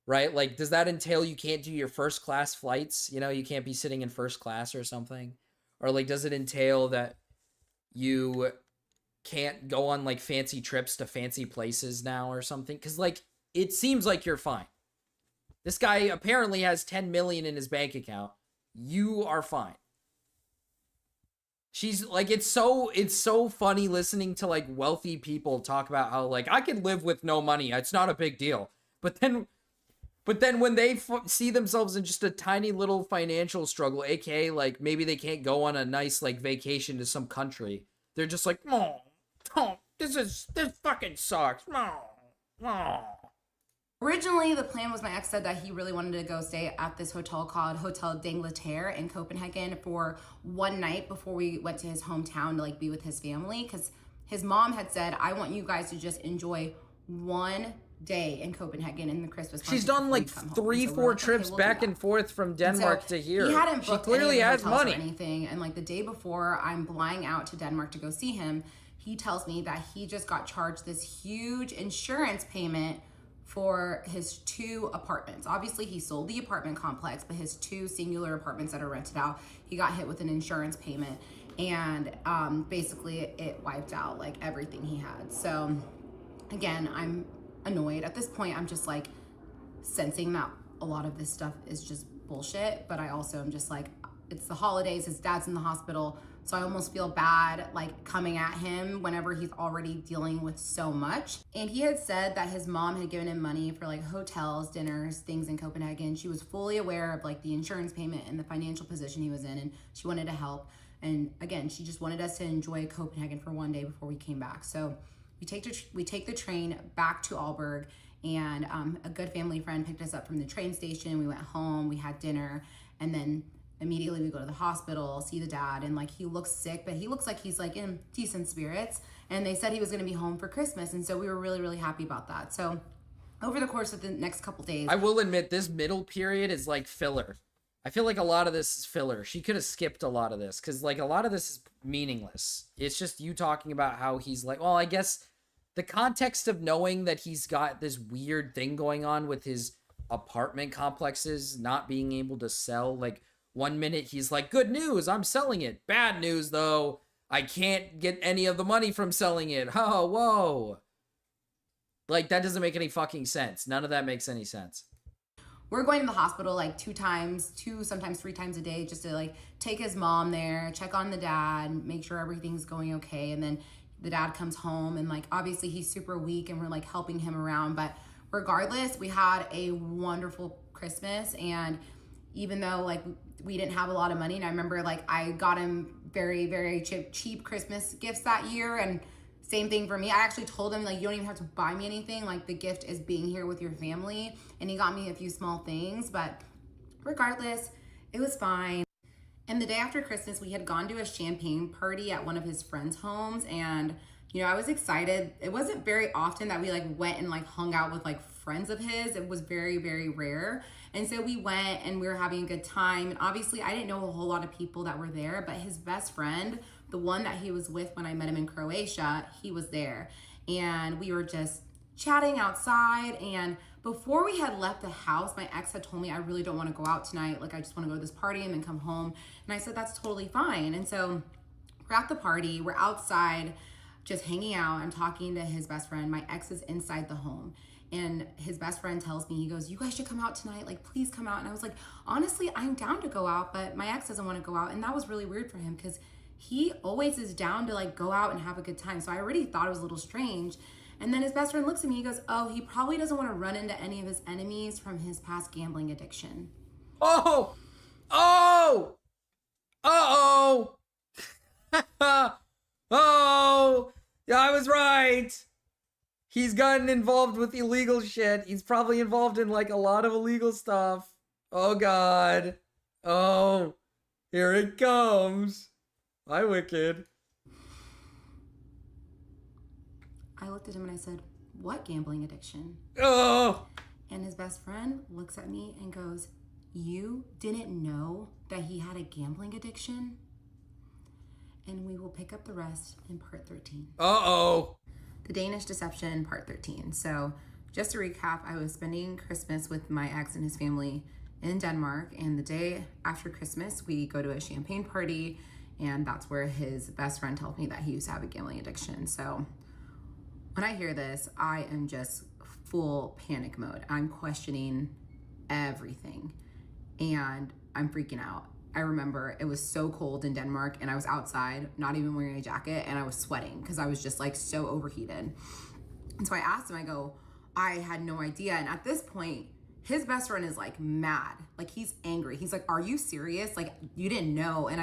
Right? Like, does that entail you can't do your first class flights? You know, you can't be sitting in first class or something? Or like, does it entail that you can't go on like fancy trips to fancy places now or something? Because like, it seems like you're fine. This guy apparently has 10 million in his bank account. You are fine. She's like, it's so funny listening to like wealthy people talk about how like I can live with no money. It's not a big deal. But then when they see themselves in just a tiny little financial struggle, aka like maybe they can't go on a nice like vacation to some country, they're just like, oh, this fucking sucks. Oh. originally the plan was my ex said that he really wanted to go stay at this hotel called Hotel d'Angleterre in Copenhagen for one night before we went to his hometown to like be with his family, because his mom had said, I want you guys to just enjoy one day in Copenhagen in the Christmas market. She's done like before you come home. 3, So 4 we're like, trips okay, we'll back do and that. forth from And Denmark so to here. He hadn't She booked clearly any has hotels money. or anything. And like the day before I'm flying out to Denmark to go see him, he tells me that he just got charged this huge insurance payment for his 2 apartments. Obviously he sold the apartment complex, but his 2 singular apartments that are rented out, he got hit with an insurance payment, and basically it wiped out like everything he had. So again, I'm annoyed. At this point, I'm just like sensing that a lot of this stuff is just bullshit, but I also am just like, it's the holidays, his dad's in the hospital, so I almost feel bad like coming at him whenever he's already dealing with so much. And he had said that his mom had given him money for like hotels, dinners, things in Copenhagen. She was fully aware of like the insurance payment and the financial position he was in, and she wanted to help. And again, she just wanted us to enjoy Copenhagen for one day before we came back. So we take the train back to Aalborg, and a good family friend picked us up from the train station. We went home, we had dinner, and then immediately we go to the hospital, see the dad, and like he looks sick, but he looks like he's like in decent spirits. And they said he was gonna be home for Christmas, and so we were really, really happy about that. So over the course of the next couple days, I will admit this middle period is like filler. I feel like a lot of this is filler. She could have skipped a lot of this because like a lot of this is meaningless. It's just you talking about how he's like, well, I guess the context of knowing that he's got this weird thing going on with his apartment complexes not being able to sell. Like 1 minute he's like, good news, I'm selling it. Bad news though, I can't get any of the money from selling it. Oh, whoa. Like that doesn't make any fucking sense. None of that makes any sense. we're going to the hospital like 2 times, 2, sometimes 3 times a day, just to like take his mom there, check on the dad, make sure everything's going okay. And then the dad comes home, and like obviously he's super weak, and we're like helping him around. But regardless, we had a wonderful Christmas. And even though like we didn't have a lot of money, and I remember like I got him very, very cheap Christmas gifts that year, and same thing for me. I actually told him like, you don't even have to buy me anything, like the gift is being here with your family. And he got me a few small things, but regardless, it was fine. And the day after Christmas, we had gone to a champagne party at one of his friends' homes, and you know, I was excited. It wasn't very often that we like went and like hung out with like friends of his. It was very, very rare. And so we went and we were having a good time. And obviously I didn't know a whole lot of people that were there, but his best friend, the one that he was with when I met him in Croatia, he was there. And we were just chatting outside. And before we had left the house, my ex had told me, I really don't want to go out tonight. Like, I just want to go to this party and then come home. And I said, that's totally fine. And so we're at the party, we're outside just hanging out. I'm talking to his best friend. My ex is inside the home. And his best friend tells me, he goes, you guys should come out tonight. Like, please come out. And I was like, honestly, I'm down to go out, but my ex doesn't want to go out. And that was really weird for him because he always is down to like go out and have a good time. So I already thought it was a little strange. And then his best friend looks at me, he goes, oh, he probably doesn't want to run into any of his enemies from his past gambling addiction. Oh! Oh! Uh-oh! Oh! Yeah, I was right! He's gotten involved with illegal shit. He's probably involved in like a lot of illegal stuff. Oh God. Oh. Here it comes. Hi, Wicked. I looked at him and I said, what gambling addiction? Oh! And his best friend looks at me and goes, you didn't know that he had a gambling addiction? And we will pick up the rest in part 13. Uh-oh. The Danish Deception, part 13. So just to recap, I was spending Christmas with my ex and his family in Denmark. And the day after Christmas, we go to a champagne party. And that's where his best friend told me that he used to have a gambling addiction. So when I hear this, I am just full panic mode. I'm questioning everything. And I'm freaking out. I remember it was so cold in Denmark and I was outside, not even wearing a jacket, and I was sweating because I was just like so overheated. And so I asked him, I go, I had no idea. And at this point, his best friend is like mad. Like, he's angry. He's like, are you serious? Like, you didn't know. And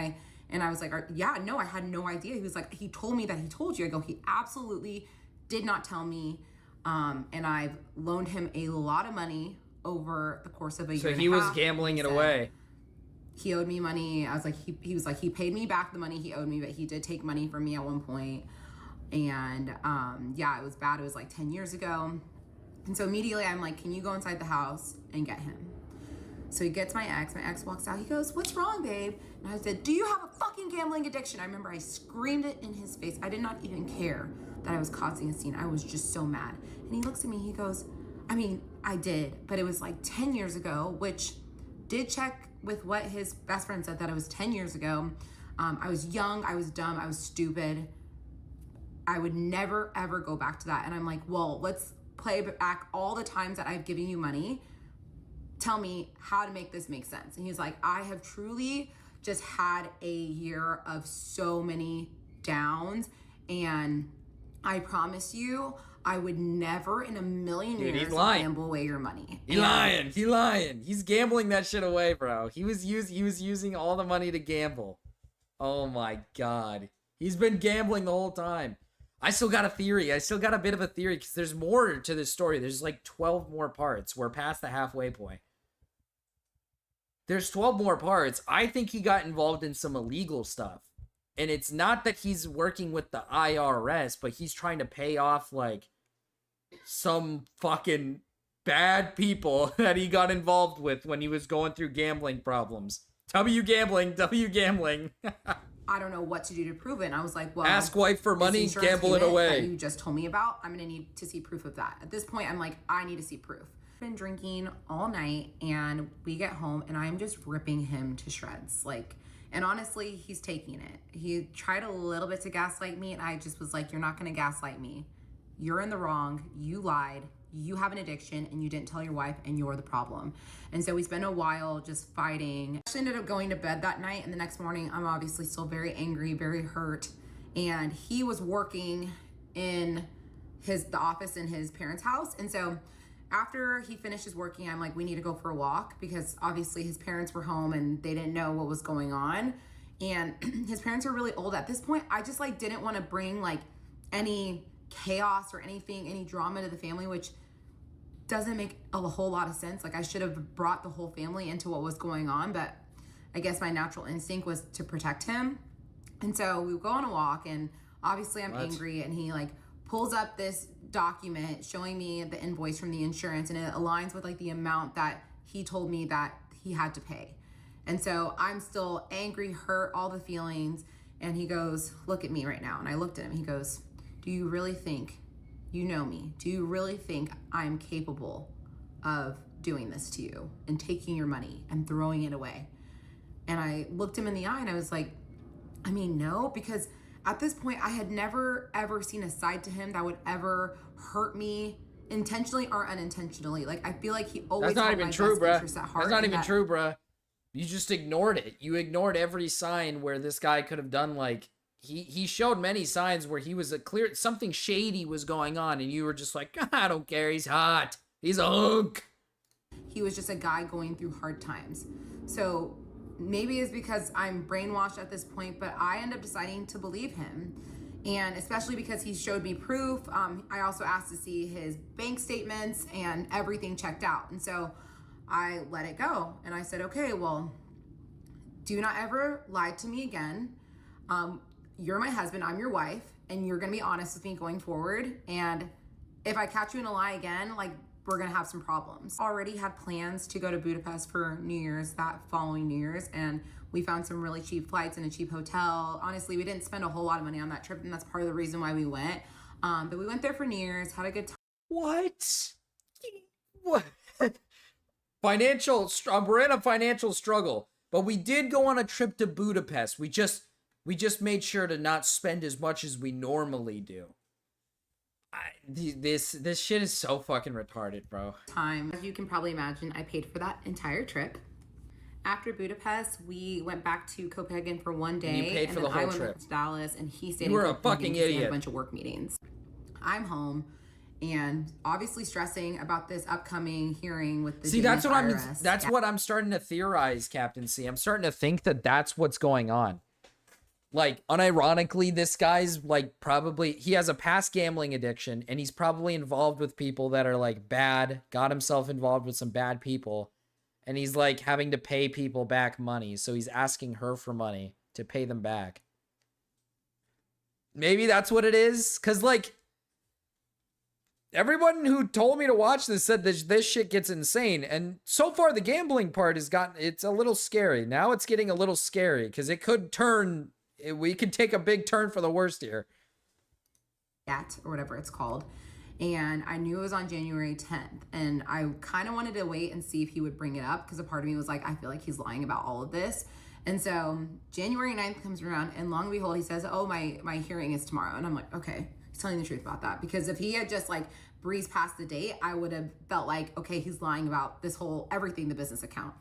I was like, yeah, no, I had no idea. He was like, he told me that he told you. I go, he absolutely did not tell me. And I've loaned him a lot of money over the course of a year So and he a was half. gambling He it said away. He owed me money. I was like, he was like, he paid me back the money he owed me, but he did take money from me at one point. And yeah, it was bad. It was like 10 years ago. And so immediately I'm like, can you go inside the house and get him? So he gets my ex. My ex walks out. He goes, what's wrong, babe? And I said, do you have a fucking gambling addiction? I remember I screamed it in his face. I did not even care that I was causing a scene. I was just so mad. And he looks at me. He goes, I mean, I did, but it was like 10 years ago, which did check with what his best friend said, that it was 10 years ago. I was young, I was dumb, I was stupid. I would never, ever go back to that. And I'm like, well, let's play back all the times that I've given you money. Tell me how to make this make sense. And he's like, I have truly just had a year of so many downs. And I promise you, I would never in a million Dude, years he's lying. gamble away your money. He lying. He lying. He's gambling that shit away, bro. He was using all the money to gamble. Oh my God. He's been gambling the whole time. I still got a theory. I still got a bit of a theory because there's more to this story. There's like 12 more parts. We're past the halfway point. There's 12 more parts. I think he got involved in some illegal stuff. And it's not that he's working with the IRS, but he's trying to pay off like some fucking bad people that he got involved with when he was going through gambling problems. W gambling. I don't know what to do to prove it. And I was like, well, Ask wife for this money, insurance gamble it payment away. that you just told me about, I'm gonna need to see proof of that. At this point, I'm like, I need to see proof. Been drinking all night, and we get home, and I'm just ripping him to shreds. Like, and honestly, he's taking it. He tried a little bit to gaslight me, and I just was like, you're not gonna gaslight me. You're in the wrong. You lied. You have an addiction, and you didn't tell your wife, and you're the problem. And so we spent a while just fighting. I actually ended up going to bed that night, and the next morning, I'm obviously still very angry, very hurt. And he was working in the office in his parents' house. And so after he finishes working, I'm like, we need to go for a walk, because obviously his parents were home and they didn't know what was going on. And his parents were really old at this point. I just like didn't want to bring like any chaos or anything, any drama to the family, which doesn't make a whole lot of sense. Like, I should have brought the whole family into what was going on, but I guess my natural instinct was to protect him. And so we go on a walk, and obviously I'm angry, and he like pulls up this document showing me the invoice from the insurance, and it aligns with like the amount that he told me that he had to pay. And so I'm still angry, hurt, all the feelings. And he goes, look at me right now. And I looked at him. He goes, do you really think, you know me, do you really think I'm capable of doing this to you and taking your money and throwing it away? And I looked him in the eye and I was like, I mean, no, because at this point I had never ever seen a side to him that would ever hurt me intentionally or unintentionally. Like, I feel like he always That's not had even my true, best bruh. interests at heart. That's not and even that- true, bruh. You just ignored it. You ignored every sign where this guy could have done, like, he showed many signs where he was a clear, something shady was going on, and you were just like, I don't care, he's hot. He's a hunk. He was just a guy going through hard times. So maybe it's because I'm brainwashed at this point, but I end up deciding to believe him. And especially because he showed me proof. I also asked to see his bank statements and everything checked out. And so I let it go. And I said, okay, well, do not ever lie to me again. You're my husband, I'm your wife, and you're gonna be honest with me going forward. And if I catch you in a lie again, like, we're gonna have some problems. Already had plans to go to Budapest for New Year's, that following New Year's, and we found some really cheap flights and a cheap hotel. Honestly, we didn't spend a whole lot of money on that trip, and that's part of the reason why we went. But we went there for New Year's, had a good time. What? What? We're in a financial struggle, but we did go on a trip to Budapest. We just made sure to not spend as much as we normally do. This shit is so fucking retarded, bro. As you can probably imagine, I paid for that entire trip. After Budapest, we went back to Copenhagen for one day. And you paid for the then I whole went trip. to Dallas, and he stayed You in were a Copenhagen fucking because he had idiot. a bunch of work meetings. I'm home and obviously stressing about this upcoming hearing with the Danish IRS. That's what I'm starting to theorize, Captain C. I'm starting to think that that's what's going on. Like, unironically, this guy's like probably, he has a past gambling addiction, and he's probably involved with people that are like bad, got himself involved with some bad people, and he's like having to pay people back money. So he's asking her for money to pay them back. Maybe that's what it is. Cause like, everyone who told me to watch this said this shit gets insane. And so far the gambling part it's a little scary. Now it's getting a little scary because it could turn, we could take a big turn for the worst here. Or whatever it's called. And I knew it was on January 10th. And I kind of wanted to wait and see if he would bring it up, because a part of me was like, I feel like he's lying about all of this. And so January 9th comes around, and long and behold, he says, oh, my hearing is tomorrow. And I'm like, okay, he's telling the truth about that. Because if he had just like breezed past the date, I would have felt like, okay, he's lying about this whole, everything, the business account.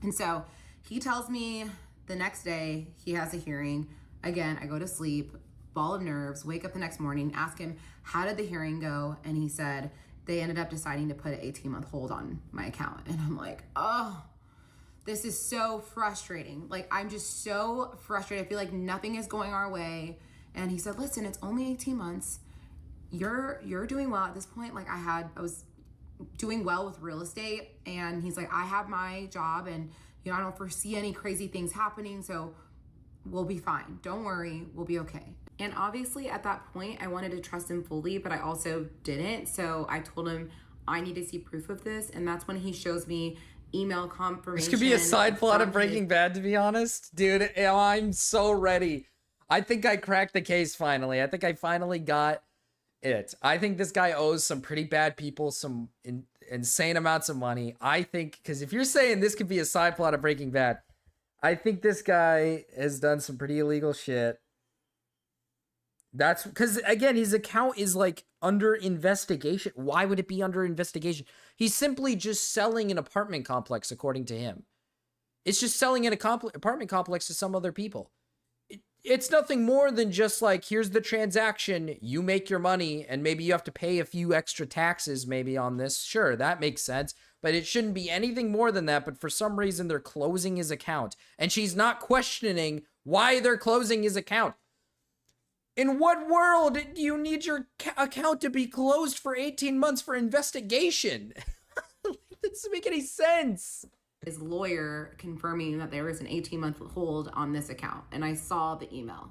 And so he tells me the next day he has a hearing. Again, I go to sleep, ball of nerves, wake up the next morning, ask him, how did the hearing go? And he said, they ended up deciding to put an 18-month hold on my account. And I'm like, oh, this is so frustrating. Like, I'm just so frustrated. I feel like nothing is going our way. And he said, listen, it's only 18 months. You're doing well at this point. Like, I was doing well with real estate. And he's like, I have my job, and, you know, I don't foresee any crazy things happening. So we'll be fine. Don't worry. We'll be okay. And obviously at that point, I wanted to trust him fully, but I also didn't. So I told him, I need to see proof of this. And that's when he shows me email confirmation. This could be a side plot of Breaking Bad, to be honest. Dude, I'm so ready. I think I cracked the case finally. I think I finally got it. I think this guy owes some pretty bad people some insane amounts of money. I think, because if you're saying this could be a side plot of Breaking Bad, I think this guy has done some pretty illegal shit. That's because, again, his account is like under investigation. Why would it be under investigation? He's simply just selling an apartment complex, according to him. It's just selling an apartment complex to some other people. It's nothing more than just like, here's the transaction, you make your money, and maybe you have to pay a few extra taxes maybe on this. Sure, that makes sense, but it shouldn't be anything more than that. But for some reason, they're closing his account, and she's not questioning why they're closing his account. In what world do you need your account to be closed for 18 months for investigation? That doesn't make any sense. His lawyer confirming that there was an 18-month hold on this account. And I saw the email.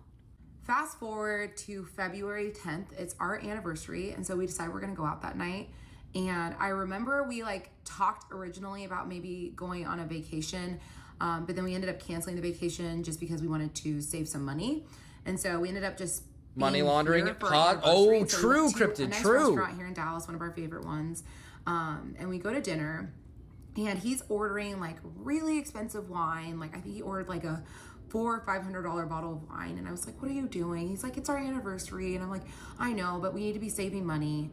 fast forward to February 10th. It's our anniversary, and so we decided we're gonna go out that night. And I remember we like talked originally about maybe going on a vacation, but then we ended up canceling the vacation just because we wanted to save some money. And so we ended up just Money being laundering here for our pod. anniversary. Oh, So we true, went to Cryptid, a nice true. restaurant here in Dallas, one of our favorite ones. And we go to dinner, and he's ordering like really expensive wine. Like I think he ordered like a $400 or $500 bottle of wine. And I was like, what are you doing? He's like, it's our anniversary. And I'm like, I know, but we need to be saving money.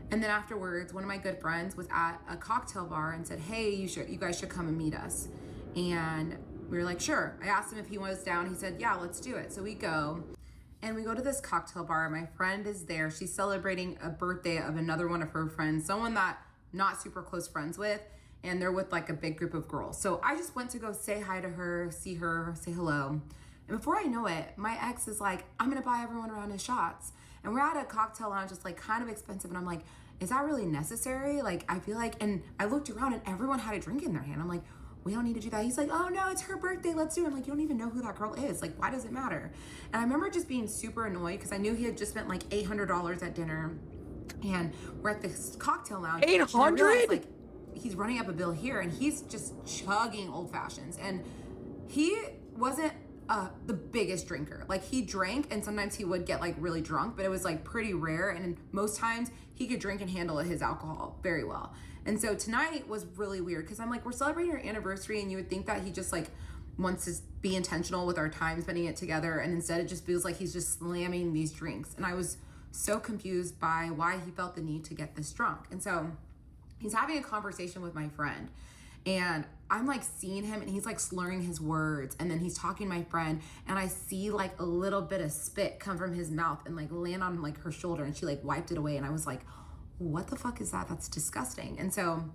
And then afterwards, one of my good friends was at a cocktail bar and said, hey, you guys should come and meet us. And we were like, sure. I asked him if he was down. He said, yeah, let's do it. So we go, and we go to this cocktail bar. My friend is there. She's celebrating a birthday of another one of her friends, someone that not super close friends with, and they're with like a big group of girls. So I just went to go say hi to her, see her, say hello. And before I know it, my ex is like, I'm gonna buy everyone around us shots. And we're at a cocktail lounge, it's like kind of expensive. And I'm like, is that really necessary? Like, I feel like, and I looked around and everyone had a drink in their hand. I'm like, we don't need to do that. He's like, oh no, it's her birthday, let's do it. I'm like, you don't even know who that girl is. Like, why does it matter? And I remember just being super annoyed because I knew he had just spent like $800 at dinner. And we're at this cocktail lounge. 800? Like, he's running up a bill here and he's just chugging old fashions. And he wasn't the biggest drinker. Like, he drank and sometimes he would get like really drunk, but it was like pretty rare. And most times he could drink and handle his alcohol very well. And so tonight was really weird because I'm like, we're celebrating our anniversary, and you would think that he just like wants to be intentional with our time spending it together. And instead it just feels like he's just slamming these drinks. And I was so confused by why he felt the need to get this drunk. And so he's having a conversation with my friend, and I'm like seeing him and he's like slurring his words, and then he's talking to my friend, and I see like a little bit of spit come from his mouth and like land on like her shoulder, and she like wiped it away. And I was like, what the fuck is that? That's disgusting. And so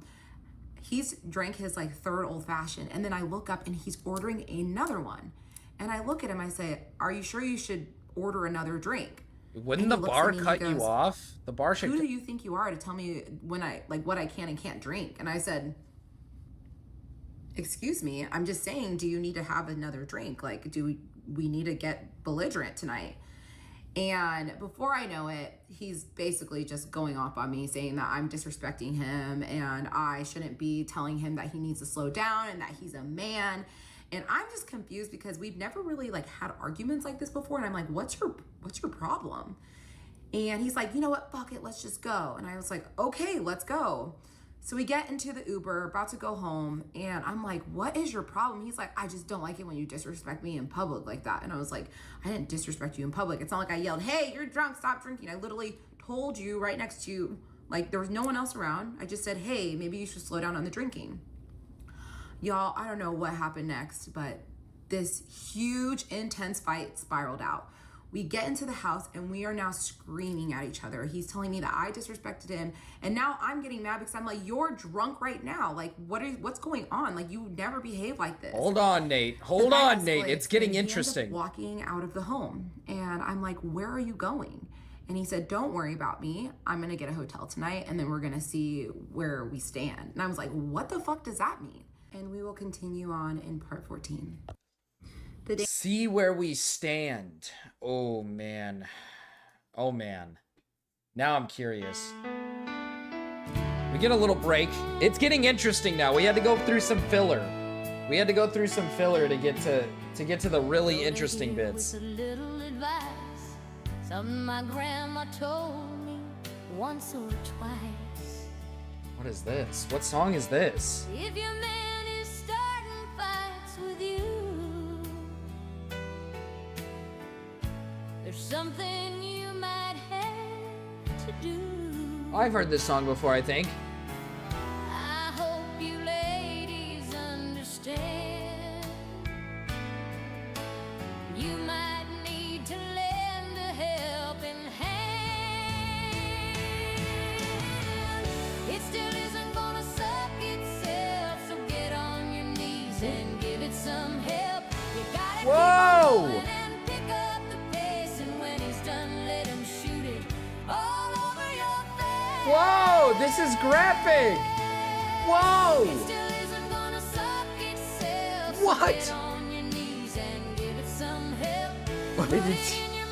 he's drank his like third old fashioned, and then I look up and he's ordering another one. And I look at him, I say, are you sure you should order another drink? Wouldn't the bar cut you off? The bar should. Who do you think you are to tell me when I like what I can and can't drink? And I said, excuse me, I'm just saying, do you need to have another drink? Like, do we need to get belligerent tonight? And before I know it, he's basically just going off on me, saying that I'm disrespecting him and I shouldn't be telling him that he needs to slow down and that he's a man. And I'm just confused because we've never really like had arguments like this before. And I'm like, what's your problem? And he's like, you know what? Fuck it. Let's just go. And I was like, okay, let's go. So we get into the Uber, about to go home. And I'm like, what is your problem? He's like, I just don't like it when you disrespect me in public like that. And I was like, I didn't disrespect you in public. It's not like I yelled, hey, you're drunk, stop drinking. I literally told you right next to you, like there was no one else around. I just said, hey, maybe you should slow down on the drinking. Y'all, I don't know what happened next, but this huge, intense fight spiraled out. We get into the house and we are now screaming at each other. He's telling me that I disrespected him, and now I'm getting mad because I'm like, you're drunk right now. Like, what's going on? Like, you never behave like this. Hold on, Nate. Hold on, Nate. It's getting He ended up interesting. walking out of the home, and I'm like, where are you going? And he said, don't worry about me. I'm going to get a hotel tonight, and then we're going to see where we stand. And I was like, what the fuck does that mean? And we will continue on in part 14. See where we stand. Oh, man. Oh, man. Now I'm curious. We get a little break. It's getting interesting now. We had to go through some filler. We had to go through some filler to get to the really interesting bits. A little advice, something my grandma told me once or twice. What is this? What song is this? If your man is starting fights with you, there's something you might have to do. I've heard this song before, I think. I hope you ladies understand. You might need to lend a helping hand. It still isn't gonna suck itself, so get on your knees and give it some help. You gotta Whoa! keep going and pick up the pace, and when he's done, let him shoot it all over your face. Whoa, this is graphic. Whoa. It still isn't gonna suck itself, so What? get on your knees and give it some help. What Put did it you- in your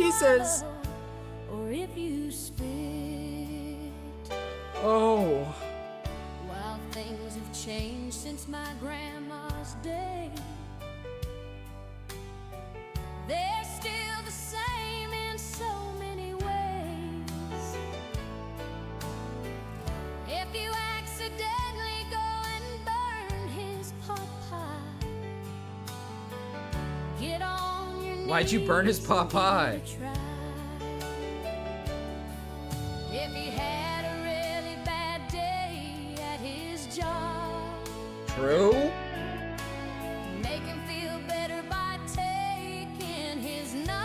Jesus. Or if you spit. Oh. While things have changed since my grandma's day, they're still the same in so many ways. If you accidentally go and burn his pot pie, get on your knees. Why'd you burn his pot pie? and try. If he had a really bad day at his job, True. make him feel better by taking his knob.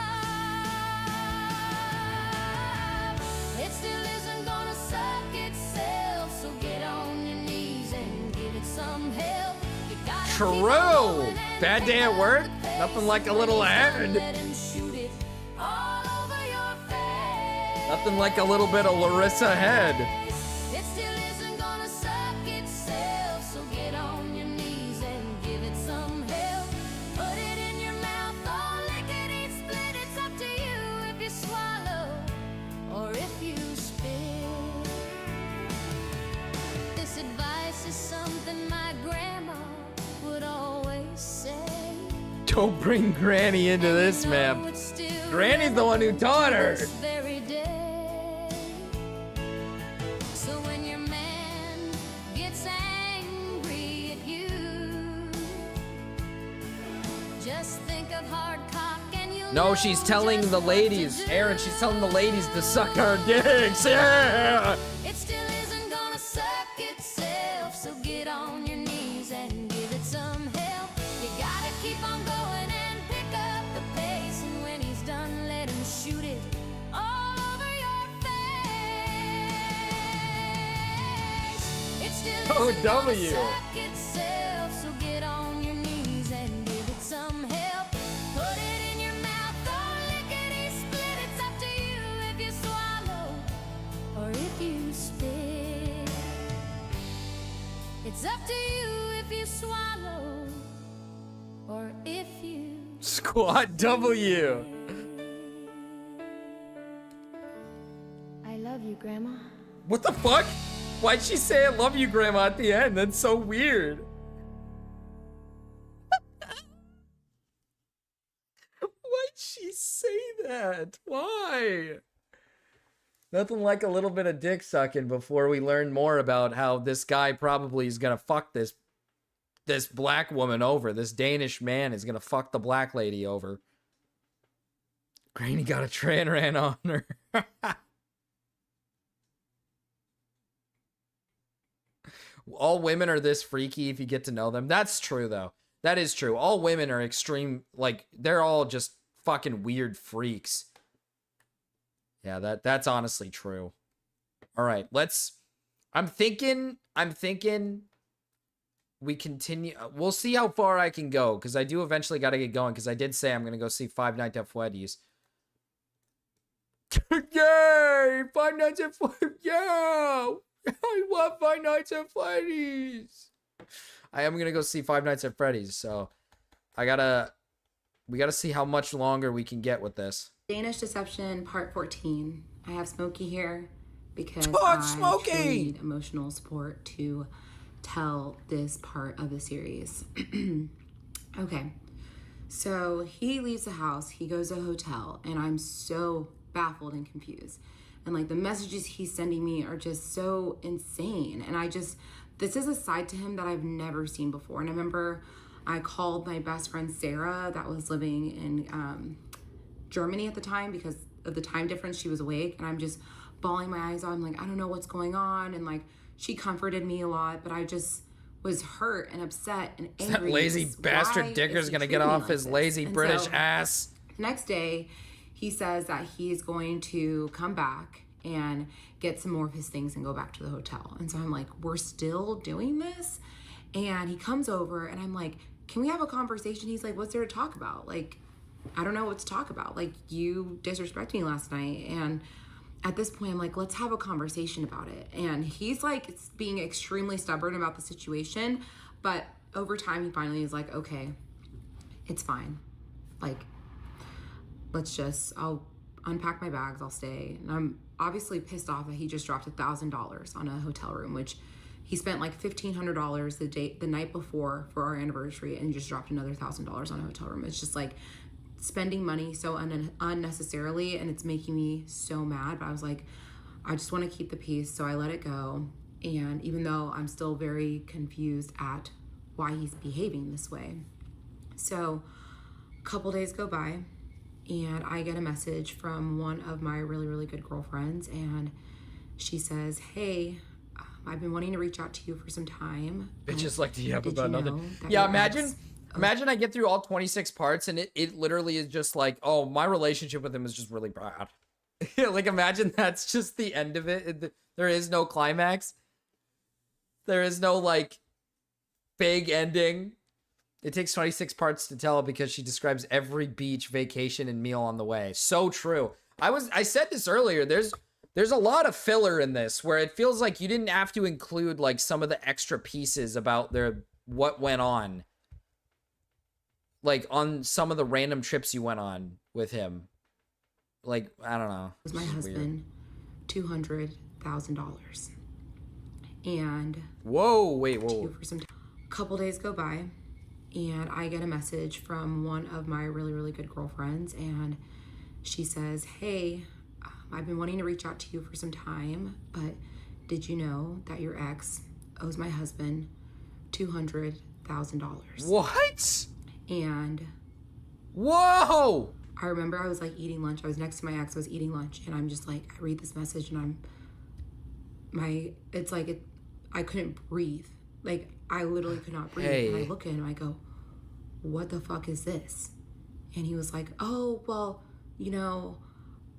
It still isn't gonna suck itself, so get on your knees and give it some help. You gotta keep on True. going and Bad pick day at up work? the pace. Nothing like a When little he's done, hand. let him shoot it all over your face. Nothing like a little bit of Larissa Head. It still isn't gonna suck itself, so get on your knees and give it some help. Put it in your mouth, or lick it, eat, split. It's up to you if you swallow or if you spit. This advice is something my grandma would always say. Don't bring Granny into this, ma'am. Granny's the one who taught her. This very day. So when your man gets angry at you, just think of hard cock and you'll No, know she's telling just the what ladies, to do. Aaron, she's telling the ladies to suck our dicks. Yeah. It still isn't gonna suck itself, so get on your knees and give it some help. You gotta keep on going and pick up the pace, and when he's done, let him shoot it all over your face. It still Oh, isn't gonna W. suck itself, so get on your knees and give it some help. Put it in your mouth, or lickety split. It's up to you if you swallow or if you spit. It's up to you if you swallow or if you Squat W. I love you, Grandma. What the fuck? Why'd she say I love you, Grandma, at the end? That's so weird. Why'd she say that? Why? Nothing like a little bit of dick sucking before we learn more about how this guy probably is gonna fuck this black woman over. This Danish man is gonna fuck the black lady over. Granny got a tran ran on her. All women are this freaky if you get to know them. That's true, though. That is true. All women are extreme, like, they're all just fucking weird freaks. Yeah, that's honestly true. All right, I'm thinking we continue. We'll see how far I can go, because I do eventually got to get going, because I did say I'm going to go see Five Nights at Freddy's. Yay! Five Nights at Freddy's! Yeah! I love Five Nights at Freddy's! I am going to go see Five Nights at Freddy's, so we gotta see how much longer we can get with this. Danish Deception Part 14. I have Smokey here because Smokey! I truly need emotional support to tell this part of the series. Okay, so he leaves the house, he goes to a hotel, and I'm so baffled and confused. And like the messages he's sending me are just so insane. And this is a side to him that I've never seen before. And I remember I called my best friend Sarah that was living in Germany at the time because of the time difference. She was awake, and I'm just bawling my eyes out. I'm like, I don't know what's going on. And like, she comforted me a lot, but I just was hurt and upset and angry. That lazy because bastard why Dicker's is he gonna get treating me off like his this? lazy And British so, ass. next day, he says that he's going to come back and get some more of his things and go back to the hotel. And so I'm like, we're still doing this? And he comes over and I'm like, can we have a conversation? He's like, what's there to talk about? Like, I don't know what to talk about. Like, you disrespected me last night. And at this point, I'm like, let's have a conversation about it. And he's like being extremely stubborn about the situation. But over time, he finally is like, okay, it's fine. Like, unpack my bags, I'll stay. And I'm obviously pissed off that he just dropped $1,000 on a hotel room, which he spent like $1,500 the night before for our anniversary, and just dropped another $1,000 on a hotel room. It's just like spending money so unnecessarily, and it's making me so mad. But I was like, I just want to keep the peace, so I let it go. And even though I'm still very confused at why he's behaving this way. So a couple days go by, and I get a message from one of my really, really good girlfriends, and she says, hey, I've been wanting to reach out to you for some time. Bitches like to yap did about you nothing. know that Yeah, your imagine ex- imagine I get through all 26 parts and it literally is just like, oh, my relationship with him is just really bad. Like, imagine that's just the end of it. There is no climax. There is no, like, big ending. It takes 26 parts to tell because she describes every beach, vacation, and meal on the way. So true. I said this earlier. There's a lot of filler in this where it feels like you didn't have to include like some of the extra pieces about what went on. Like on some of the random trips you went on with him. Like, I don't know. was my husband $200,000. And Whoa, wait, to whoa. you for some time. A couple days go by, and I get a message from one of my really, really good girlfriends, and she says, hey, I've been wanting to reach out to you for some time, but did you know that your ex owes my husband $200,000? What? And Whoa! I remember I was like eating lunch. I was next to my ex. I was eating lunch, and I'm just like, I read this message, and I couldn't breathe. Like, I literally could not breathe. Hey. And I look at him, I go, what the fuck is this? And he was like, oh, well, you know,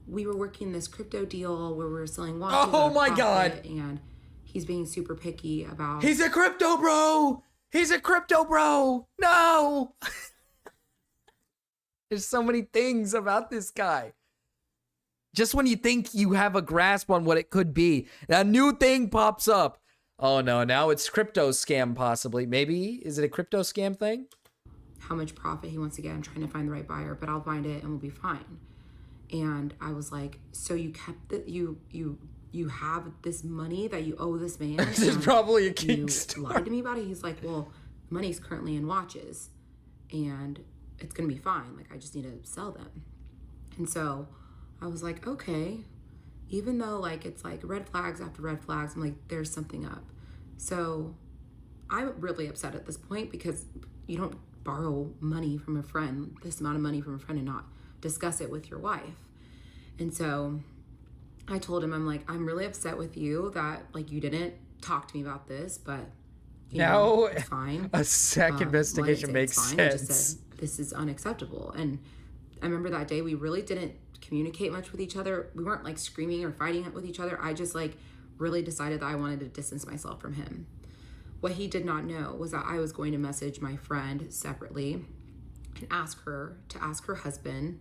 we were working this crypto deal where we were selling watches. Oh at a my profit, God. And he's being super picky about. He's a crypto bro! He's a crypto bro! No! There's so many things about this guy. Just when you think you have a grasp on what it could be, a new thing pops up. Oh no, now it's crypto scam possibly. Maybe, is it a crypto scam thing? how much profit he wants to get. I'm trying to find the right buyer, but I'll find it and we'll be fine. And I was like, so you kept the, you have this money that you owe this man? This is probably a You Kickstarter. lied to me about it. He's like, well, money's currently in watches and it's gonna be fine. Like, I just need to sell them. And so I was like, okay, even though like it's like red flags after red flags, I'm like, there's something up. So I'm really upset at this point because you don't borrow money from a friend, this amount of money from a friend, and not discuss it with your wife. And so I told him, I'm like, I'm really upset with you that like you didn't talk to me about this, but you know, it's fine. A SEC investigation Well, I didn't makes say it's fine. I just sense. said, this is unacceptable. And I remember that day we really didn't communicate much with each other. We weren't like screaming or fighting with each other. I just like really decided that I wanted to distance myself from him. What he did not know was that I was going to message my friend separately and ask her to ask her husband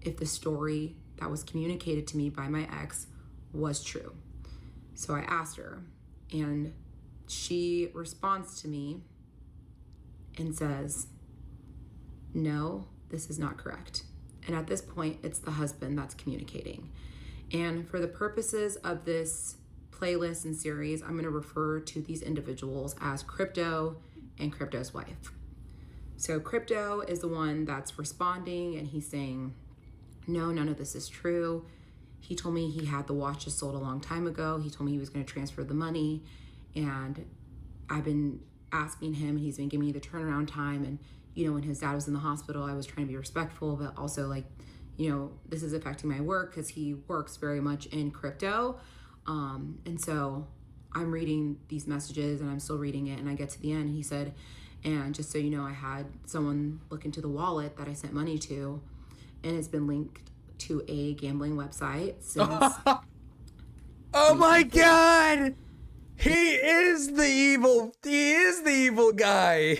if the story that was communicated to me by my ex was true. So I asked her, and she responds to me and says, no, this is not correct. And at this point, it's the husband that's communicating. And for the purposes of this playlist and series, I'm going to refer to these individuals as Crypto and Crypto's wife. So Crypto is the one that's responding, and he's saying, no, none of this is true. He told me he had the watches sold a long time ago. He told me he was going to transfer the money, and I've been asking him, and he's been giving me the turnaround time. And, you know, when his dad was in the hospital, I was trying to be respectful, but also like, you know, this is affecting my work because he works very much in crypto. And so I'm reading these messages and I'm still reading it, and I get to the end and he said, and just so you know, I had someone look into the wallet that I sent money to, and it's been linked to a gambling website since Oh my god! He is the evil guy.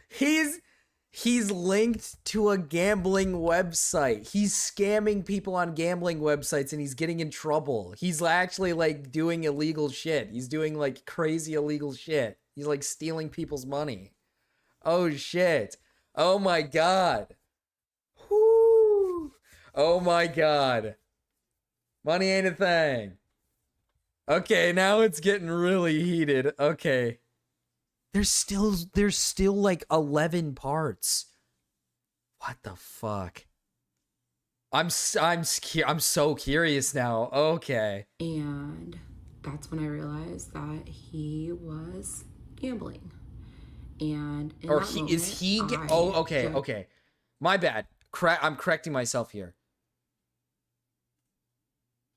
He's linked to a gambling website. He's scamming people on gambling websites and he's getting in trouble. He's actually like doing illegal shit. He's doing like crazy illegal shit. He's like stealing people's money. Oh shit. Oh my god. Whoo. Oh my god. Money ain't a thing. Okay, now it's getting really heated. Okay. There's still like 11 parts. What the fuck? I'm so curious now. Okay. And that's when I realized that he was gambling. And in Or that he moment, is he I okay, just- okay. My bad. I'm correcting myself here.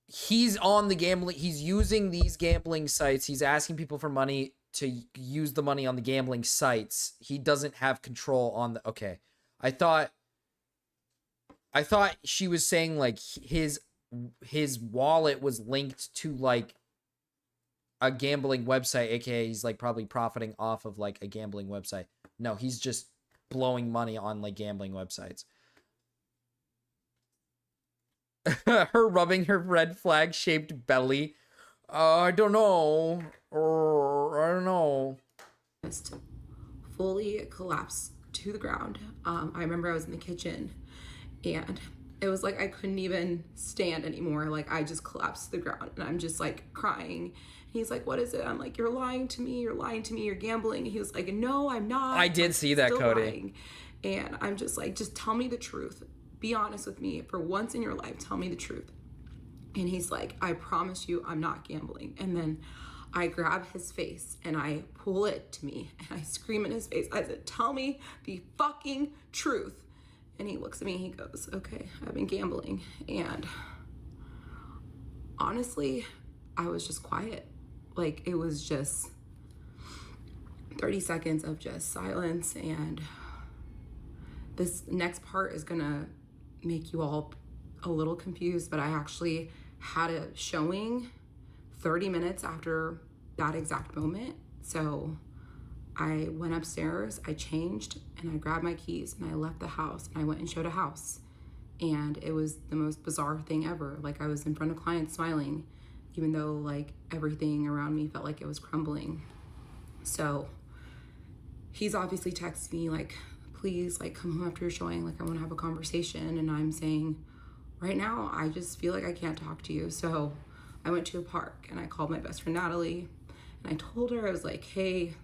He's on the gambling, he's using these gambling sites. He's asking people for money to use the money on the gambling sites. He doesn't have control on the okay. I thought she was saying like his wallet was linked to like a gambling website, aka he's like probably profiting off of like a gambling website. No, he's just blowing money on like gambling websites. Her rubbing her red flag shaped belly. I don't know. I don't know. just fully collapsed to the ground. I remember I was in the kitchen and it was like I couldn't even stand anymore. Like I just collapsed to the ground and I'm just like crying. He's like, what is it? I'm like, you're lying to me. You're lying to me. You're gambling. He was like, no, I'm not. I did I'm see that, still Cody. lying. And I'm just like, just tell me the truth. Be honest with me. For once in your life, tell me the truth. And he's like, I promise you I'm not gambling. And then I grab his face and I pull it to me and I scream in his face. I said, tell me the fucking truth. And he looks at me and he goes, okay, I've been gambling. And honestly, I was just quiet. Like it was just 30 seconds of just silence. And this next part is gonna make you all a little confused, but I actually had a showing 30 minutes after that exact moment. So I went upstairs, I changed, and I grabbed my keys and I left the house and I went and showed a house. And it was the most bizarre thing ever. Like I was in front of clients smiling, even though like everything around me felt like it was crumbling. So he's obviously texted me like, please like come home after your showing. Like I want to have a conversation. And I'm saying, right now, I just feel like I can't talk to you. So I went to a park and I called my best friend Natalie and I told her, I was like, hey,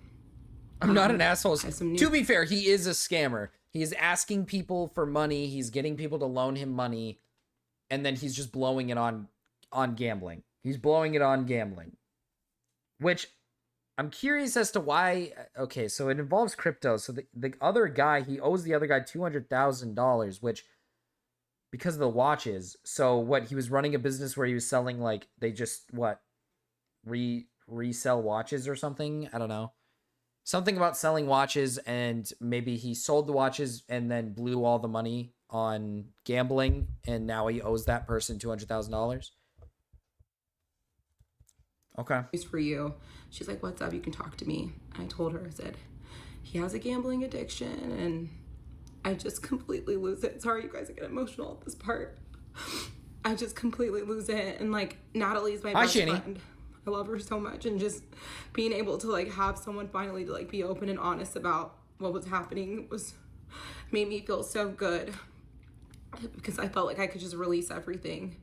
I'm not an asshole. I have some To be fair, he is a scammer. He is asking people for money. He's getting people to loan him money. And then he's just blowing it on gambling. He's blowing it on gambling. Which I'm curious as to why. Okay, so it involves crypto. So the other guy, he owes the other guy $200,000, which because of the watches. So what, he was running a business where he was selling like, they just resell watches or something. I don't know. Something about selling watches, and maybe he sold the watches and then blew all the money on gambling, and now he owes that person $200,000. Okay. It's for you. She's like, what's up? You can talk to me. And I told her, I said, he has a gambling addiction, and I just completely lose it. Sorry, you guys, I get emotional at this part. I just completely lose it. And like, Natalie's my best friend. I love her so much, and just being able to like have someone finally to like be open and honest about what was happening made me feel so good, because I felt like I could just release everything.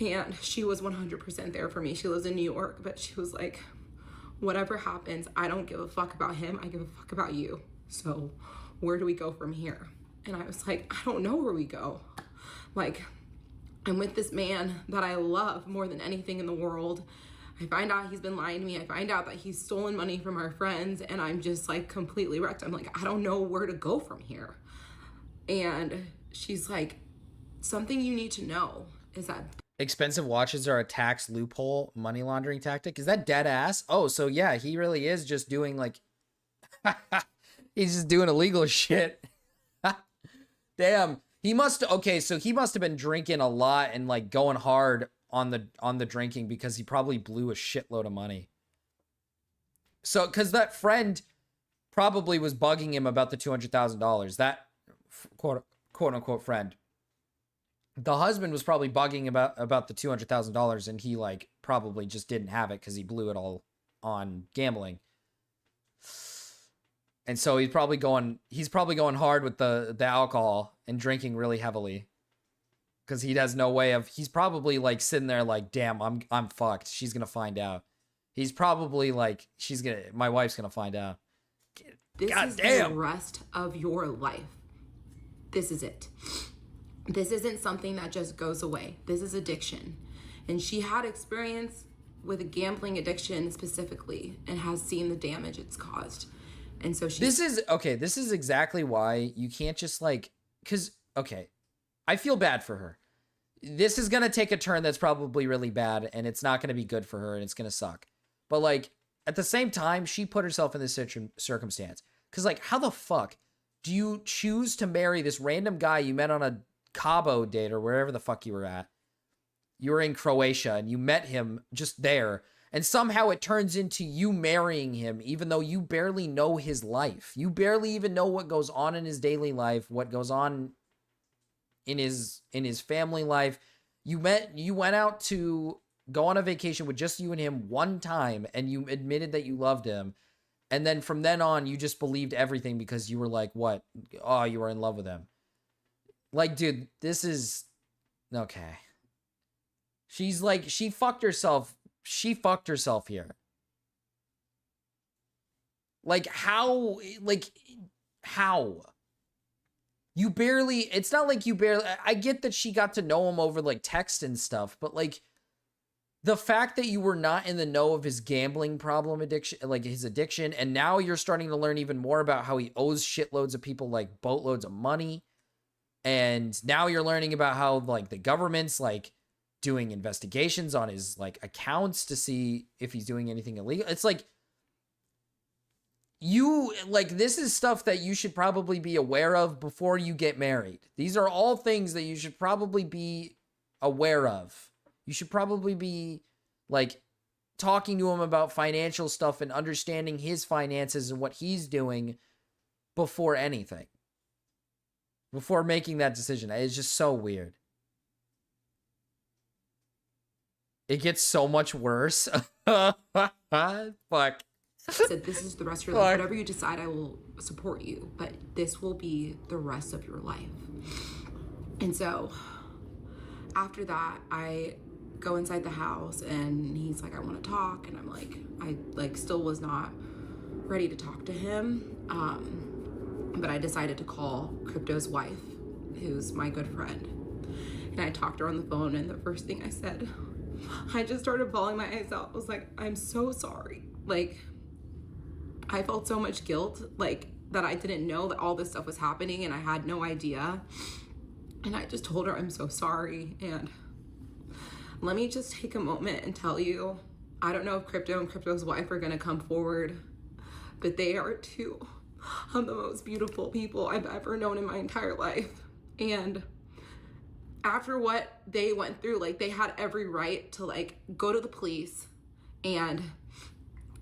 And she was 100% there for me. She lives in New York, but she was like, whatever happens, I don't give a fuck about him. I give a fuck about you. So where do we go from here? And I was like, I don't know where we go. Like, I'm with this man that I love more than anything in the world. I find out he's been lying to me. I find out that he's stolen money from our friends, and I'm just like completely wrecked. I'm like, I don't know where to go from here. And she's like, something you need to know is that Expensive watches are a tax loophole money laundering tactic. Is that dead ass? Oh, so yeah, he really is just doing like, he's just doing illegal shit. Damn. He must, okay, so he must have been drinking a lot and like going hard on the drinking, because he probably blew a shitload of money. So, because that friend probably was bugging him about the $200,000. That quote unquote friend. The husband was probably bugging about the $200,000, and he like probably just didn't have it because he blew it all on gambling. And so he's probably going hard with the alcohol and drinking really heavily. because he has no way of. He's probably like sitting there like, damn, I'm fucked. She's gonna find out. He's probably like, my wife's gonna find out. This God is damn. the rest of your life. This is it. This isn't something that just goes away. This is addiction. And she had experience with a gambling addiction specifically and has seen the damage it's caused. And so This is exactly why you can't just like, because, okay, I feel bad for her. This is going to take a turn that's probably really bad, and it's not going to be good for her, and it's going to suck. But like, at the same time, she put herself in this circumstance. Because like, how the fuck do you choose to marry this random guy you met on a Cabo date or wherever the fuck you were at? You were in Croatia, and you met him just there. And somehow it turns into you marrying him, even though you barely know his life. You barely even know what goes on in his daily life, what goes on in his family life. You went out to go on a vacation with just you and him one time, and you admitted that you loved him. And then from then on, you just believed everything because you were like, what? Oh, you were in love with him. Like, dude, this is okay. She's like, she fucked herself. She fucked herself here. Like, how? You barely, it's not like you barely, I get that she got to know him over like text and stuff, but like, the fact that you were not in the know of his gambling problem addiction, like his addiction, and now you're starting to learn even more about how he owes shitloads of people like boatloads of money. And now you're learning about how like the government's like doing investigations on his like accounts to see if he's doing anything illegal. It's like, this is stuff that you should probably be aware of before you get married. These are all things that you should probably be aware of. You should probably be like talking to him about financial stuff and understanding his finances and what he's doing before anything. Before making that decision. It's just so weird. It gets so much worse. Fuck. said, this is the rest of your life. Whatever you decide, I will support you. But this will be the rest of your life. And so after that, I go inside the house and he's like, I want to talk. And I'm like, I like still was not ready to talk to him. But I decided to call Crypto's wife, who's my good friend. And I talked to her on the phone, and the first thing I said, I just started bawling my eyes out. I was like, I'm so sorry. Like, I felt so much guilt, like, that I didn't know that all this stuff was happening, and I had no idea. And I just told her, I'm so sorry. And let me just take a moment and tell you, I don't know if Crypto and Crypto's wife are gonna come forward, but they are two of the most beautiful people I've ever known in my entire life. And after what they went through, like, they had every right to like go to the police and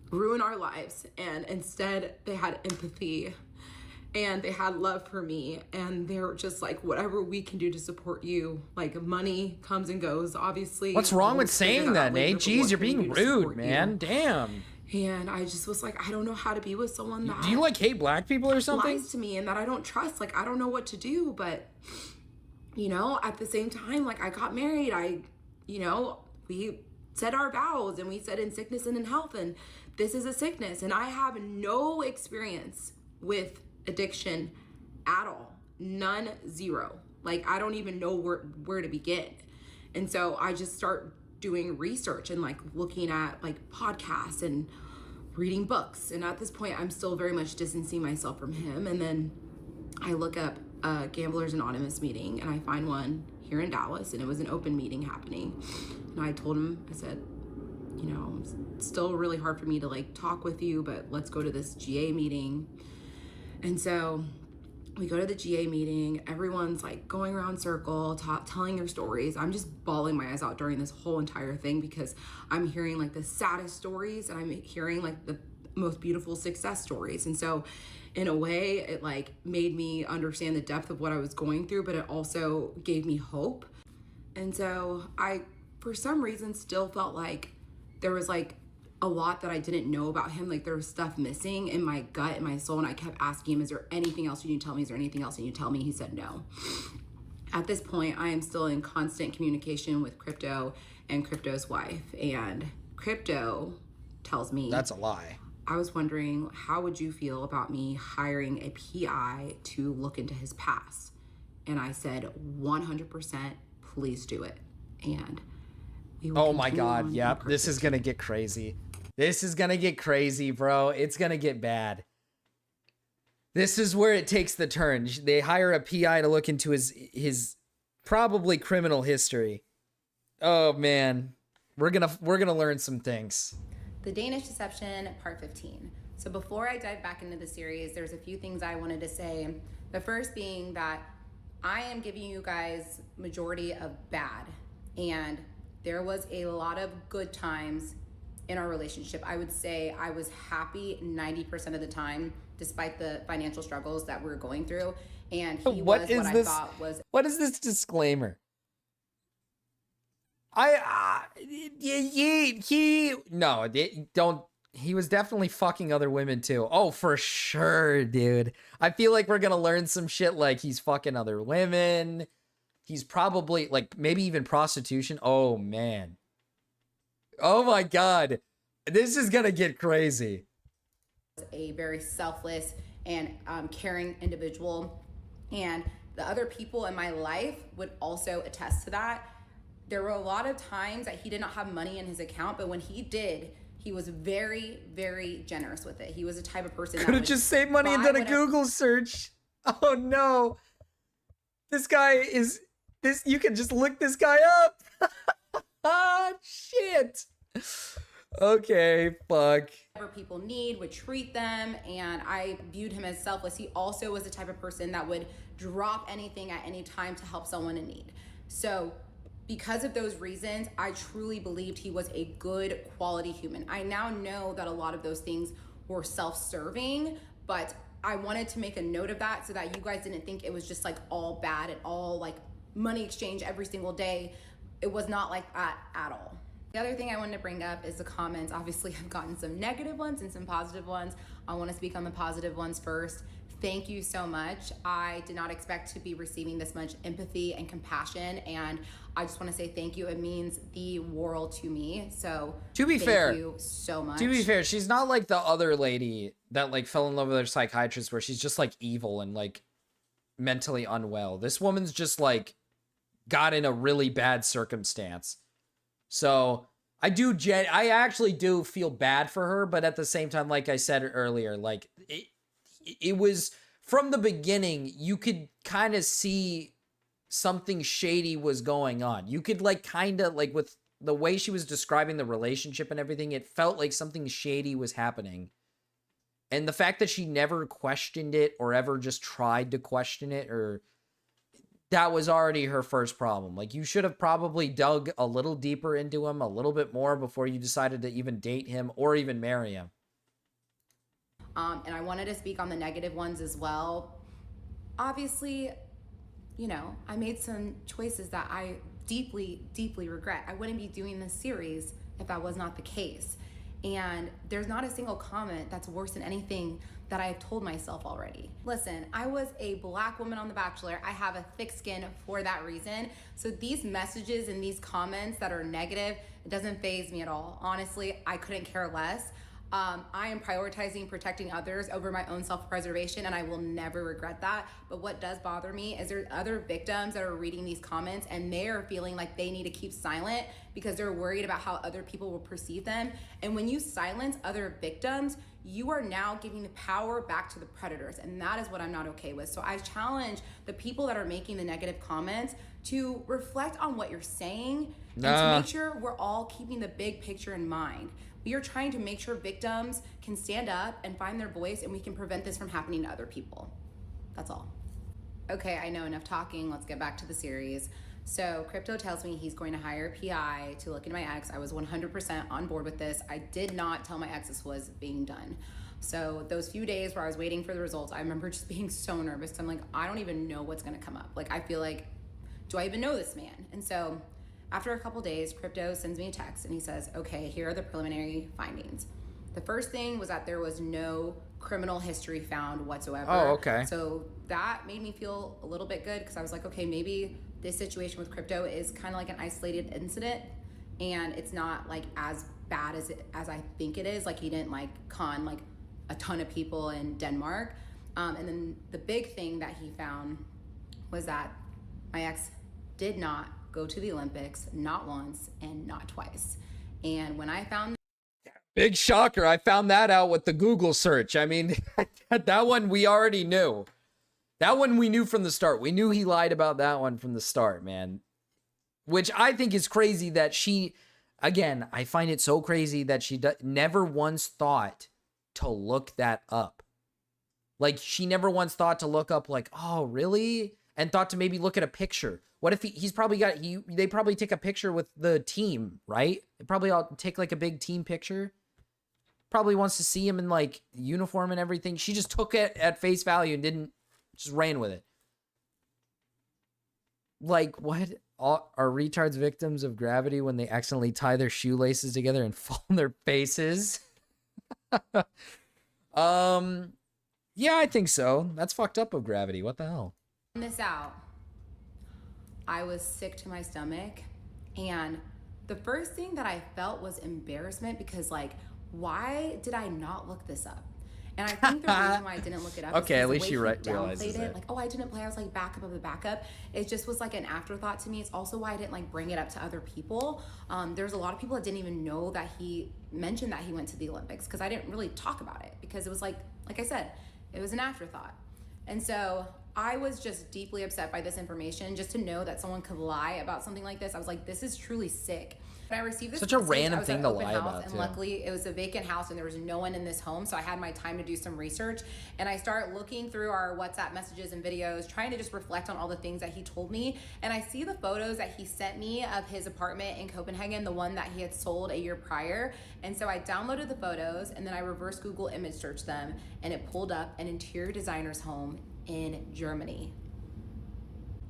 ruin our lives. And instead they had empathy and they had love for me. And they're just like, whatever we can do to support you, like, money comes and goes, obviously. What's wrong with saying that, Nate? Jeez, you're being rude, man. Damn. And I just was like, I don't know how to be with someone that... Do you like hate black people or something? ...lies to me and that I don't trust. Like, I don't know what to do. But, you know, at the same time, like, I got married. We said our vows, and we said in sickness and in health, and this is a sickness. And I have no experience with addiction at all. None, zero. Like, I don't even know where to begin. And so I just start doing research and like looking at like podcasts and reading books. And at this point, I'm still very much distancing myself from him. And then I look up a Gamblers Anonymous meeting, and I find one here in Dallas, and it was an open meeting happening. And I told him, I said, you know, it's still really hard for me to like talk with you, but let's go to this GA meeting. And so we go to the GA meeting. Everyone's like going around circle, telling their stories. I'm just bawling my eyes out during this whole entire thing because I'm hearing like the saddest stories, and I'm hearing like the most beautiful success stories. And so in a way, it like made me understand the depth of what I was going through, but it also gave me hope. And so I, for some reason, still felt like there was like a lot that I didn't know about him. Like, there was stuff missing in my gut and my soul. And I kept asking him, is there anything else you need to tell me? Is there anything else you need to tell me? He said no. At this point, I am still in constant communication with Crypto and Crypto's wife. And Crypto tells me, That's a lie. I was wondering, how would you feel about me hiring a PI to look into his past? And I said, 100%, please do it. And we will Oh my continue God. on Yep. in This is pursuit. going to get crazy. This is going to get crazy, bro. It's going to get bad. This is where it takes the turn. They hire a PI to look into his probably criminal history. Oh man. We're going to learn some things. The Danish Deception, part 15. So before I dive back into the series, there's a few things I wanted to say. The first being that I am giving you guys majority of bad, and there was a lot of good times in our relationship. I would say I was happy 90% of the time, despite the financial struggles that we're going through. And he What was is what this? I thought was What is this disclaimer? He was definitely fucking other women too. Oh, for sure, dude. I feel like we're gonna learn some shit like he's fucking other women. He's probably like maybe even prostitution. Oh man. Oh my God. This is gonna get crazy. a very selfless and caring individual. And the other people in my life would also attest to that. There were a lot of times that he did not have money in his account, but when he did, he was very, very generous with it. He was the type of person that Could have would just saved money and buy done a whatever- Google search. Oh no. This guy is this you can just look this guy up. Ah shit. Okay, fuck. whatever people need, would treat them, and I viewed him as selfless. He also was the type of person that would drop anything at any time to help someone in need. So because of those reasons, I truly believed he was a good quality human. I now know that a lot of those things were self-serving, but I wanted to make a note of that so that you guys didn't think it was just like all bad and all like money exchange every single day. It was not like that at all. The other thing I wanted to bring up is the comments. Obviously, I've gotten some negative ones and some positive ones. I want to speak on the positive ones first. Thank you so much. I did not expect to be receiving this much empathy and compassion, and I just want to say thank you. It means the world to me. So To be thank fair, you so much. To be fair, she's not like the other lady that like fell in love with her psychiatrist where she's just like evil and like mentally unwell. This woman's just like got in a really bad circumstance. So I actually do feel bad for her, but at the same time, like I said earlier, like it was from the beginning, you could kind of see something shady was going on. You could like kind of like with the way she was describing the relationship and everything, it felt like something shady was happening. And the fact that she never questioned it or ever just tried to question it, or that was already her first problem. Like you should have probably dug a little deeper into him, a little bit more before you decided to even date him or even marry him. And I wanted to speak on the negative ones as well. Obviously, you know, I made some choices that I deeply, deeply regret. I wouldn't be doing this series if that was not the case. And there's not a single comment that's worse than anything that I've told myself already. Listen, I was a Black woman on The Bachelor. I have a thick skin for that reason. So these messages and these comments that are negative, it doesn't faze me at all. Honestly, I couldn't care less. I am prioritizing protecting others over my own self-preservation, and I will never regret that. But what does bother me is there's other victims that are reading these comments and they are feeling like they need to keep silent because they're worried about how other people will perceive them. And when you silence other victims, you are now giving the power back to the predators, and that is what I'm not okay with. So I challenge the people that are making the negative comments to reflect on what you're saying and to make sure we're all keeping the big picture in mind. We are trying to make sure victims can stand up and find their voice, and we can prevent this from happening to other people. That's all. Okay, I know enough talking. Let's get back to the series. So Crypto tells me he's going to hire a PI to look into my ex. I was 100% on board with this. I did not tell my ex this was being done. So those few days where I was waiting for the results, I remember just being so nervous. I'm like, I don't even know what's gonna come up. Like, I feel like, do I even know this man? And so after a couple days, Crypto sends me a text and he says, okay, here are the preliminary findings. The first thing was that there was no criminal history found whatsoever. Oh, okay. So that made me feel a little bit good because I was like, okay, maybe this situation with crypto is kind of like an isolated incident and it's not like as bad as I think it is. Like he didn't like con like a ton of people in Denmark. And then the big thing that he found was that my ex did not go to the Olympics, not once and not twice. And when I found Big shocker. I found that out with the Google search. I mean, that one we already knew. That one we knew from the start. We knew he lied about that one from the start, man. Which I think is crazy that she, again, I find it so crazy that she never once thought to look that up. Like, she never once thought to look up, like, oh, really? And thought to maybe look at a picture. What if he's probably got, they probably take a picture with the team, right? They probably all take like a big team picture. Probably wants to see him in like uniform and everything. She just took it at face value and didn't, just ran with it. Like, what? Are retards victims of gravity when they accidentally tie their shoelaces together and fall on their faces? Yeah, I think so. That's fucked up of gravity. What the hell? this out, I was sick to my stomach. And the first thing that I felt was embarrassment because, like, why did I not look this up? And I think the reason why I didn't look it up okay, is at least the way you he realizes downplayed it. it. Like, oh, I didn't play. I was like backup of the backup. It just was like an afterthought to me. It's also why I didn't like bring it up to other people. There's a lot of people that didn't even know that he mentioned that he went to the Olympics because I didn't really talk about it because it was like I said, it was an afterthought. And so I was just deeply upset by this information. Just to know that someone could lie about something like this, I was like, this is truly sick. But I received this Such a message. random I was thing at to open lie house, about, and too. luckily it was a vacant house and there was no one in this home, so I had my time to do some research. And I start looking through our WhatsApp messages and videos, trying to just reflect on all the things that he told me. And I see the photos that he sent me of his apartment in Copenhagen, the one that he had sold a year prior. And so I downloaded the photos and then I reverse Google image searched them, and it pulled up an interior designer's home in Germany.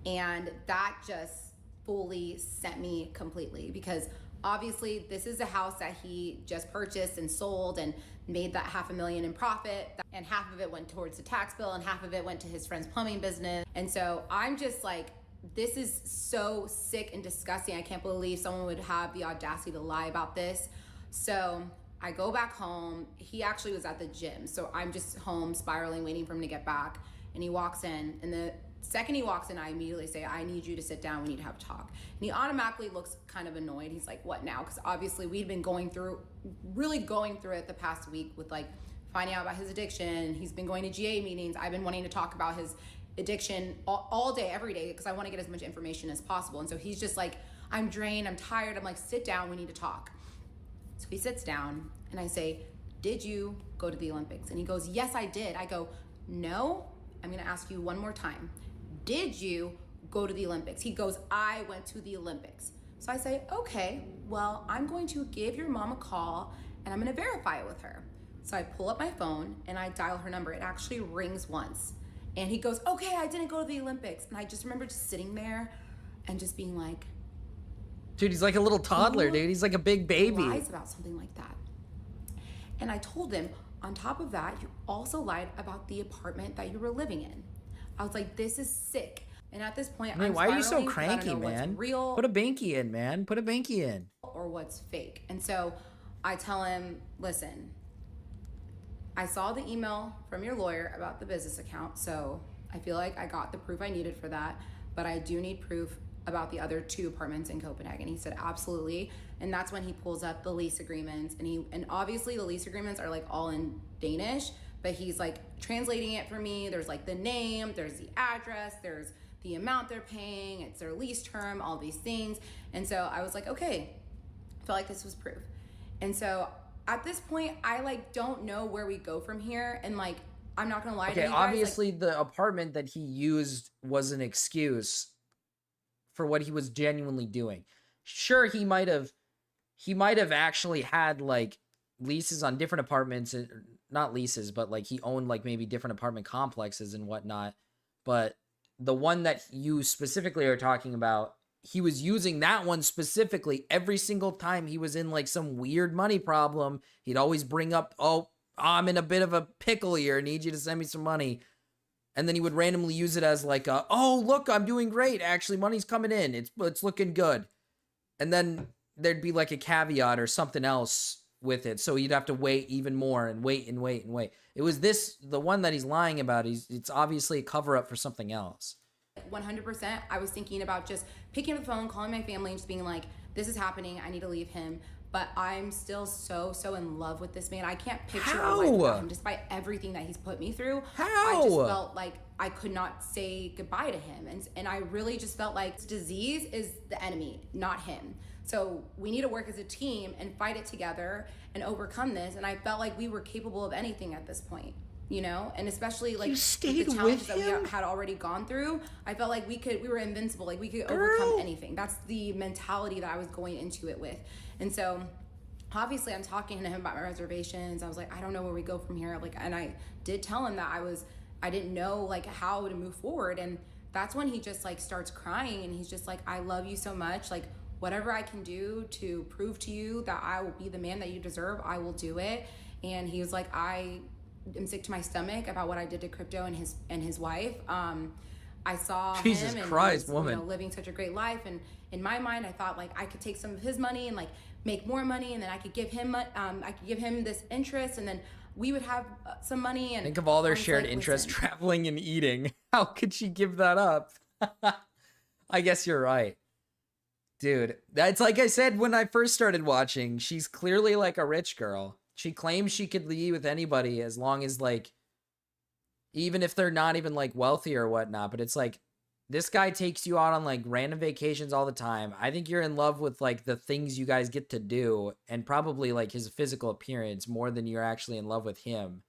And that just fully sent me completely, because obviously this is a house that he just purchased and sold and made that $500,000 in profit, and half of it went towards the tax bill and half of it went to his friend's plumbing business. And so I'm just like, this is so sick and disgusting. I can't believe someone would have the audacity to lie about this. So I go back home. He actually was at the gym, so I'm just home spiraling, waiting for him to get back. And he walks in, and the second he walks in, I immediately say, I need you to sit down, we need to have a talk. And he automatically looks kind of annoyed. He's like, what now? Because obviously we'd been really going through it the past week with like finding out about his addiction. He's been going to GA meetings. I've been wanting to talk about his addiction all day, every day, because I want to get as much information as possible. And so he's just like, I'm drained, I'm tired. I'm like, sit down, we need to talk. So he sits down and I say, did you go to the Olympics? And he goes, yes, I did. I go, no, I'm gonna ask you one more time. Did you go to the Olympics? He goes, I went to the Olympics. So I say, okay, well, I'm going to give your mom a call and I'm gonna verify it with her. So I pull up my phone and I dial her number. It actually rings once. And he goes, okay, I didn't go to the Olympics. And I just remember just sitting there and just being like, Dude, he's like a little toddler, dude. He's like a big baby. lies about something like that. And I told him, on top of that, you also lied about the apartment that you were living in. I was like, this is sick. And at this point, Man, I'm why are you so spiraling 'cause I don't cranky, know what's man? real Put a binky in, man. Put a binky in. or what's fake. And so I tell him, listen, I saw the email from your lawyer about the business account, so I feel like I got the proof I needed for that, but I do need proof about the other 2 apartments in Copenhagen. He said, absolutely. And that's when he pulls up the lease agreements, and obviously the lease agreements are like all in Danish, but he's like translating it for me. There's like the name, there's the address, there's the amount they're paying, it's their lease term, all these things. And so I was like, okay, I felt like this was proof. And so at this point, I like don't know where we go from here. And like, I'm not gonna lie to you Okay, guys, obviously the apartment that he used was an excuse for what he was genuinely doing. Sure, he might have actually had like leases on different apartments, not leases, but like he owned like maybe different apartment complexes and whatnot. But the one that you specifically are talking about, he was using that one specifically every single time he was in like some weird money problem. He'd always bring up, oh, I'm in a bit of a pickle here. I need you to send me some money. And then he would randomly use it as like, oh, look, I'm doing great. Actually, money's coming in. It's looking good. And then there'd be like a caveat or something else with it. So you'd have to wait even more and wait and wait and wait. It was the one that he's lying about. It's obviously a cover up for something else. 100%. I was thinking about just picking up the phone, calling my family, and just being like, this is happening. I need to leave him. But I'm still so in love with this man. I can't picture a life without him, despite everything that he's put me through. I just felt like I could not say goodbye to him. And I really just felt like this disease is the enemy, not him. So we need to work as a team and fight it together and overcome this. And I felt like we were capable of anything at this point, you know? And especially like the challenges that we had already gone through, I felt like we were invincible. Like we could overcome anything. That's the mentality that I was going into it with. And so obviously I'm talking to him about my reservations. I was like, I don't know where we go from here. Like, and I did tell him that I didn't know like how to move forward. And that's when he just like starts crying and he's just like, I love you so much. Like whatever I can do to prove to you that I will be the man that you deserve, I will do it. And he was like, I am sick to my stomach about what I did to Crypto and his wife. I saw Jesus him and Christ, he was, you know, living such a great life. And in my mind, I thought like I could take some of his money and like make more money, and then I could give him this interest, and then we would have some money. And think of all their shared interests, traveling and eating. How could she give that up? I guess you're right. Dude, that's like I said when I first started watching, she's clearly like a rich girl. She claims she could be with anybody as long as like, even if they're not even like wealthy or whatnot, but it's like, this guy takes you out on like random vacations all the time. I think you're in love with like the things you guys get to do and probably like his physical appearance more than you're actually in love with him.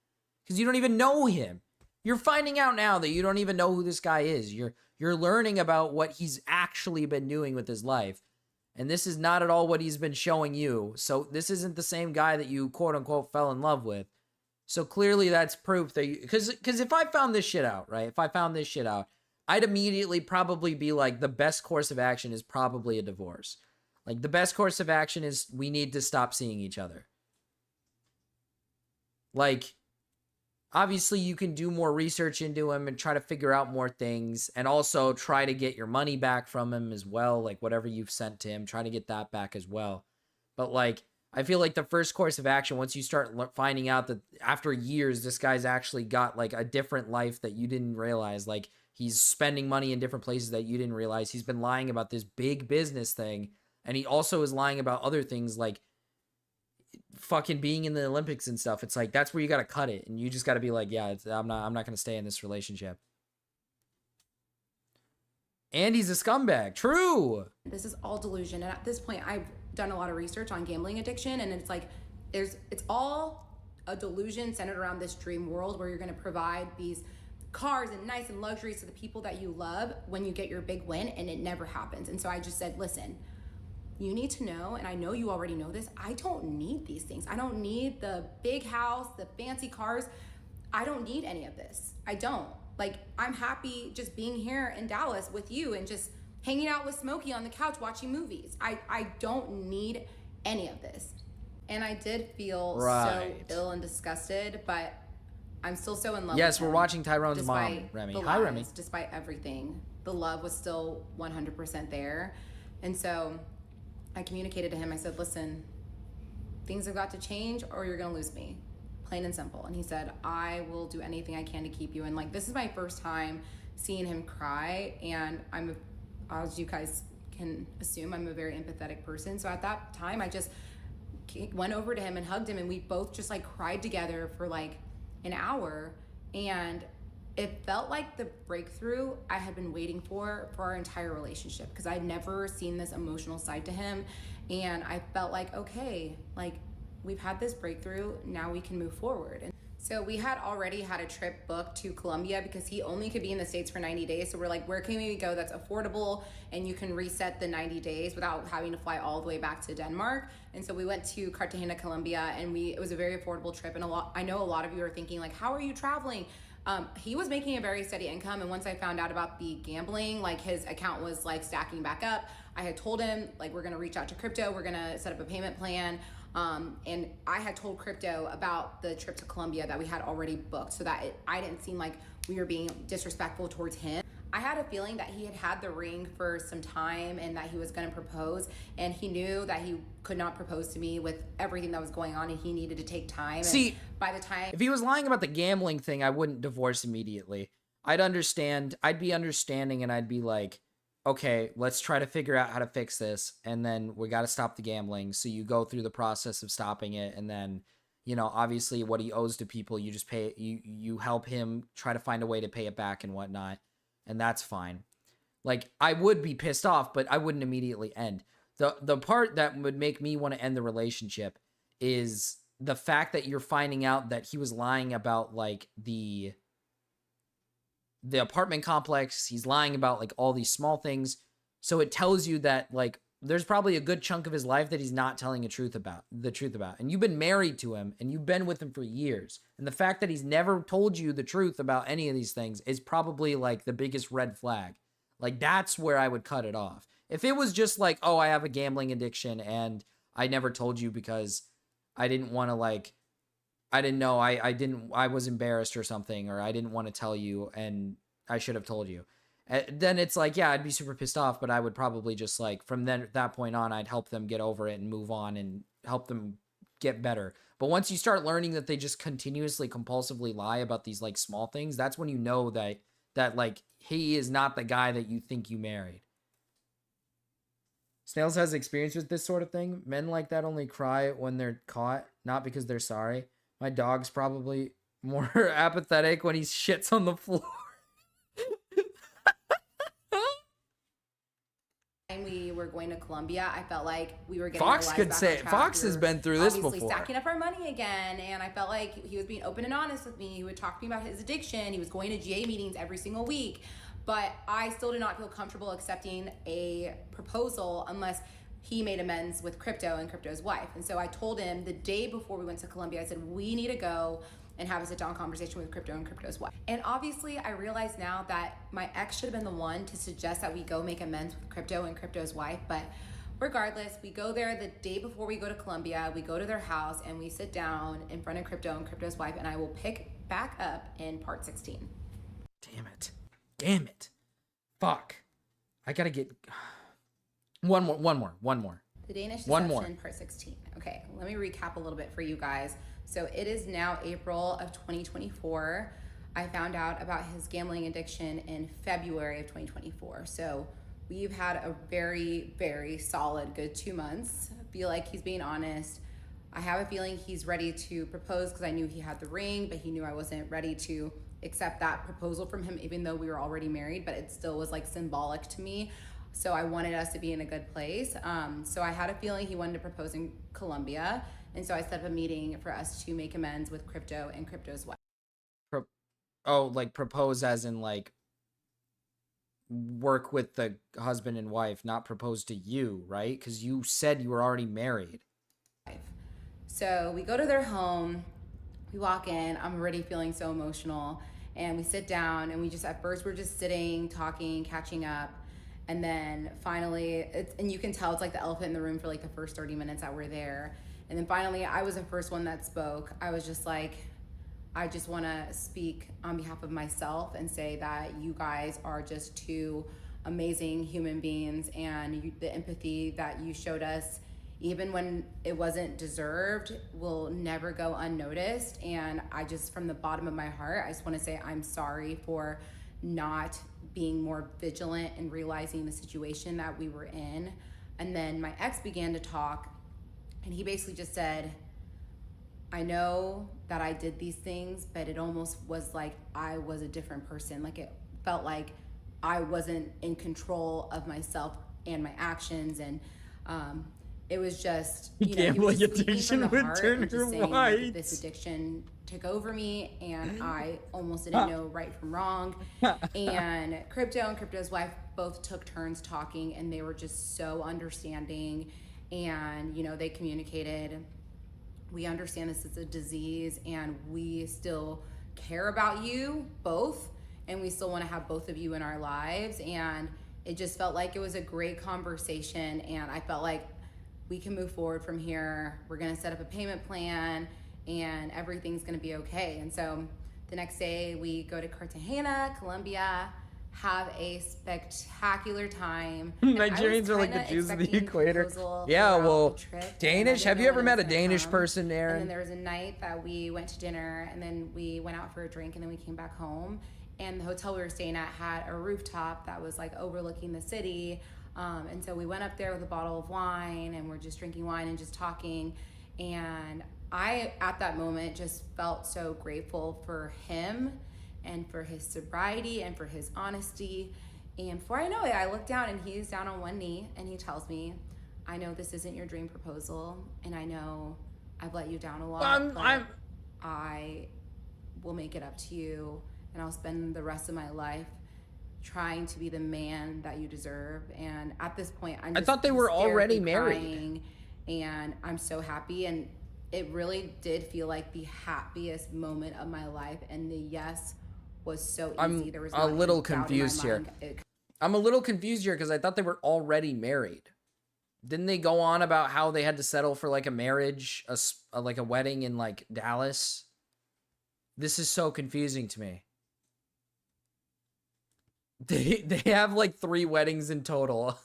Because you don't even know him. You're finding out now that you don't even know who this guy is. You're learning about what he's actually been doing with his life. And this is not at all what he's been showing you. So this isn't the same guy that you quote unquote fell in love with. So clearly that's proof that you, because if I found this shit out, right? If I found this shit out, I'd immediately probably be like, the best course of action is probably a divorce. Like the best course of action is we need to stop seeing each other. Like, obviously you can do more research into him and try to figure out more things, and also try to get your money back from him as well. Like whatever you've sent to him, try to get that back as well. But like, I feel like the first course of action, once you start finding out that after years, this guy's actually got like a different life that you didn't realize, like he's spending money in different places that you didn't realize. He's been lying about this big business thing. And he also is lying about other things like fucking being in the Olympics and stuff. It's like, that's where you got to cut it. And you just got to be like, yeah, I'm not going to stay in this relationship. And he's a scumbag. True. This is all delusion. And at this point, I've done a lot of research on gambling addiction. And it's like, it's all a delusion centered around this dream world where you're going to provide these cars and nice and luxuries to the people that you love when you get your big win, and it never happens. And so I just said, listen, you need to know, and I know you already know this, I don't need these things. I don't need the big house, the fancy cars. I don't need any of this. I don't. Like, I'm happy just being here in Dallas with you and just hanging out with Smokey on the couch watching movies. I don't need any of this. And I did feel so ill and disgusted, but I'm still so in love with him. Yes, we're watching Tyrone's mom, Remy. Hi, Remy. Despite everything, the love was still 100% there. And so I communicated to him, I said, listen, things have got to change or you're going to lose me. Plain and simple. And he said, I will do anything I can to keep you. And like, this is my first time seeing him cry. And as you guys can assume, I'm a very empathetic person. So at that time, I just went over to him and hugged him. And we both just like cried together for like an hour. And it felt like the breakthrough I had been waiting for our entire relationship, because I'd never seen this emotional side to him. And I felt like, okay, like we've had this breakthrough, now we can move forward. And so we had already had a trip booked to Colombia because he only could be in the States for 90 days. So we're like, where can we go that's affordable and you can reset the 90 days without having to fly all the way back to Denmark? And so we went to Cartagena, Colombia, and it was a very affordable trip. And I know a lot of you are thinking like, how are you traveling? He was making a very steady income, and once I found out about the gambling, like his account was like stacking back up, I had told him, like, we're gonna reach out to crypto, we're gonna set up a payment plan. And I had told crypto about the trip to Colombia that we had already booked, so that I didn't seem like we were being disrespectful towards him. I had a feeling that he had the ring for some time and that he was gonna propose, and he knew that he could not propose to me with everything that was going on, and he needed to take time. See, and by the time if he was lying about the gambling thing, I wouldn't divorce immediately. I'd understand. I'd be understanding, and I'd be like, okay, let's try to figure out how to fix this, and then we got to stop the gambling. So you go through the process of stopping it, and then, you know, obviously what he owes to people, you just pay. You help him try to find a way to pay it back and whatnot, and that's fine. Like, I would be pissed off, but I wouldn't immediately end. The part that would make me want to end the relationship is the fact that you're finding out that he was lying about, like, the apartment complex. He's lying about, like, all these small things. So it tells you that, like, there's probably a good chunk of his life that he's not telling the truth about. And you've been married to him, and you've been with him for years. And the fact that he's never told you the truth about any of these things is probably, like, the biggest red flag. Like, that's where I would cut it off. If it was just like, oh, I have a gambling addiction and I never told you because I didn't want to, like, I didn't know, I was embarrassed or something, or I didn't want to tell you and I should have told you. Then it's like, yeah, I'd be super pissed off, but I would probably just, like, from then that point on, I'd help them get over it and move on and help them get better. But once you start learning that they just continuously, compulsively lie about these, like, small things, that's when you know that like, he is not the guy that you think you married. Snails has experience with this sort of thing. Men like that only cry when they're caught, not because they're sorry. My dog's probably more apathetic when he shits on the floor. And we were going to Colombia, I felt like we were getting Fox our lives could back say on track. Fox We has were been through this obviously before. stacking up our money again, and I felt like he was being open and honest with me. He would talk to me about his addiction. He was going to GA meetings every single week, but I still did not feel comfortable accepting a proposal unless he made amends with crypto and crypto's wife. And so I told him the day before we went to Colombia, I said, we need to go and have a sit-down conversation with crypto and crypto's wife. And obviously I realize now that my ex should have been the one to suggest that we go make amends with crypto and crypto's wife, but regardless, we go there the day before we go to Colombia, we go to their house and we sit down in front of crypto and crypto's wife, and I will pick back up in part 16. Damn it. Fuck. I gotta get one more. The Danish One Deception, more. part 16. Okay, let me recap a little bit for you guys. So it is now April of 2024. I found out about his gambling addiction in February of 2024. So we've had a very, very solid good 2 months. I feel like he's being honest. I have a feeling he's ready to propose because I knew he had the ring, but he knew I wasn't ready to accept that proposal from him, even though we were already married, but it still was, like, symbolic to me. So I wanted us to be in a good place. So I had a feeling he wanted to propose in Colombia. And so I set up a meeting for us to make amends with crypto and crypto's wife. Like, propose as in, like, work with the husband and wife, not propose to you, right? Because you said you were already married. So we go to their home, we walk in, I'm already feeling so emotional, and we sit down and we just, at first we're just sitting, talking, catching up, and then finally, and you can tell it's like the elephant in the room for like the first 30 minutes that we're there. And then finally, I was the first one that spoke. I was just like, I just want to speak on behalf of myself and say that you guys are just two amazing human beings, and the empathy that you showed us, even when it wasn't deserved, will never go unnoticed. And I just, from the bottom of my heart, I just want to say I'm sorry for not being more vigilant and realizing the situation that we were in. And then my ex began to talk, and he basically just said, I know that I did these things, but it almost was like I was a different person. Like, it felt like I wasn't in control of myself and my actions. And it was just, you know, he was just speaking from the heart and just saying, like, this addiction took over me, and I almost didn't know right from wrong. And crypto and crypto's wife both took turns talking, and they were just so understanding. And, you know, they communicated, we understand this is a disease, and we still care about you both, and we still want to have both of you in our lives. And it just felt like it was a great conversation, and I felt like we can move forward from here. We're gonna set up a payment plan, and everything's gonna be okay. And so the next day we go to Cartagena, Colombia, have a spectacular time. And I was Nigerians are like the kinda Jews of the expecting a equator. proposal Yeah, throughout well, the trip, and I Danish. didn't Have know you ever when it met was a gonna Danish come. person, And then Aaron? there was a night that we went to dinner, and then we went out for a drink, and then we came back home. And the hotel we were staying at had a rooftop that was like overlooking the city. And so we went up there with a bottle of wine, and we're just drinking wine and just talking. And I, at that moment, just felt so grateful for him and for his sobriety and for his honesty. And before I know it, I look down and he's down on one knee and he tells me, I know this isn't your dream proposal, and I know I've let you down a lot, but I will make it up to you, and I'll spend the rest of my life trying to be the man that you deserve. And at this point, I thought they were already hysterically married. crying, and I'm so happy. And it really did feel like the happiest moment of my life, and the yes was so easy. I'm There was a not even little doubt in my confused here. mind. I'm a little confused here because I thought they were already married. Didn't they go on about how they had to settle for like a marriage, like a wedding in like Dallas? This is so confusing to me. They have like 3 weddings in total.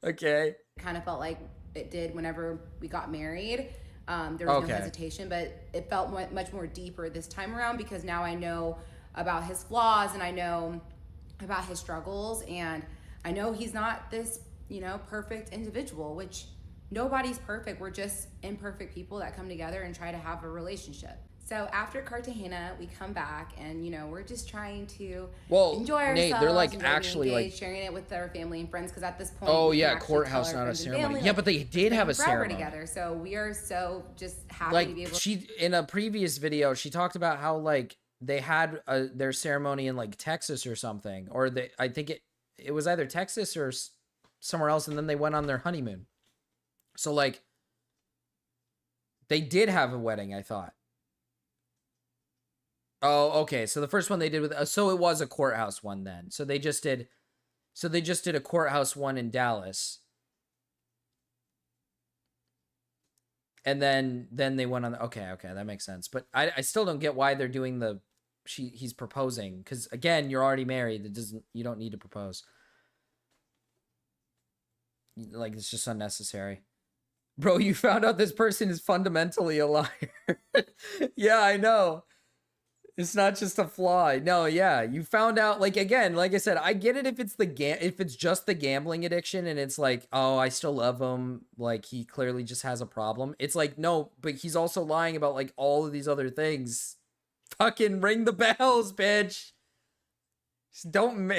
Okay. Kind of felt like it did whenever we got married. There was no hesitation, but it felt much more deeper this time around, because now I know about his flaws, and I know about his struggles, and I know he's not this, perfect individual, which nobody's perfect. We're just imperfect people that come together and try to have a relationship. So after Cartagena, we come back, and we're just trying to enjoy ourselves. Nate, they're like enjoy being actually engaged, like sharing it with our family and friends, because at this point, oh we can yeah, actually courthouse, tell our not a friends and ceremony. family, Yeah, like, but they did have a forever ceremony together. So we are so just happy like to be able. she in a previous video she talked about how like they had their ceremony in like Texas or something, or I think it was either Texas or somewhere else, and then they went on their honeymoon. So like they did have a wedding, I thought. Oh, okay. So the first one they did with so it was a courthouse one then. So they just did a courthouse one in Dallas. And then they went on okay, that makes sense. But I still don't get why they're doing he's proposing, cuz again, you're already married. You don't need to propose. Like, it's just unnecessary. Bro, you found out this person is fundamentally a liar. Yeah, I know. It's not just a flaw. No, yeah, you found out. Like, again, like I said, I get it if it's just the gambling addiction and it's like, oh, I still love him, like he clearly just has a problem. It's like, no, but he's also lying about like all of these other things. Fucking ring the bells, bitch. Just don't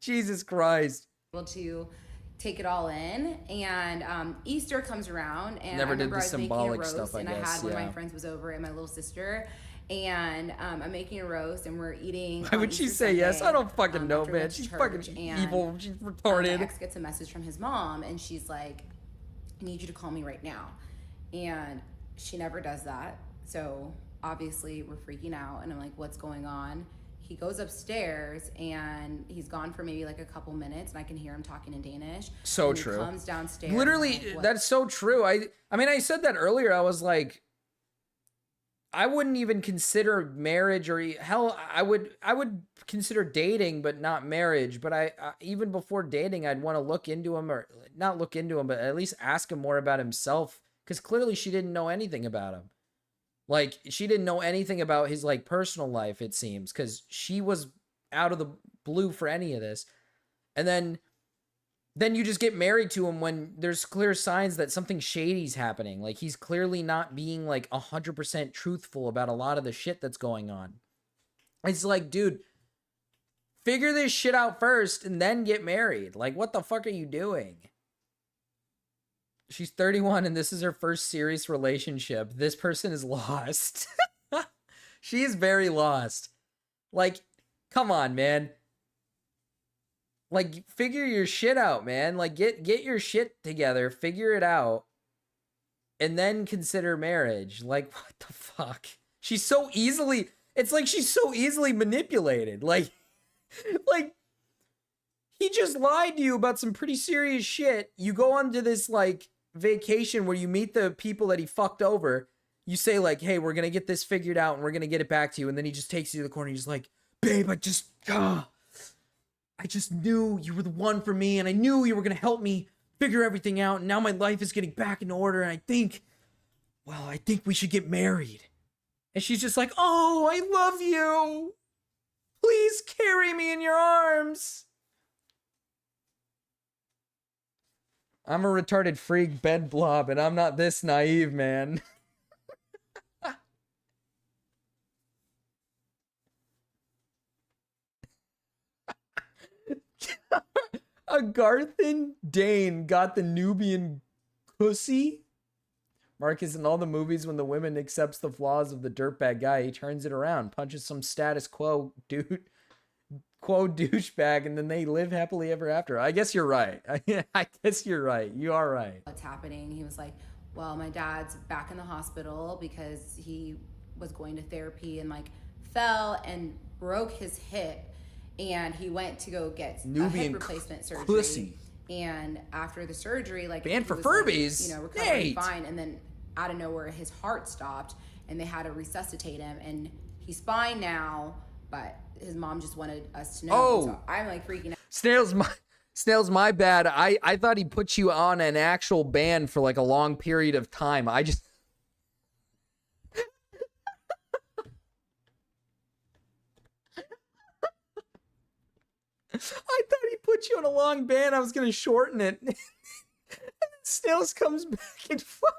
Jesus Christ. Able to take it all in, and Easter comes around, and Never I remember did the I was making a symbolic roast, stuff, I and I guess, had one of yeah. my friends was over, and my little sister, and I'm making a roast, and we're eating. Why would she Easter say yes? Sunday, I don't fucking know, after we went bitch. to She's church, fucking and, evil. She's My retarded. ex gets a message from his mom, and she's like, I need you to call me right now. And she never does that. So obviously we're freaking out, and I'm like, what's going on? He goes upstairs, and he's gone for maybe like a couple minutes, and I can hear him talking in Danish. So and he true. comes downstairs. Literally, and I'm like, that's so true. I mean, I said that earlier. I was like, I wouldn't even consider marriage, or hell, I would consider dating, but not marriage. But I even before dating, I'd want to look into him, or not look into him, but at least ask him more about himself, because clearly she didn't know anything about him. Like, she didn't know anything about his like personal life, it seems, because she was out of the blue for any of this. And then you just get married to him when there's clear signs that something shady's happening. Like, he's clearly not being like 100% truthful about a lot of the shit that's going on. It's like, dude, figure this shit out first and then get married. Like, what the fuck are you doing? She's 31 and this is her first serious relationship. This person is lost. She is very lost. Like, come on, man. Like, figure your shit out, man. Like, get your shit together, figure it out, and then consider marriage. Like, what the fuck? It's like she's so easily manipulated. Like, Like, he just lied to you about some pretty serious shit. You go on to this, like, vacation where you meet the people that he fucked over. You say, like, hey, we're gonna get this figured out and we're gonna get it back to you. And then he just takes you to the corner. He's like, babe, I just knew you were the one for me, and I knew you were gonna help me figure everything out. And now my life is getting back in order. And I think we should get married. And she's just like, oh, I love you. Please carry me in your arms. I'm a retarded freak bed blob, and I'm not this naive, man. A Garthan Dane got the Nubian pussy. Marcus, in all the movies, when the woman accepts the flaws of the dirtbag guy, he turns it around, punches some status quo douchebag, and then they live happily ever after. I guess you're right. I guess you're right. You are right. What's happening? He was like, well, my dad's back in the hospital because he was going to therapy and like fell and broke his hip, and he went to go get a hip replacement surgery. Pussy. And after the surgery, like, banned for he was, Furbies, like, you know, recovering fine, and then out of nowhere his heart stopped and they had to resuscitate him, and he's fine now, but his mom just wanted us to know. Oh. So I'm like freaking out. Snails, my bad. I thought he put you on an actual ban for like a long period of time. I just I thought he put you on a long ban. I was gonna shorten it. And then Snails comes back and fuck.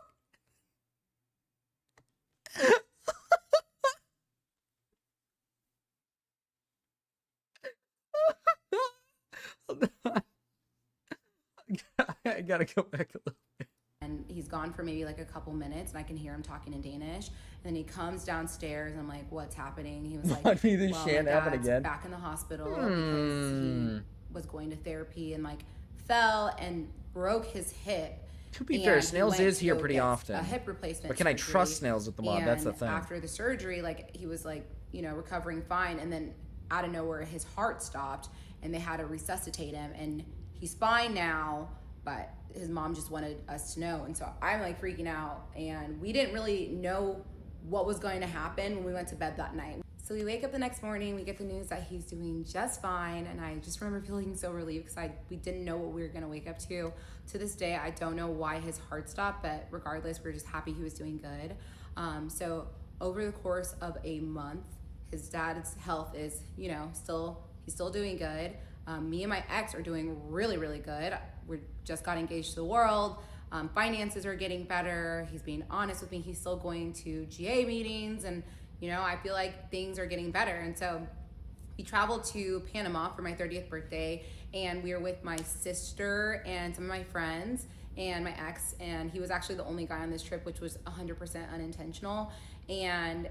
I gotta go back a little bit. And he's gone for maybe like a couple minutes, and I can hear him talking in Danish. And then he comes downstairs, and I'm like, what's happening? He was like, Want me to well, shan't my happen dad's again? back in the hospital because he was going to therapy and like fell and broke his hip. To be And fair, he Snails went is to here go pretty get often. A hip replacement. But can I surgery. trust Snails with the mod? That's the And thing. After the surgery, like, he was like, you know, recovering fine, and then out of nowhere his heart stopped, and they had to resuscitate him, and he's fine now, but his mom just wanted us to know. And so I'm like freaking out, and we didn't really know what was going to happen when we went to bed that night. So we wake up the next morning, we get the news that he's doing just fine, and I just remember feeling so relieved because we didn't know what we were gonna wake up to. To this day, I don't know why his heart stopped, but regardless, we're just happy he was doing good. So over the course of a month, his dad's health is, you know, he's still doing good. Me and my ex are doing really, really good. We just got engaged to the world. Finances are getting better. He's being honest with me. He's still going to GA meetings, and you know, I feel like things are getting better. And so we traveled to Panama for my 30th birthday, and we were with my sister and some of my friends and my ex, and he was actually the only guy on this trip, which was 100% unintentional. And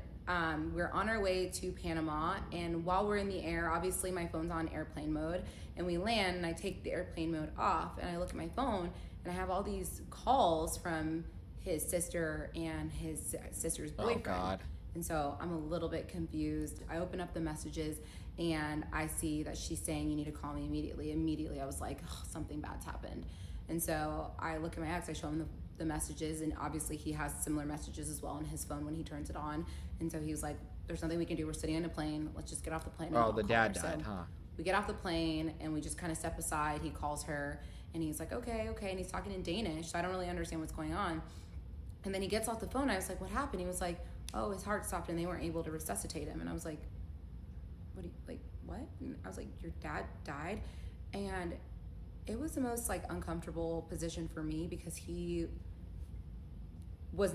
we're on our way to Panama, and while we're in the air, obviously my phone's on airplane mode, and we land, and I take the airplane mode off, and I look at my phone, and I have all these calls from his sister and his sister's boyfriend. Oh, God. And so I'm a little bit confused. I open up the messages, and I see that she's saying, you need to call me immediately. Immediately, I was like, oh, something bad's happened. And so I look at my ex, I show him the messages, and obviously he has similar messages as well on his phone when he turns it on. And so he was like, there's nothing we can do. We're sitting on a plane. Let's just get off the plane. Oh, the dad died, huh? We get off the plane, and we just kind of step aside. He calls her, and he's like, okay. And he's talking in Danish, so I don't really understand what's going on. And then he gets off the phone. I was like, what happened? He was like, oh, his heart stopped, and they weren't able to resuscitate him. And I was like, what? And I was like, your dad died? And it was the most like uncomfortable position for me because he did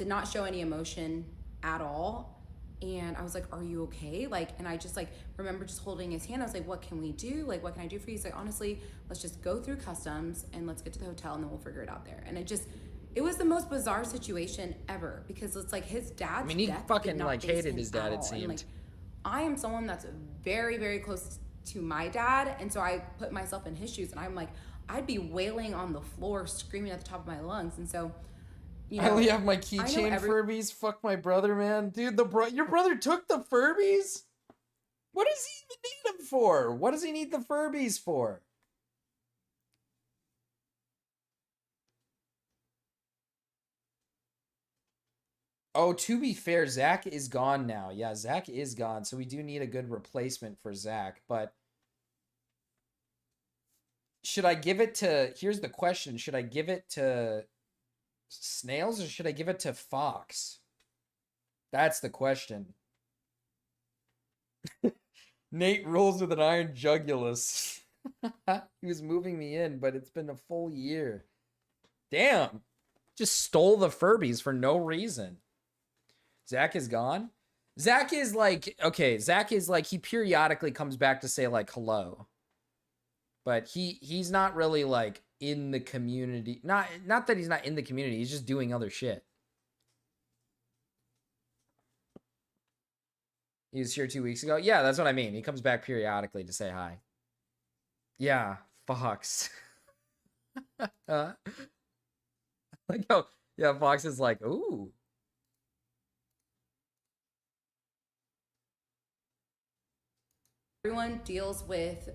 not show any emotion at all. And I was like, are you okay? Like, and I just like remember just holding his hand. I was like, what can we do? Like, what can I do for you? He's like, honestly, let's just go through customs and let's get to the hotel, and then we'll figure it out there. And it was the most bizarre situation ever because it's like his dad's he death fucking did not like faze hated him his dad, at it all. And, seemed. like, I am someone that's very, very close to my dad, and so I put myself in his shoes, and I'm like, I'd be wailing on the floor, screaming at the top of my lungs. And so, you know, I only have my I know keychain Furbies. Fuck my brother, man. Dude, your brother took the Furbies? What does he even need them for? What does he need the Furbies for? Oh, to be fair, Zach is gone now. Yeah, Zach is gone, so we do need a good replacement for Zach. But should I give it to... Here's the question. Should I give it to Snails or should I give it to Fox? That's the question. Nate rolls with an iron jugulus. He was moving me in, but it's been a full year. Damn. Just stole the Furbies for no reason. Zach is gone? Zach is like, okay, Zach is like, he periodically comes back to say like hello. But he's not really like in the community. Not that he's not in the community, he's just doing other shit. He was here 2 weeks ago. Yeah, that's what I mean. He comes back periodically to say hi. Yeah, Fox. Like, oh, yeah, Fox is like, ooh. Everyone deals with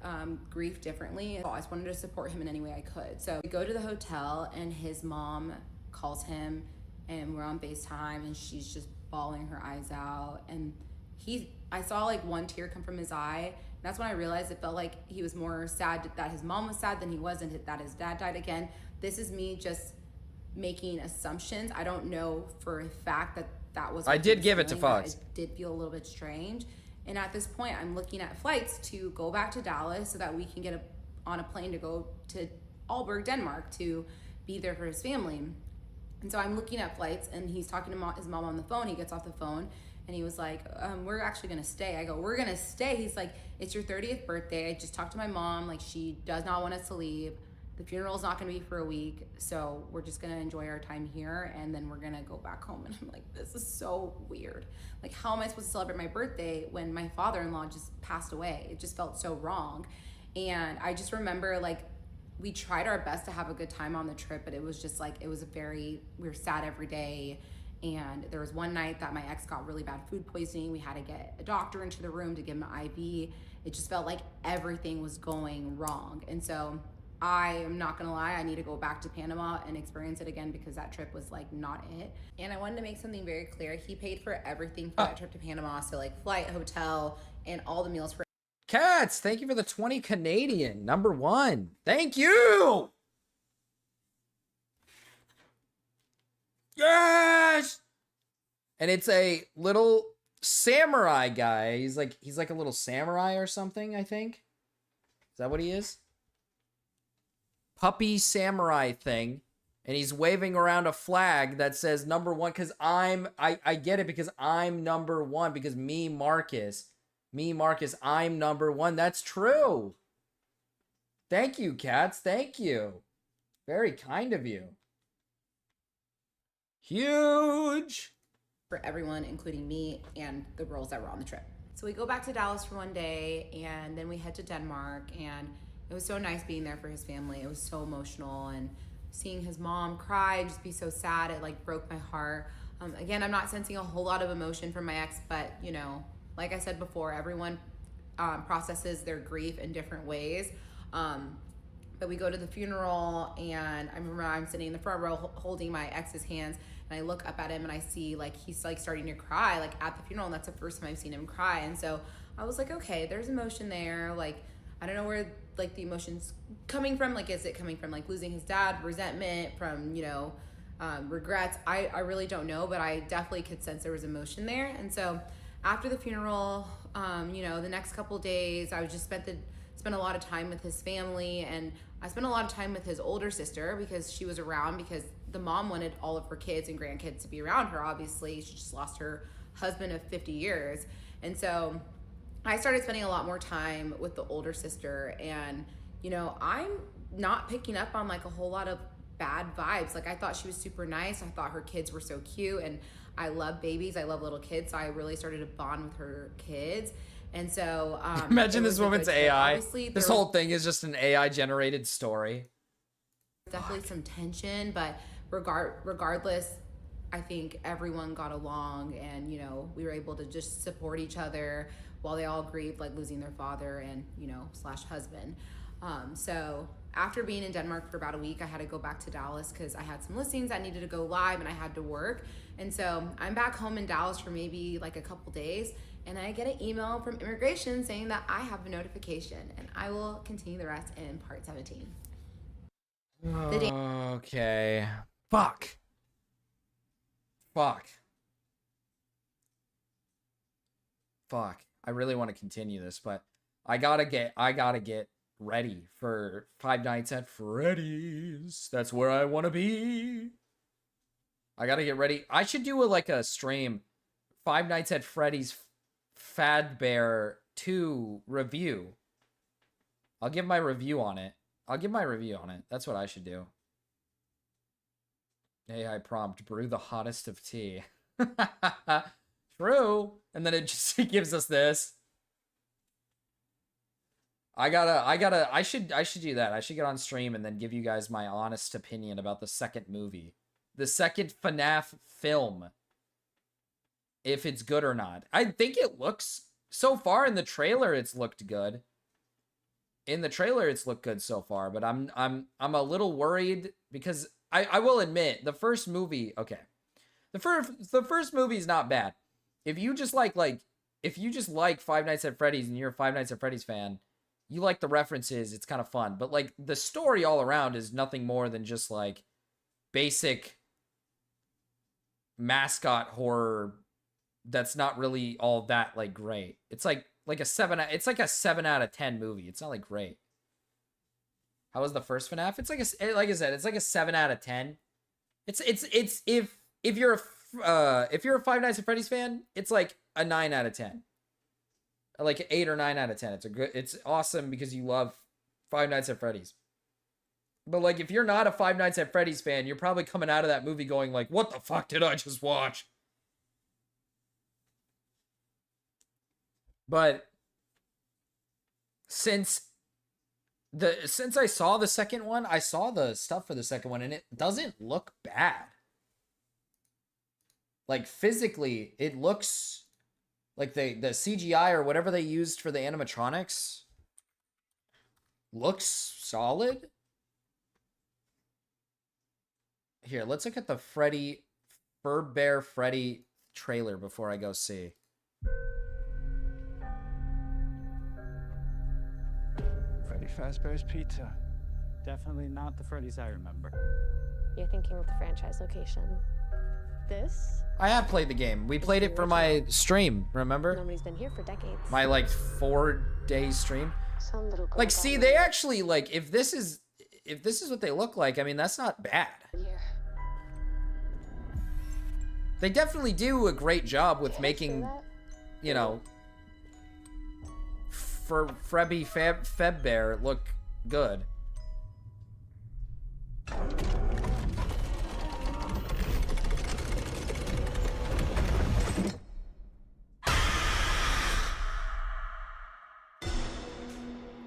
grief differently. I always wanted to support him in any way I could. So we go to the hotel and his mom calls him and we're on FaceTime and she's just bawling her eyes out. And I saw like one tear come from his eye. And that's when I realized it felt like he was more sad that his mom was sad than he wasn't that his dad died again. This is me just making assumptions. I don't know for a fact that was. I did give it to Fox. It did feel a little bit strange. And at this point, I'm looking at flights to go back to Dallas so that we can get on a plane to go to Aalborg, Denmark to be there for his family. And so I'm looking at flights and he's talking to his mom on the phone. He gets off the phone and he was like, we're actually gonna stay. I go, we're gonna stay. He's like, it's your 30th birthday. I just talked to my mom. Like, she does not want us to leave. The funeral's not gonna be for a week. So we're just gonna enjoy our time here and then we're gonna go back home. And I'm like, this is so weird. Like, how am I supposed to celebrate my birthday when my father-in-law just passed away? It just felt so wrong. And I just remember, like, we tried our best to have a good time on the trip, but it was just like, we were sad every day. And there was one night that my ex got really bad food poisoning. We had to get a doctor into the room to give him an IV. It just felt like everything was going wrong. And so I am not gonna lie, I need to go back to Panama and experience it again because that trip was like not it. And I wanted to make something very clear. He paid for everything for that trip to Panama. So like flight, hotel, and all the meals for Cats, thank you for the 20 Canadian. Number 1. Thank you. Yes. And it's a little samurai guy. He's like a little samurai or something, I think. Is that what he is? Puppy samurai thing. And he's waving around a flag that says number 1 because I get it because I'm number 1 because me, Marcus, I'm number 1. That's true. Thank you, cats. Thank you. Very kind of you. Huge. For everyone, including me and the girls that were on the trip. So we go back to Dallas for one day and then we head to Denmark, and it was so nice being there for his family. It was so emotional, and seeing his mom cry, just be so sad, it like broke my heart. Again, I'm not sensing a whole lot of emotion from my ex, but you know, like I said before, everyone processes their grief in different ways. But we go to the funeral and I remember I'm sitting in the front row holding my ex's hands, and I look up at him and I see like he's like starting to cry like at the funeral, and that's the first time I've seen him cry. And so I was like, okay, there's emotion there. Like, I don't know where like the emotion's coming from. Like, is it coming from like losing his dad, resentment, from, you know, regrets? I really don't know, but I definitely could sense there was emotion there. And so after the funeral, you know, the next couple days, I was just spent a lot of time with his family, and I spent a lot of time with his older sister because she was around, because the mom wanted all of her kids and grandkids to be around her. Obviously, she just lost her husband of 50 years. And so I started spending a lot more time with the older sister, and, you know, I'm not picking up on like a whole lot of bad vibes. Like, I thought she was super nice. I thought her kids were so cute, and I love babies. I love little kids. So I really started to bond with her kids. And so imagine this woman's AI. Obviously, this whole thing is just an AI generated story. Definitely some tension, but regardless, I think everyone got along, and, you know, we were able to just support each other while they all grieved, like, losing their father and, you know, slash husband. So after being in Denmark for about a week, I had to go back to Dallas because I had some listings that needed to go live and I had to work. And so I'm back home in Dallas for maybe like a couple days, and I get an email from immigration saying that I have a notification, and I will continue the rest in part 17. Okay. Fuck. I really want to continue this, but I gotta get ready for Five Nights at Freddy's. That's where I want to be. I gotta get ready. I should do a stream, Five Nights at Freddy's Fadbear 2 review. I'll give my review on it. That's what I should do. AI prompt, brew the hottest of tea. True. And then it just gives us this. I should do that. I should get on stream and then give you guys my honest opinion about the second movie. The second FNAF film. If it's good or not. I think it looks, so far in the trailer it's looked good. In the trailer it's looked good so far, but I'm a little worried because I will admit the first movie, okay. The first movie is not bad. If you just like Five Nights at Freddy's and you're a Five Nights at Freddy's fan, you like the references, it's kind of fun. But like the story all around is nothing more than just like basic mascot horror that's not really all that like great. It's like a 7 out of 10 movie. It's not like great. How was the first FNAF? It's like like I said, it's like a 7 out of 10. It's if you're a Five Nights at Freddy's fan, it's like a 9 out of 10. Like an 8 or 9 out of 10. It's awesome because you love Five Nights at Freddy's. But like if you're not a Five Nights at Freddy's fan, you're probably coming out of that movie going like, what the fuck did I just watch? But since I saw the second one, I saw the stuff for the second one, and it doesn't look bad. Like physically, it looks like the CGI or whatever they used for the animatronics looks solid. Here, let's look at the Furbear Freddy trailer before I go see. Freddy Fazbear's Pizza. Definitely not the Freddy's I remember. You're thinking of the franchise location. This? I have played the game. We played it for my stream, remember? Nobody's been here for decades. My like 4-day stream. Some little girl Like, see, they actually like if this is what they look like, I mean, that's not bad. here. They definitely do a great job with making, you know, for Frebby Febbear look good.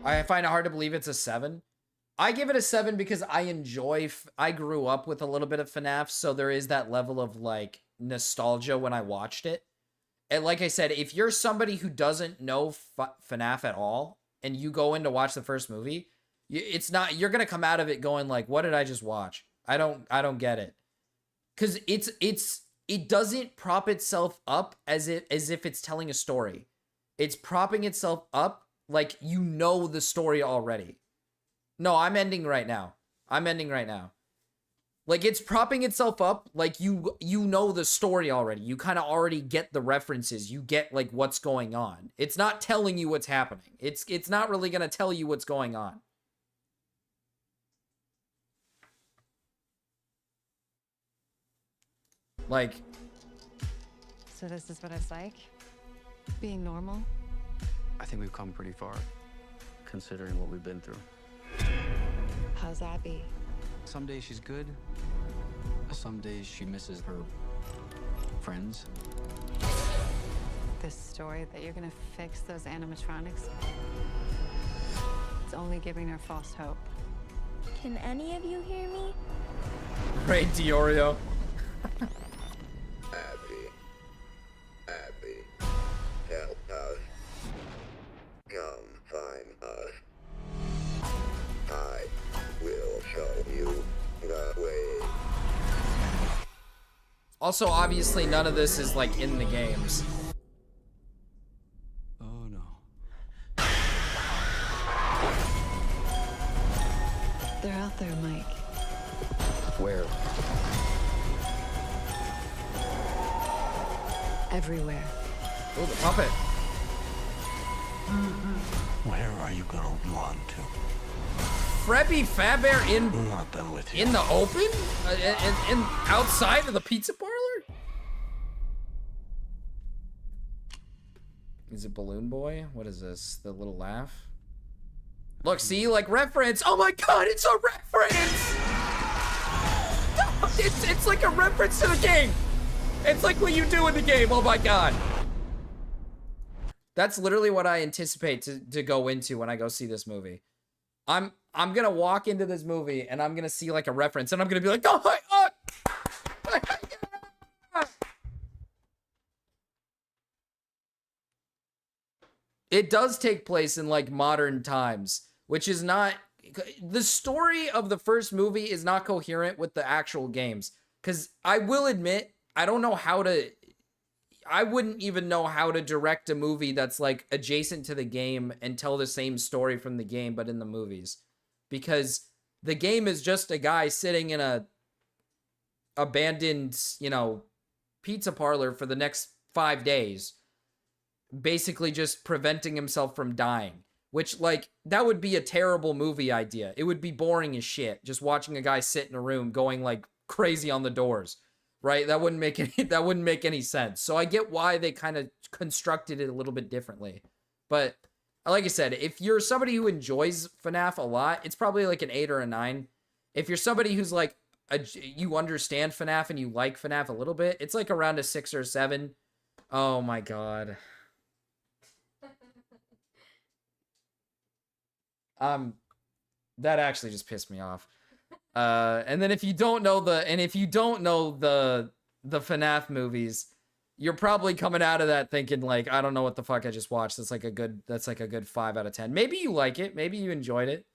I find it hard to believe it's a 7. I give it a 7 because I grew up with a little bit of FNAF, so there is that level of like nostalgia when I watched it. And like I said, if you're somebody who doesn't know FNAF at all and you go in to watch the first movie, you're going to come out of it going like, what did I just watch? I don't get it. Cuz it doesn't prop itself up as if it's telling a story. It's propping itself up like you know the story already. No, I'm ending right now. Like it's propping itself up like you know the story already. You kind of already get the references. You get like what's going on. It's not telling you what's happening. It's not really going to tell you what's going on. Like, so this is what it's like? Being normal? I think we've come pretty far, considering what we've been through. How's Abby? Some days she's good. Some days she misses her friends. This story that you're gonna fix those animatronics, it's only giving her false hope. Can any of you hear me? great Diorio. Also, obviously, none of this is like in the games. Oh no. They're out there, Mike. Where? Everywhere. Oh, the puppet. Where are you gonna run to? Frebby Faber in I'm not done with you. in the open? In outside of the pizza parlor? Is it Balloon Boy? What is this? The little laugh? Look, see, like reference. Oh my god, it's a reference! It's like a reference to the game. It's like what you do in the game. Oh my god. That's literally what I anticipate to go into when I go see this movie. I'm gonna walk into this movie and I'm gonna see like a reference and I'm gonna be like, oh my god. It does take place in like modern times, which is not, the story of the first movie is not coherent with the actual games. Because I will admit, I don't know how to, I wouldn't even know how to direct a movie that's like adjacent to the game and tell the same story from the game, but in the movies. Because the game is just a guy sitting in a abandoned, you know, pizza parlor for the next 5 days, basically just preventing himself from dying, which like that would be a terrible movie idea. It would be boring as shit just watching a guy sit in a room going like crazy on the doors, right? That wouldn't make any sense. So I get why they kind of constructed it a little bit differently. But like I said, if you're somebody who enjoys FNAF a lot, it's probably like an 8 or a 9. If you're somebody who's like you understand FNAF and you like FNAF a little bit, it's like around a 6 or a 7. Oh my god. That actually just pissed me off. And then if you don't know the FNAF movies, you're probably coming out of that thinking like, I don't know what the fuck I just watched. That's like a good 5 out of 10. Maybe you like it. Maybe you enjoyed it.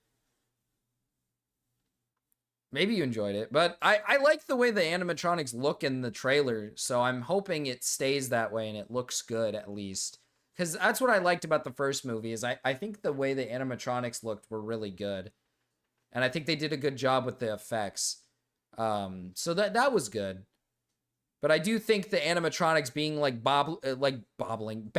But I like the way the animatronics look in the trailer, so I'm hoping it stays that way and it looks good at least. Because that's what I liked about the first movie, is I think the way the animatronics looked were really good. And I think they did a good job with the effects. So that was good. But I do think the animatronics being like babbling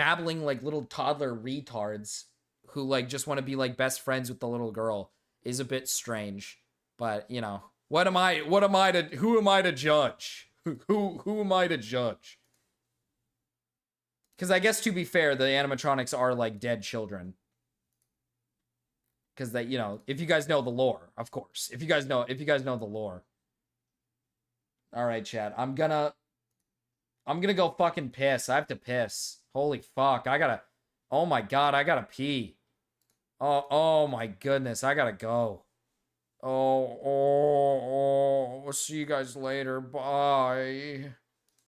like little toddler retards who like just want to be like best friends with the little girl is a bit strange. But, you know, who am I to judge? Who am I to judge? Because I guess, to be fair, the animatronics are like dead children. Because they, you know, if you guys know the lore, of course. If you guys know the lore. All right, chat. I'm gonna go fucking piss. I have to piss. Holy fuck. Oh my god, I gotta pee. Oh my goodness, I gotta go. We'll see you guys later. Bye.